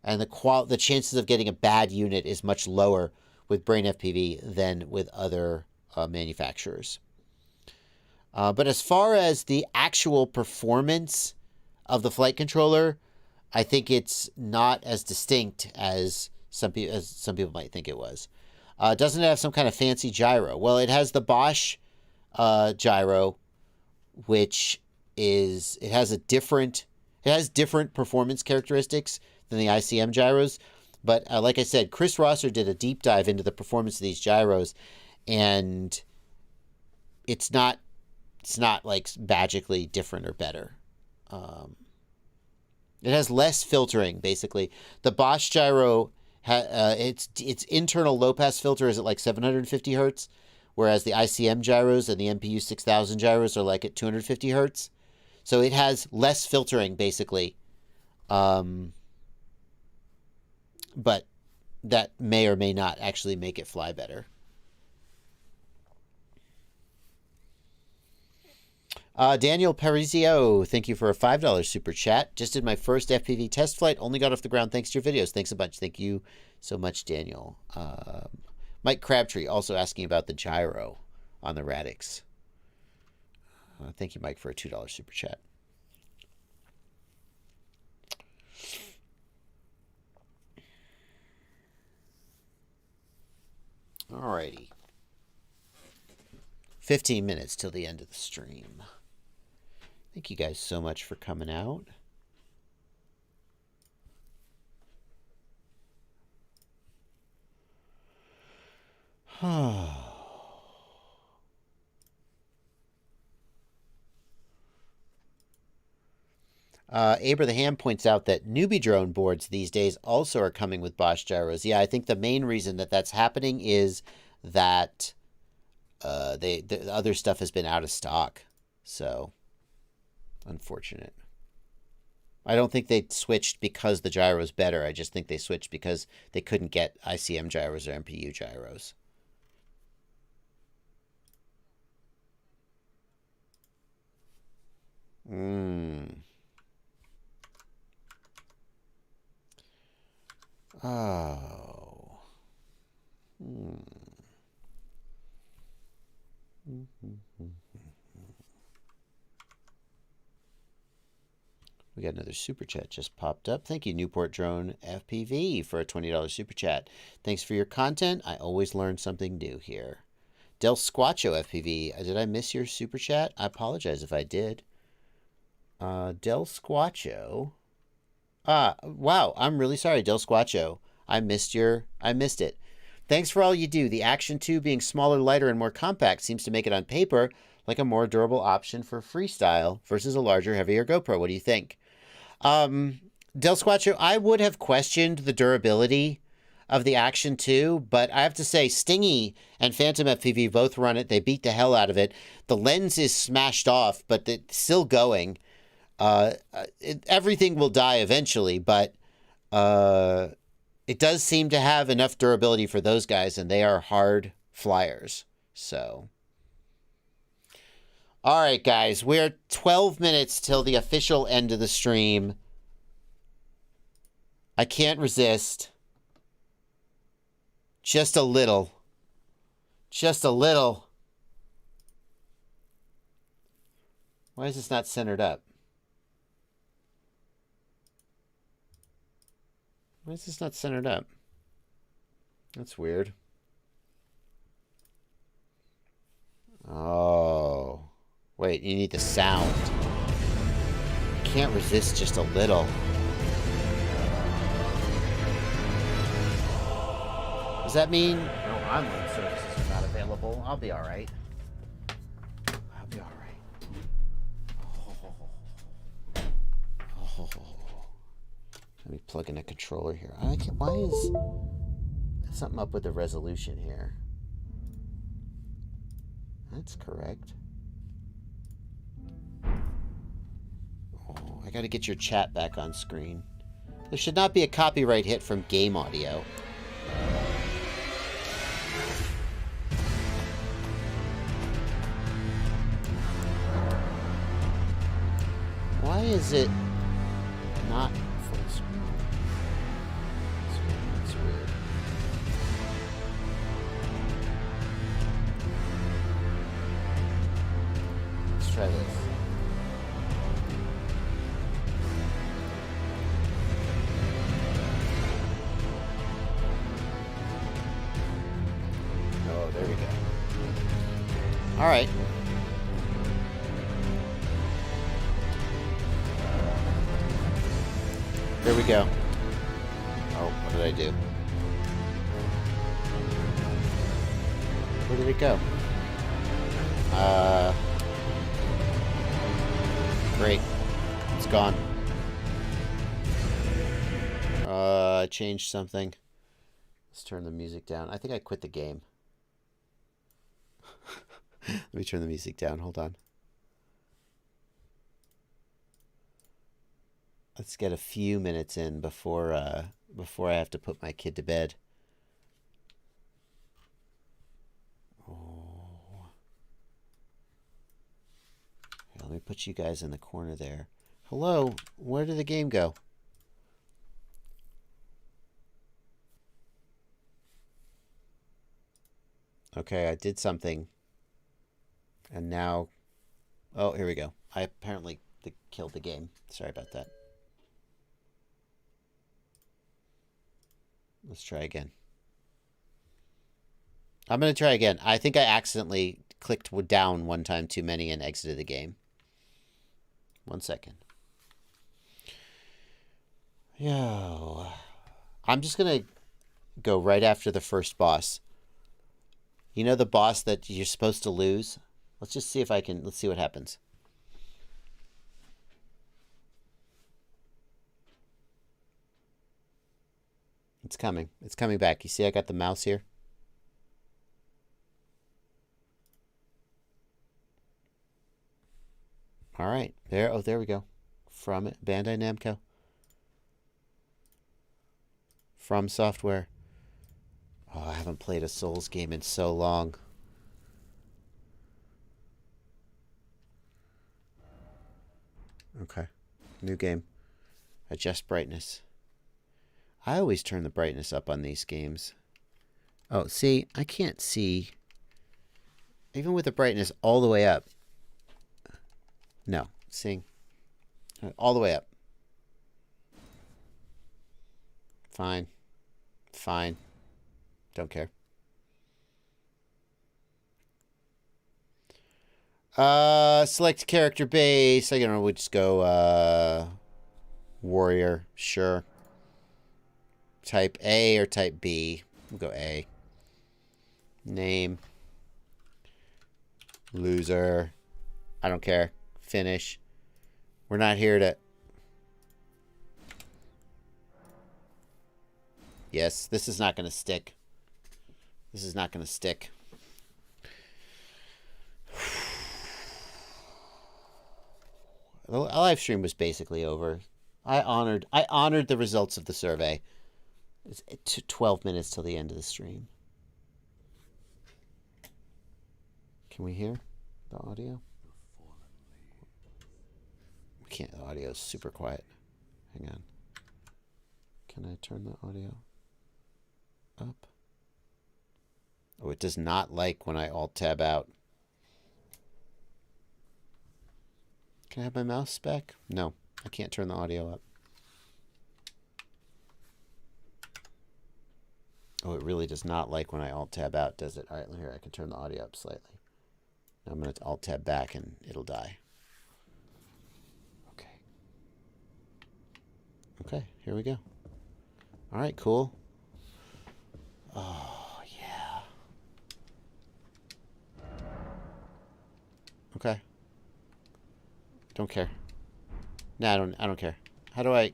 and the chances of getting a bad unit is much lower with Brain FPV than with other manufacturers. But as far as the actual performance of the flight controller, I think it's not as distinct as some people might think it was. Doesn't it have some kind of fancy gyro? Well, it has the Bosch gyro, which has different performance characteristics than the ICM gyros. But like I said, Chris Rosser did a deep dive into the performance of these gyros, and it's not like magically different or better. It has less filtering, basically. The Bosch gyro, its internal low-pass filter is at like 750 hertz, whereas the ICM gyros and the MPU 6000 gyros are like at 250 hertz. So it has less filtering, basically. But that may or may not actually make it fly better. Daniel Parisio, thank you for a $5 super chat. Just did my first FPV test flight. Only got off the ground thanks to your videos. Thanks a bunch. Thank you so much, Daniel. Mike Crabtree also asking about the gyro on the Radix. Thank you, Mike, for a $2 super chat. Alrighty. 15 minutes till the end of the stream. Thank you guys so much for coming out. Aber the Ham points out that newbie drone boards these days also are coming with Bosch gyros. Yeah, I think the main reason that that's happening is that the other stuff has been out of stock. So, unfortunate. I don't think they switched because the gyro's better. I just think they switched because they couldn't get ICM gyros or MPU gyros. Oh. We got another super chat just popped up. Thank you, Newport Drone FPV, for a $20 super chat. Thanks for your content. I always learn something new here. Del Squatcho FPV, did I miss your super chat? I apologize if I did. Del Squatcho. Wow, I'm really sorry, Del Squatcho. I missed it. Thanks for all you do. The Action 2 being smaller, lighter, and more compact seems to make it on paper like a more durable option for freestyle versus a larger, heavier GoPro. What do you think? Del Squatcho, I would have questioned the durability of the Action 2, but I have to say Stingy and Phantom FPV both run it. They beat the hell out of it. The lens is smashed off, but it's still going. Everything will die eventually, but it does seem to have enough durability for those guys, and they are hard flyers. So, all right, guys, we're 12 minutes till the official end of the stream. I can't resist. Just a little. Just a little. Why is this not centered up? Why is this not centered up? That's weird. Oh. Wait, you need the sound. Can't resist just a little. Does that mean no online services are not available? I'll be alright. I'll be alright. Oh. Let me plug in a controller here. I can't, why is something up with the resolution here? That's correct. Oh, I gotta get your chat back on screen. There should not be a copyright hit from game audio. Why is it not full screen? That's weird. Let's try this. Oh, there we go. All right. There we go. Oh, what did I do? Where did it go? Great. It's gone. I changed something. Let's turn the music down. I think I quit the game. Let me turn the music down. Hold on. Let's get a few minutes in before I have to put my kid to bed. Oh. Here, let me put you guys in the corner there. Hello, where did the game go? Okay, I did something. And now... Oh, here we go. I apparently killed the game. Sorry about that. Let's try again. I'm going to try again. I think I accidentally clicked down one time too many and exited the game. 1 second. Yo. I'm just going to go right after the first boss. You know the boss that you're supposed to lose? Let's just see if I can... Let's see what happens. It's coming. It's coming back. You see I got the mouse here? All right. There. Oh, there we go. From it. Bandai Namco. From Software. Oh, I haven't played a Souls game in so long. Okay. New game. Adjust brightness. I always turn the brightness up on these games. Oh, see, I can't see. Even with the brightness all the way up. No, see. All the way up. Fine. Fine. Don't care. Select character base. I don't know, we'll just go, warrior. Sure. Type A or type B? We'll go A. Name. Loser. I don't care. Finish. We're not here to... Yes, this is not going to stick. This is not going to stick. The live stream was basically over. I honored the results of the survey. It's 12 minutes till the end of the stream. Can we hear the audio? We can't. The audio is super quiet. Hang on. Can I turn the audio up? Oh, it does not like when I Alt-Tab out. Can I have my mouse back? No, I can't turn the audio up. Oh, it really does not like when I Alt-Tab out, does it? All right, here, I can turn the audio up slightly. Now I'm going to Alt-Tab back and it'll die. Okay. Okay, here we go. All right, cool. Oh, yeah. Okay. Don't care. Nah, I don't care. How do I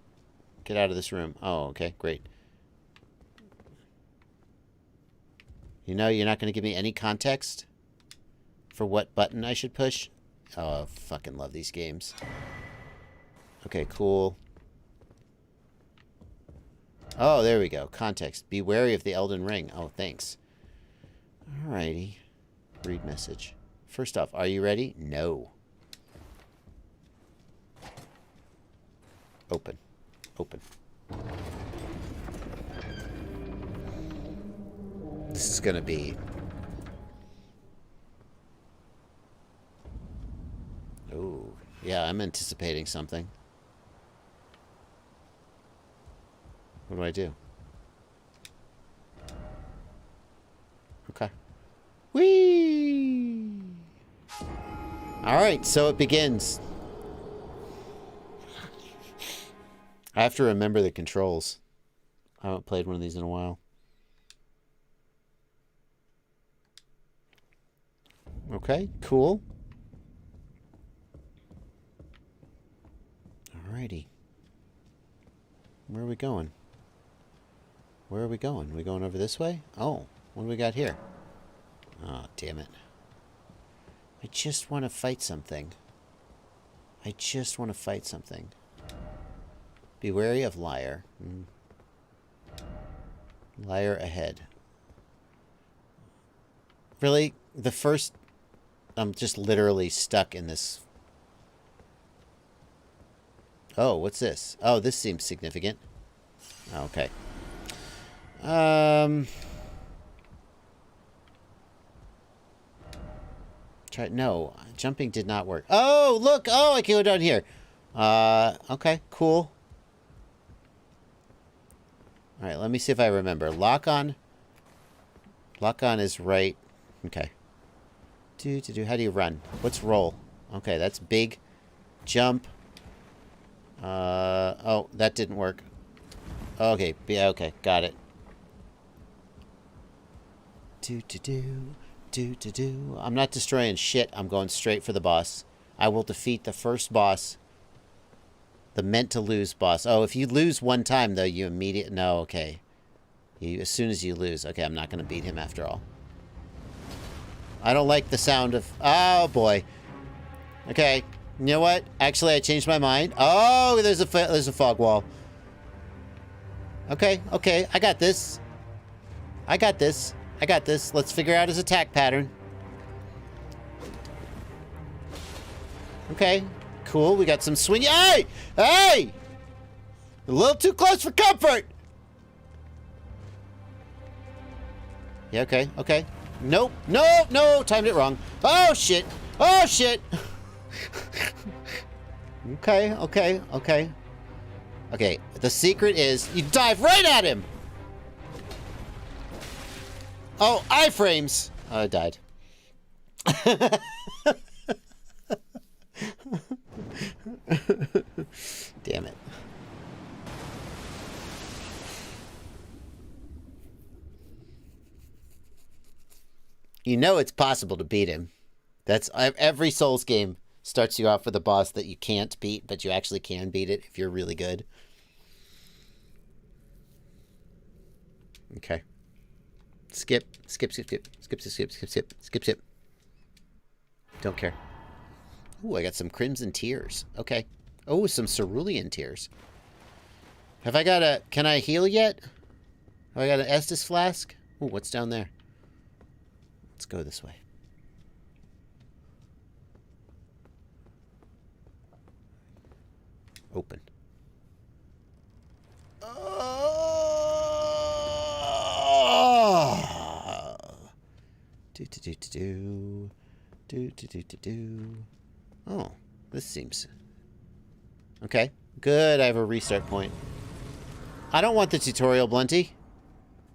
Get out of this room. Oh, okay, great. You know, you're not going to give me any context for what button I should push? Oh, I fucking love these games. Okay, cool. Oh, there we go. Context. Be wary of the Elden Ring. Oh, thanks. Alrighty. Read message. First off, are you ready? No. Open. Open. This is gonna be... Ooh. Yeah, I'm anticipating something. What do I do? Okay. Whee! Alright, so it begins. I have to remember the controls. I haven't played one of these in a while. Okay, cool. Alrighty. Where are we going? Where are we going? Are we going over this way? Oh, what do we got here? Oh, damn it. I just want to fight something. I just want to fight something. Be wary of liar. Liar ahead. Really? The first... I'm just literally stuck in this... Oh, what's this? Oh, this seems significant. Okay. No, jumping did not work. Oh, look! Oh, I can go down here. Okay, cool. Alright, let me see if I remember. Lock on. Lock on is right. Okay. How do you run? What's roll? Okay, that's big. Jump. Oh, that didn't work. Okay, yeah, okay, got it. I'm not destroying shit. I'm going straight for the boss. I will defeat the first boss. The meant to lose boss. Oh, if you lose one time, though, you immediately... No, okay. As soon as you lose. Okay, I'm not going to beat him after all. I don't like the sound of... Oh, boy. Okay. You know what? Actually, I changed my mind. Oh, there's a fog wall. Okay, okay. I got this. I got this. I got this. Let's figure out his attack pattern. Okay. Cool. We got some swing. Hey! Hey! A little too close for comfort! Yeah, okay. Okay. Nope. No, no! Timed it wrong. Oh, shit! Oh, shit! Okay, okay, okay. Okay, the secret is you dive right at him! Oh, iframes! Oh, I died. Damn it. You know it's possible to beat him. That's every Souls game starts you off with a boss that you can't beat, but you actually can beat it if you're really good. Okay. Skip. Skip, skip, skip. Skip, skip, skip, skip, skip. Skip, skip. Don't care. Ooh, I got some Crimson Tears. Okay. Oh, some Cerulean Tears. Have I got a... Can I heal yet? Have I got an Estus Flask? Ooh, what's down there? Let's go this way. Open. Oh, this seems... Okay, good, I have a restart point. I don't want the tutorial, Blunty.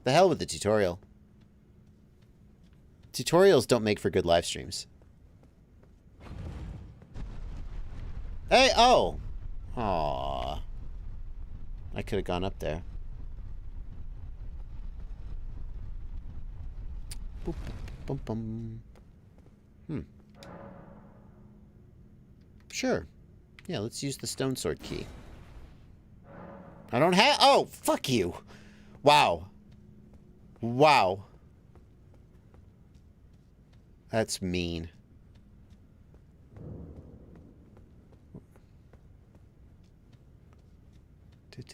The hell with the tutorial. Tutorials don't make for good live streams. Hey, oh! Aww. I could have gone up there. Boop, bum, bum. Sure. Yeah, let's use the stone sword key. I don't have... Oh, fuck you. Wow. Wow. That's mean. Do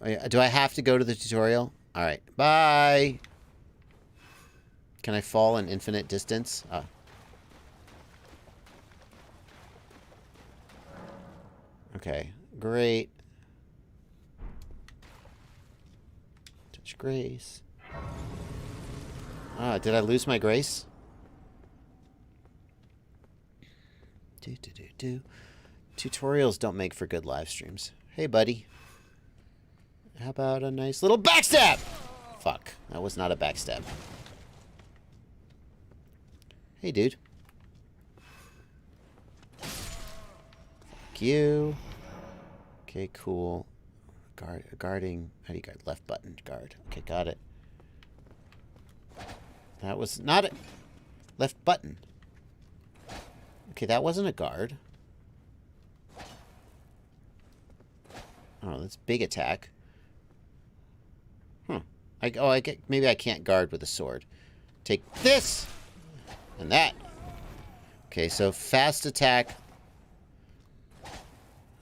I have to go to the tutorial? Alright. Bye! Can I fall an infinite distance? Oh. Okay. Great. Touch grace. Ah, did I lose my grace? Tutorials don't make for good live streams. Hey, buddy. How about a nice little backstab? Fuck. That was not a backstab. Hey, dude. Fuck you. Okay, cool. Guarding. How do you guard? Left button. Guard. Okay, got it. That was not a... Left button. Okay, that wasn't a guard. Oh, that's big attack. Huh. I get... Maybe I can't guard with a sword. Take this! And that. Okay, so fast attack.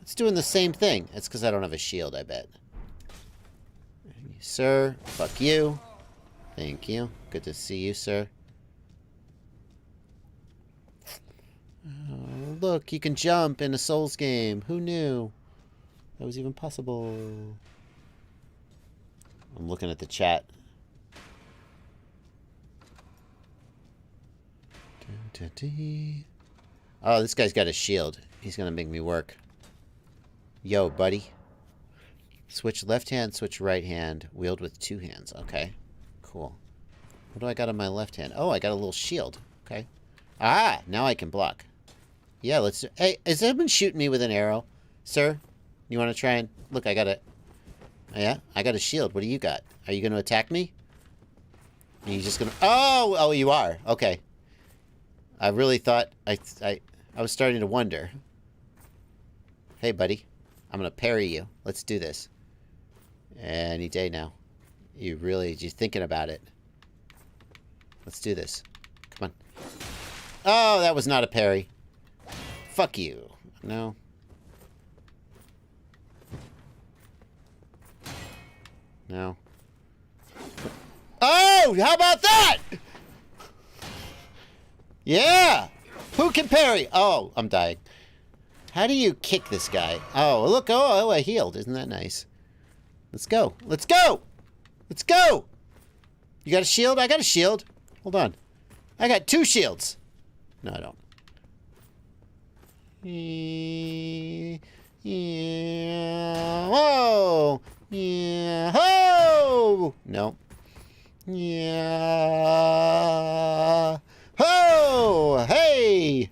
It's doing the same thing. It's because I don't have a shield, I bet. Sir, fuck you. Thank you. Good to see you, sir. Oh, look, you can jump in a Souls game. Who knew that was even possible? I'm looking at the chat. Oh, this guy's got a shield. He's gonna make me work. Yo, buddy. Switch left hand, switch right hand. Wield with two hands. Okay. Cool. What do I got on my left hand? Oh, I got a little shield. Okay. Ah, now I can block. Yeah, let's do... Hey, is anyone shooting me with an arrow? Sir? You want to try and... Look, I got a... Oh, yeah? I got a shield. What do you got? Are you going to attack me? Are you just going to... Oh! Oh, you are. Okay. I really thought... I was starting to wonder. Hey, buddy. I'm going to parry you. Let's do this. Any day now. You're thinking about it. Let's do this. Come on. Oh, that was not a parry. Fuck you. No. No. Oh, how about that? Yeah. Who can parry? Oh, I'm dying. How do you kick this guy? Oh, look. Oh, I healed. Isn't that nice? Let's go. Let's go. Let's go. You got a shield? I got a shield. Hold on. I got 2 shields. No, I don't. Yeah. Whoa. Yeah. Ho. No. Yeah. Ho. Hey.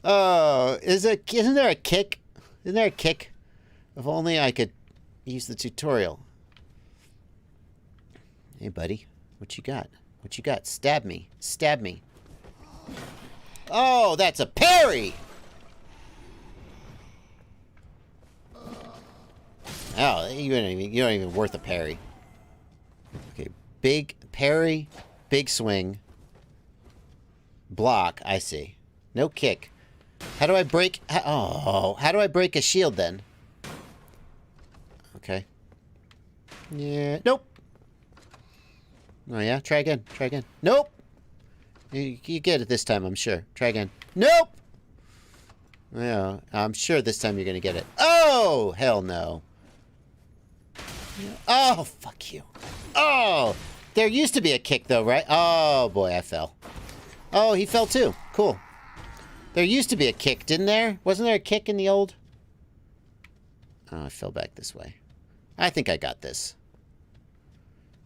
Oh, isn't there a kick? Isn't there a kick? If only I could use the tutorial. Hey, buddy. What you got? What you got? Stab me. Stab me. Oh, that's a parry! Oh, you're not even worth a parry. Okay, big parry, big swing, block. I see. No kick. How do I break? Oh, how do I break a shield then? Okay. Yeah. Nope. Oh yeah. Try again. Try again. Nope. You get it this time, I'm sure. Try again. Nope. Yeah, I'm sure this time you're gonna get it. Oh, hell no. Oh, fuck you. Oh, there used to be a kick though, right? Oh boy, I fell. Oh, he fell too. Cool. There used to be a kick, didn't there? Wasn't there a kick in the old? Oh, I fell back this way. I think I got this.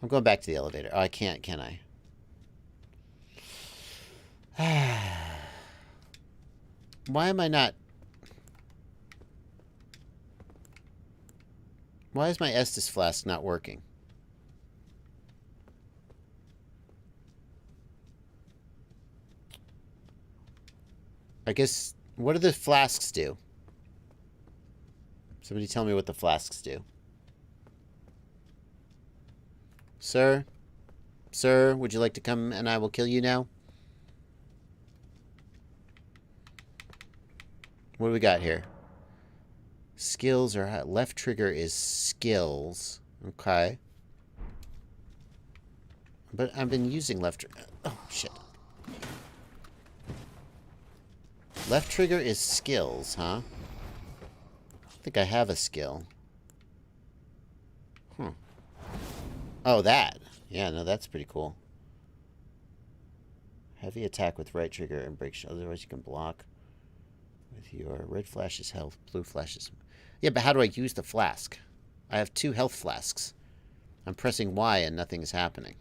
I'm going back to the elevator. Oh, I can't, can I? Why am I not... Why is my Estus flask not working? I guess, what do the flasks do? Somebody tell me what the flasks do. Sir? Sir, would you like to come and I will kill you now? What do we got here? Skills are... Left trigger is skills. Okay. But I've been using left... Oh, shit. Left trigger is skills, huh? I think I have a skill. Oh, that. Yeah, no, that's pretty cool. Heavy attack with right trigger and break shield. Otherwise, you can block with your red flash is health, blue flash is... Yeah, but how do I use the flask? I have 2 health flasks. I'm pressing Y and nothing is happening.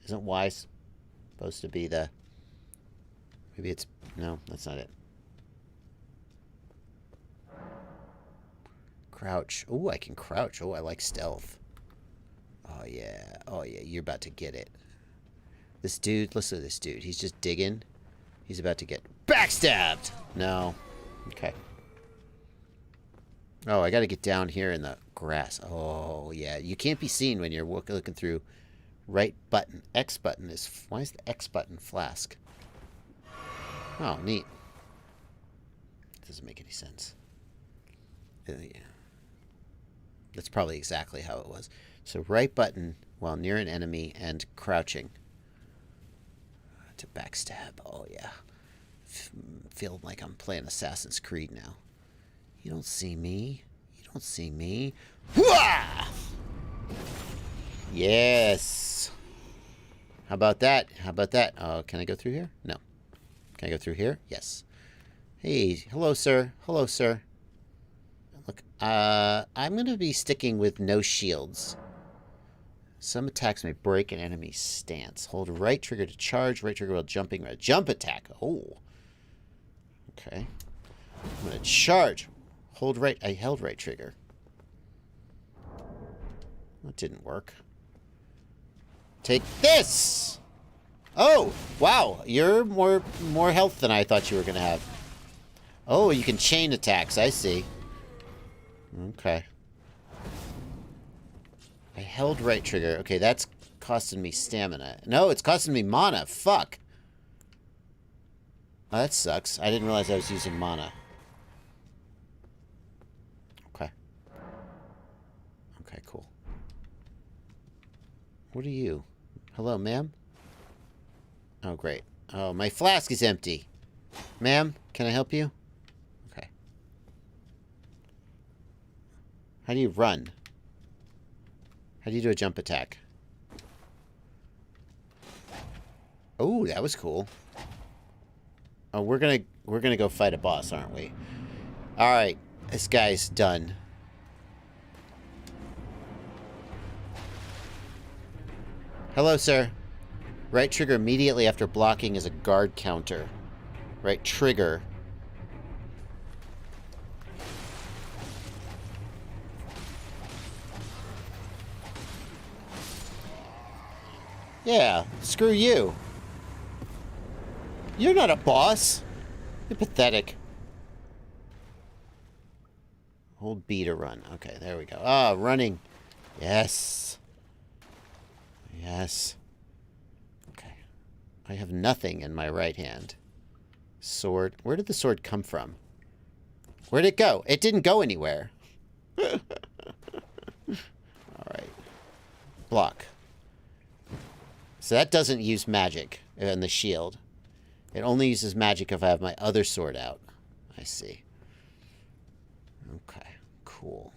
Isn't Y supposed to be the... Maybe it's... No, that's not it. Crouch. Oh, I can crouch. Oh, I like stealth. Oh, yeah. Oh, yeah. You're about to get it. This dude, listen to this dude. He's just digging. He's about to get backstabbed. No. Okay. Oh, I got to get down here in the grass. Oh, yeah. You can't be seen when you're looking through right button. X button is... Why is the X button flask? Oh, neat. Doesn't make any sense. Yeah. That's probably exactly how it was. So right button while near an enemy and crouching. To backstab. Oh, yeah. Feel like I'm playing Assassin's Creed now. You don't see me. You don't see me. Hooah! Yes. How about that? How about that? Oh, can I go through here? No. Can I go through here? Yes. Hey, hello, sir. Hello, sir. Look, I'm going to be sticking with no shields. Some attacks may break an enemy's stance. Hold right trigger to charge. Right trigger while jumping. Jump attack. Oh. Okay. I'm going to charge. Hold right. I held right trigger. That didn't work. Take this! Oh! Wow. You're more health than I thought you were going to have. Oh, you can chain attacks. I see. Okay. I held right trigger. Okay, that's costing me stamina. No, it's costing me mana. Fuck. Oh, that sucks. I didn't realize I was using mana. Okay. Okay, cool. What are you? Hello, ma'am? Oh, great. Oh, my flask is empty. Ma'am, can I help you? Okay. How do you run? How do you do a jump attack? Oh, that was cool. Oh, we're gonna go fight a boss, aren't we? All right, this guy's done. Hello, sir. Right trigger immediately after blocking is a guard counter. Right trigger. Yeah, screw you. You're not a boss. You're pathetic. Hold B to run. Okay, there we go. Ah, running. Yes. Yes. Okay. I have nothing in my right hand. Sword. Where did the sword come from? Where'd it go? It didn't go anywhere. All right. Block. So that doesn't use magic in the shield. It only uses magic if I have my other sword out. I see. Okay, cool.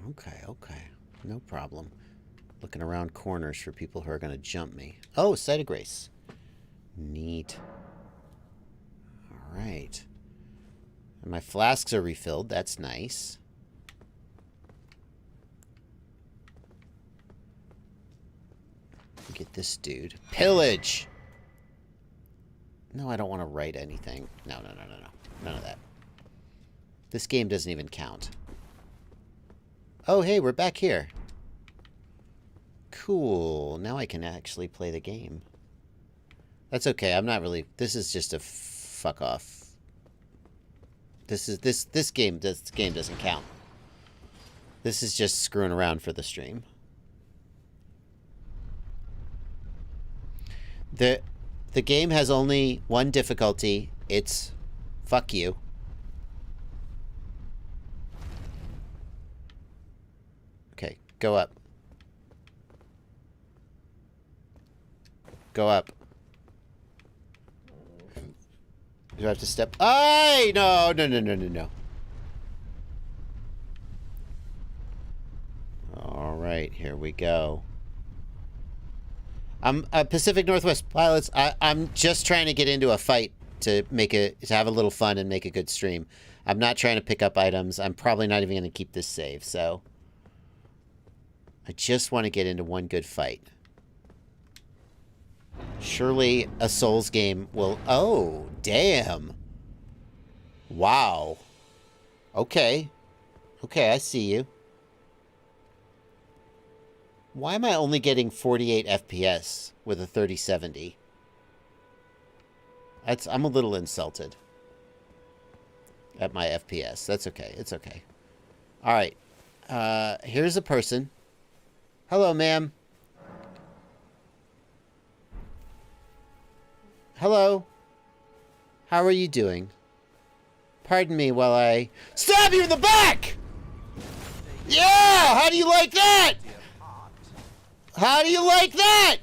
Okay. Okay. No problem. Looking around corners for people who are going to jump me. Oh, Sight of Grace. Neat. All right. And my flasks are refilled. That's nice. Get this dude. Pillage! No, I don't want to write anything. No. None of that. This game doesn't even count. Oh, hey, we're back here. Cool. Now I can actually play the game. That's okay. I'm not really... This is just a fuck off. This game doesn't count. This is just screwing around for the stream. The game has only one difficulty. It's fuck you. Okay, go up. Go up. Do I have to step? Ay! No. All right, here we go. I'm Pacific Northwest Pilots. I'm just trying to get into a fight to have a little fun and make a good stream. I'm not trying to pick up items. I'm probably not even going to keep this save, so I just want to get into one good fight. Surely a Souls game will... Oh, damn. Wow. Okay. Okay, I see you. Why am I only getting 48 FPS with a 3070? I'm a little insulted at my FPS. That's okay. It's okay. All right. Here's a person. Hello, ma'am. Hello. How are you doing? Pardon me while I stab you in the back! Yeah! How do you like that? How do you like that?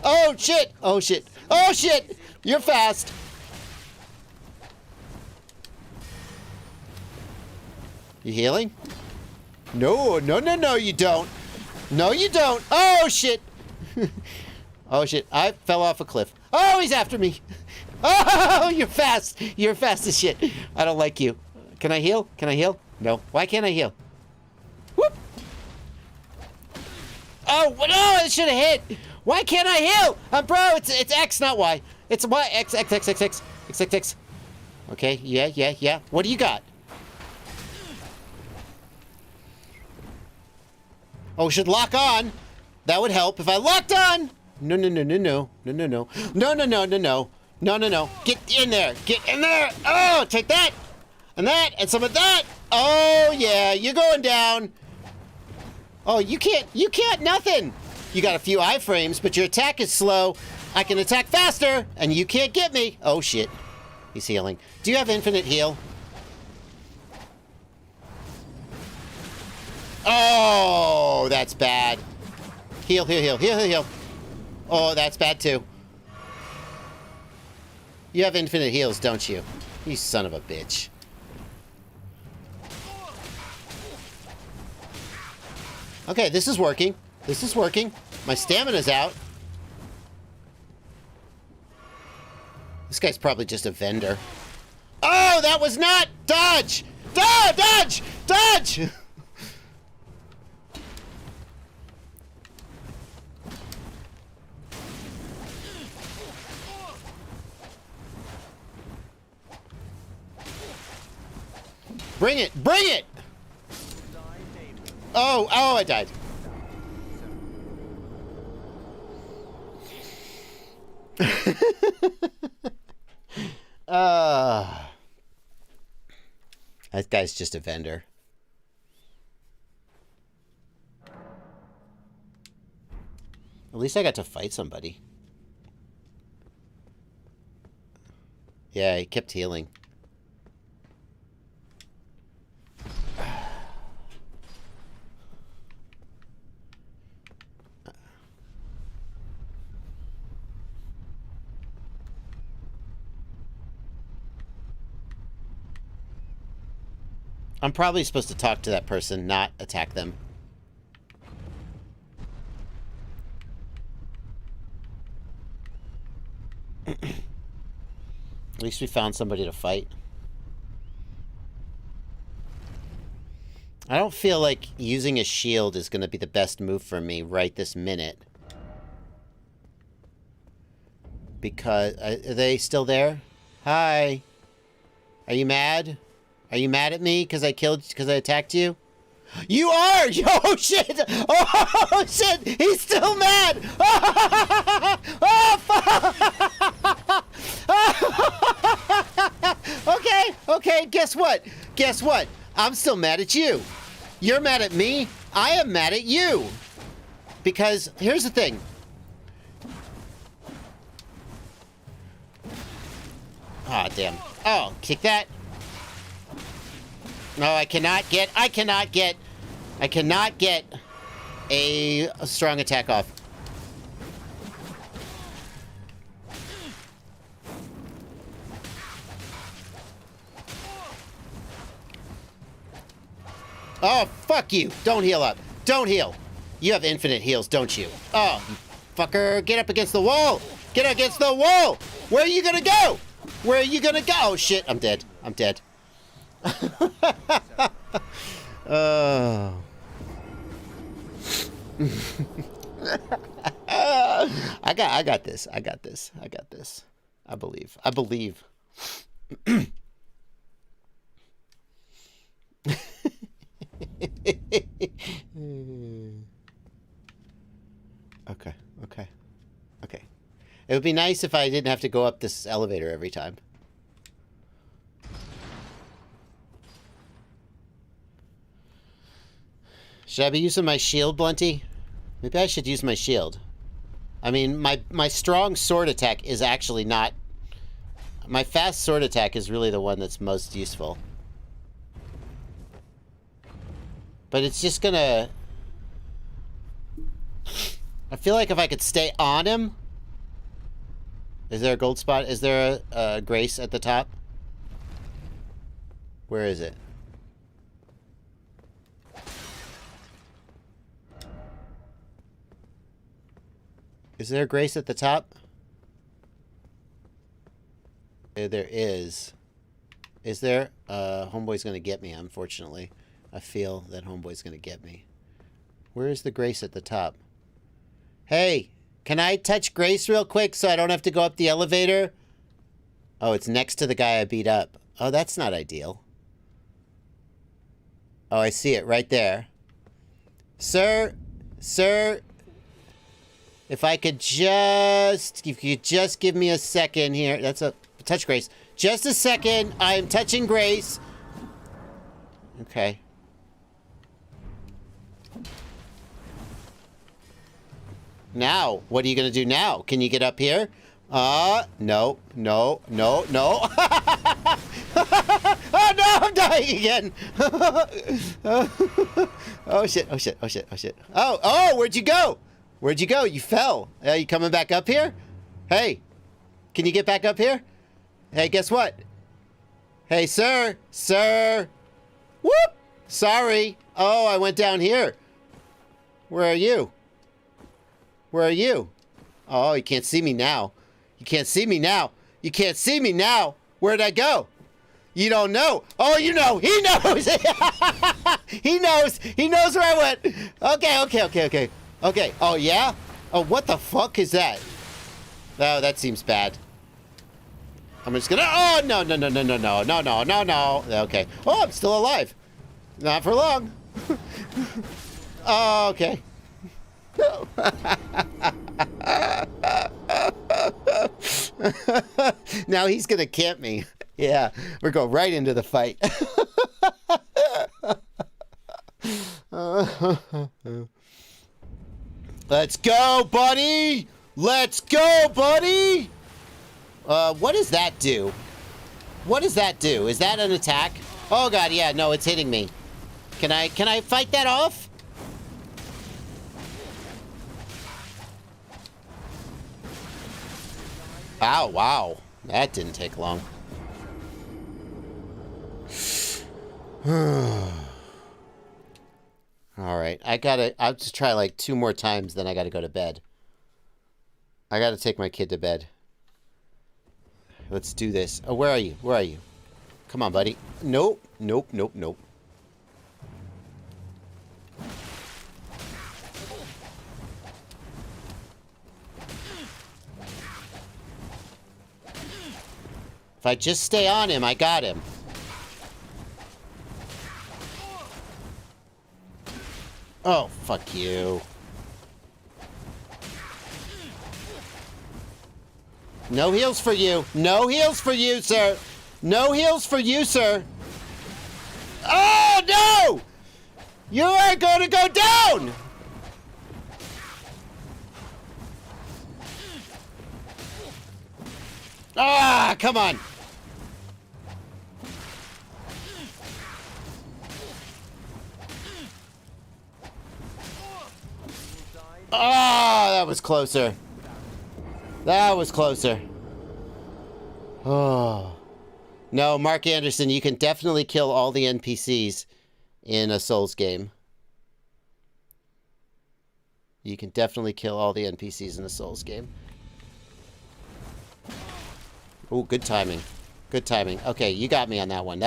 Oh, shit. Oh, shit. Oh, shit. You're fast. You healing? No, you don't. No, you don't. Oh, shit. Oh, shit. I fell off a cliff. Oh, he's after me. Oh, you're fast. You're fast as shit. I don't like you. Can I heal? Can I heal? No. Why can't I heal? Whoop. Oh, no, it should have hit. Why can't I heal? Bro, it's X, not Y. It's Y. X. Okay, yeah. What do you got? Oh, should lock on. That would help if I locked on. No. Get in there. Get in there. Oh, take that. And that. And some of that. Oh, yeah. You're going down. Oh, you can't nothing. You got a few iframes, but your attack is slow. I can attack faster, and you can't get me. Oh, shit. He's healing. Do you have infinite heal? Oh, that's bad. Heal. Oh, that's bad, too. You have infinite heals, don't you? You son of a bitch. Okay, this is working. My stamina's out. This guy's probably just a vendor. Oh, that was not... Dodge! Dodge! Bring it! Oh, I died. That guy's just a vendor. At least I got to fight somebody. Yeah, he kept healing. I'm probably supposed to talk to that person, not attack them. At least we found somebody to fight. I don't feel like using a shield is going to be the best move for me right this minute. Because... are they still there? Hi. Are you mad? Are you mad at me because I attacked you? You are! Oh, shit! Oh, shit! He's still mad! Oh, fuck! Okay, guess what? Guess what? I'm still mad at you. You're mad at me. I am mad at you. Because, here's the thing. Ah, damn. Oh, kick that. No, I cannot get a strong attack off. Oh, fuck you. Don't heal up. Don't heal. You have infinite heals, don't you? Oh, you fucker. Get up against the wall. Get against the wall. Where are you gonna go? Where are you gonna go? Oh, shit. I'm dead. I'm dead. Oh. I got this. I got this. I got this. I believe. I believe. Okay. Okay. Okay. It would be nice if I didn't have to go up this elevator every time. Should I be using my shield, Blunty? Maybe I should use my shield. I mean, my strong sword attack is actually not... My fast sword attack is really the one that's most useful. But it's just gonna... I feel like if I could stay on him... Is there a gold spot? Is there a grace at the top? Where is it? Is there a grace at the top? There is. Is there? Homeboy's gonna get me, unfortunately. I feel that Homeboy's gonna get me. Where is the grace at the top? Hey! Can I touch Grace real quick so I don't have to go up the elevator? Oh, it's next to the guy I beat up. Oh, that's not ideal. Oh, I see it right there. Sir, if I could just... If you could just give me a second here. That's a... Touch Grace. Just a second. I am touching Grace. Okay. Now, what are you going to do now? Can you get up here? No. Oh, no, I'm dying again. Oh, shit. Oh, where'd you go? Where'd you go? You fell. Are you coming back up here? Hey, can you get back up here? Hey, guess what? Hey, sir. Whoop. Sorry. Oh, I went down here. Where are you? Where are you? Oh, you can't see me now. You can't see me now. You can't see me now. Where'd I go? You don't know. Oh, you know. He knows. He knows. He knows where I went. Okay. Okay. Oh, yeah? Oh, what the fuck is that? Oh, that seems bad. I'm just gonna... Oh, no. Okay. Oh, I'm still alive. Not for long. Oh, okay. Now he's gonna camp me. Yeah, we're going right into the fight. Let's go, buddy! Let's go, buddy! What does that do? What does that do? Is that an attack? Oh god, yeah, no, it's hitting me. Can I fight that off? Ow, wow. That didn't take long. Alright, I'll just try like 2 more times, then I gotta go to bed. I gotta take my kid to bed. Let's do this. Oh, where are you? Where are you? Come on, buddy. Nope. If I just stay on him, I got him. Oh, fuck you. No heals for you. No heals for you, sir. No heals for you, sir. Oh, no! You are going to go down! Ah, come on. Ah, that was closer. That was closer. Oh. No, Mark Anderson, you can definitely kill all the NPCs in a Souls game. You can definitely kill all the NPCs in a Souls game. Oh, good timing. Good timing. Okay, you got me on that one.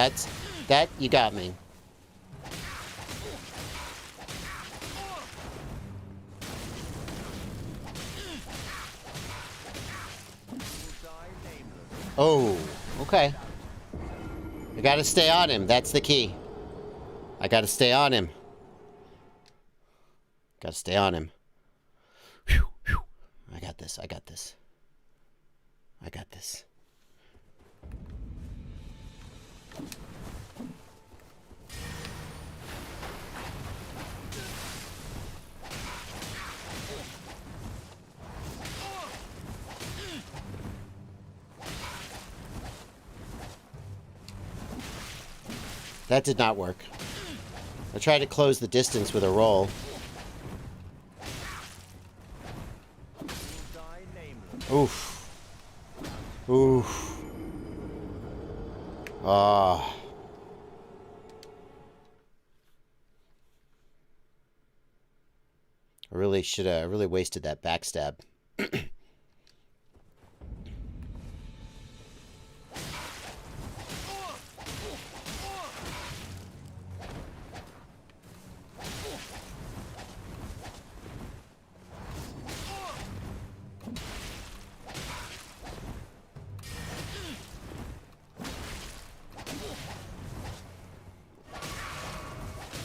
You got me. Oh, okay. I gotta stay on him. That's the key. I gotta stay on him. Gotta stay on him. Whew, whew. I got this. I got this. I got this. That did not work. I tried to close the distance with a roll. Oof. Oof. Ah. I really should have. I really wasted that backstab.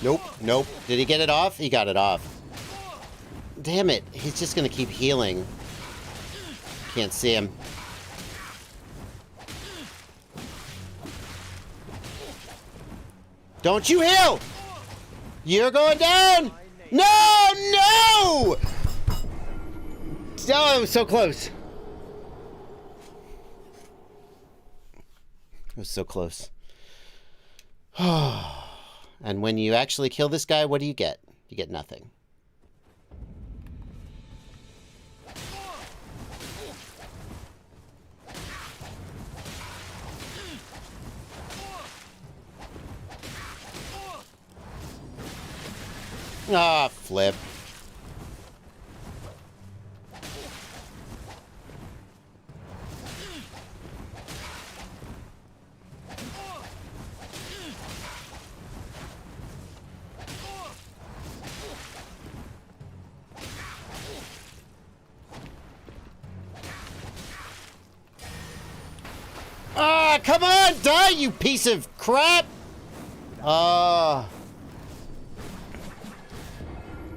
Nope, nope. Did he get it off? He got it off. Damn it. He's just gonna keep healing. Can't see him. Don't you heal! You're going down! No! No! Oh, it was so close. It was so close. And when you actually kill this guy, what do you get? You get nothing. Ah, flip. Ah, come on, die, you piece of crap!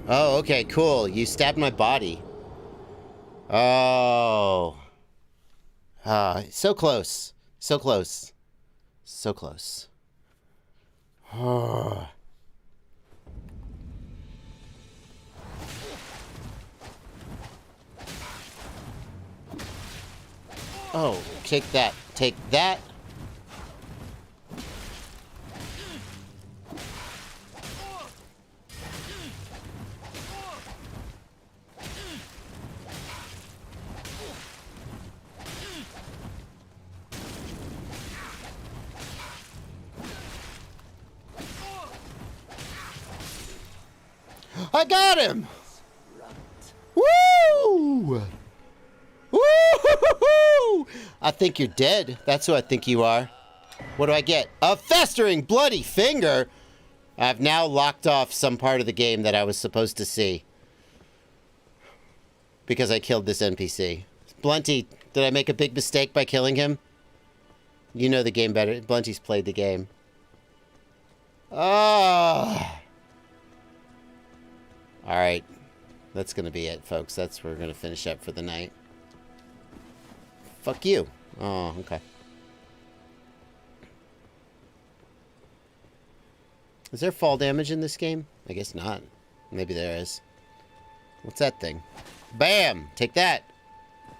Oh, okay, cool. You stabbed my body. Oh. So close. So close. So close. Oh. Oh, take that. Take that. I got him! Woo! Woo! I think you're dead. That's who I think you are. What do I get? A festering bloody finger! I've now locked off some part of the game that I was supposed to see. Because I killed this NPC. Blunty, did I make a big mistake by killing him? You know the game better. Blunty's played the game. Oh. Alright. That's going to be it, folks. That's where we're going to finish up for the night. Fuck you. Oh, okay. Is there fall damage in this game? I guess not. Maybe there is. What's that thing? Bam! Take that!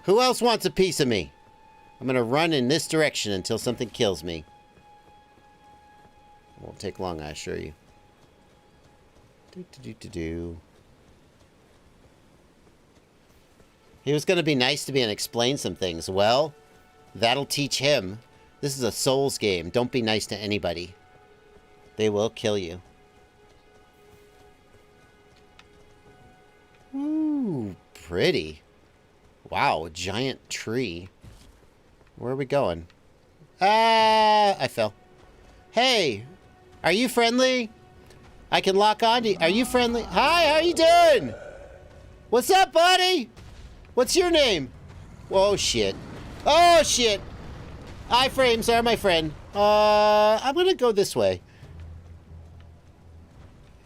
Who else wants a piece of me? I'm gonna run in this direction until something kills me. Won't take long, I assure you. He was gonna be nice to me and explain some things. Well, that'll teach him. This is a Souls game. Don't be nice to anybody. They will kill you. Ooh, pretty. Wow, a giant tree. Where are we going? Ah, I fell. Hey, are you friendly? I can lock on to you. Are you friendly? Hi, how you doing? What's up, buddy? What's your name? Whoa, shit. Oh, shit. Iframes are my friend. I'm gonna go this way.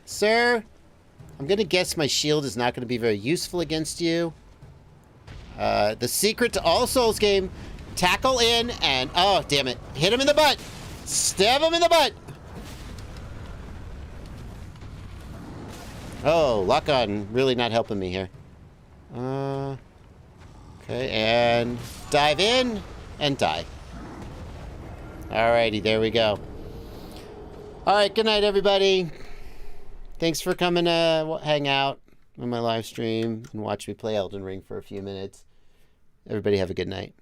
Sir, I'm gonna guess my shield is not gonna be very useful against you. The secret to all Souls game, tackle in and, oh, damn it. Hit him in the butt. Stab him in the butt. Oh, lock on. Really not helping me here. Okay, and dive in and die. Alrighty, there we go. Alright, good night, everybody. Thanks for coming to hang out on my live stream and watch me play Elden Ring for a few minutes. Everybody have a good night.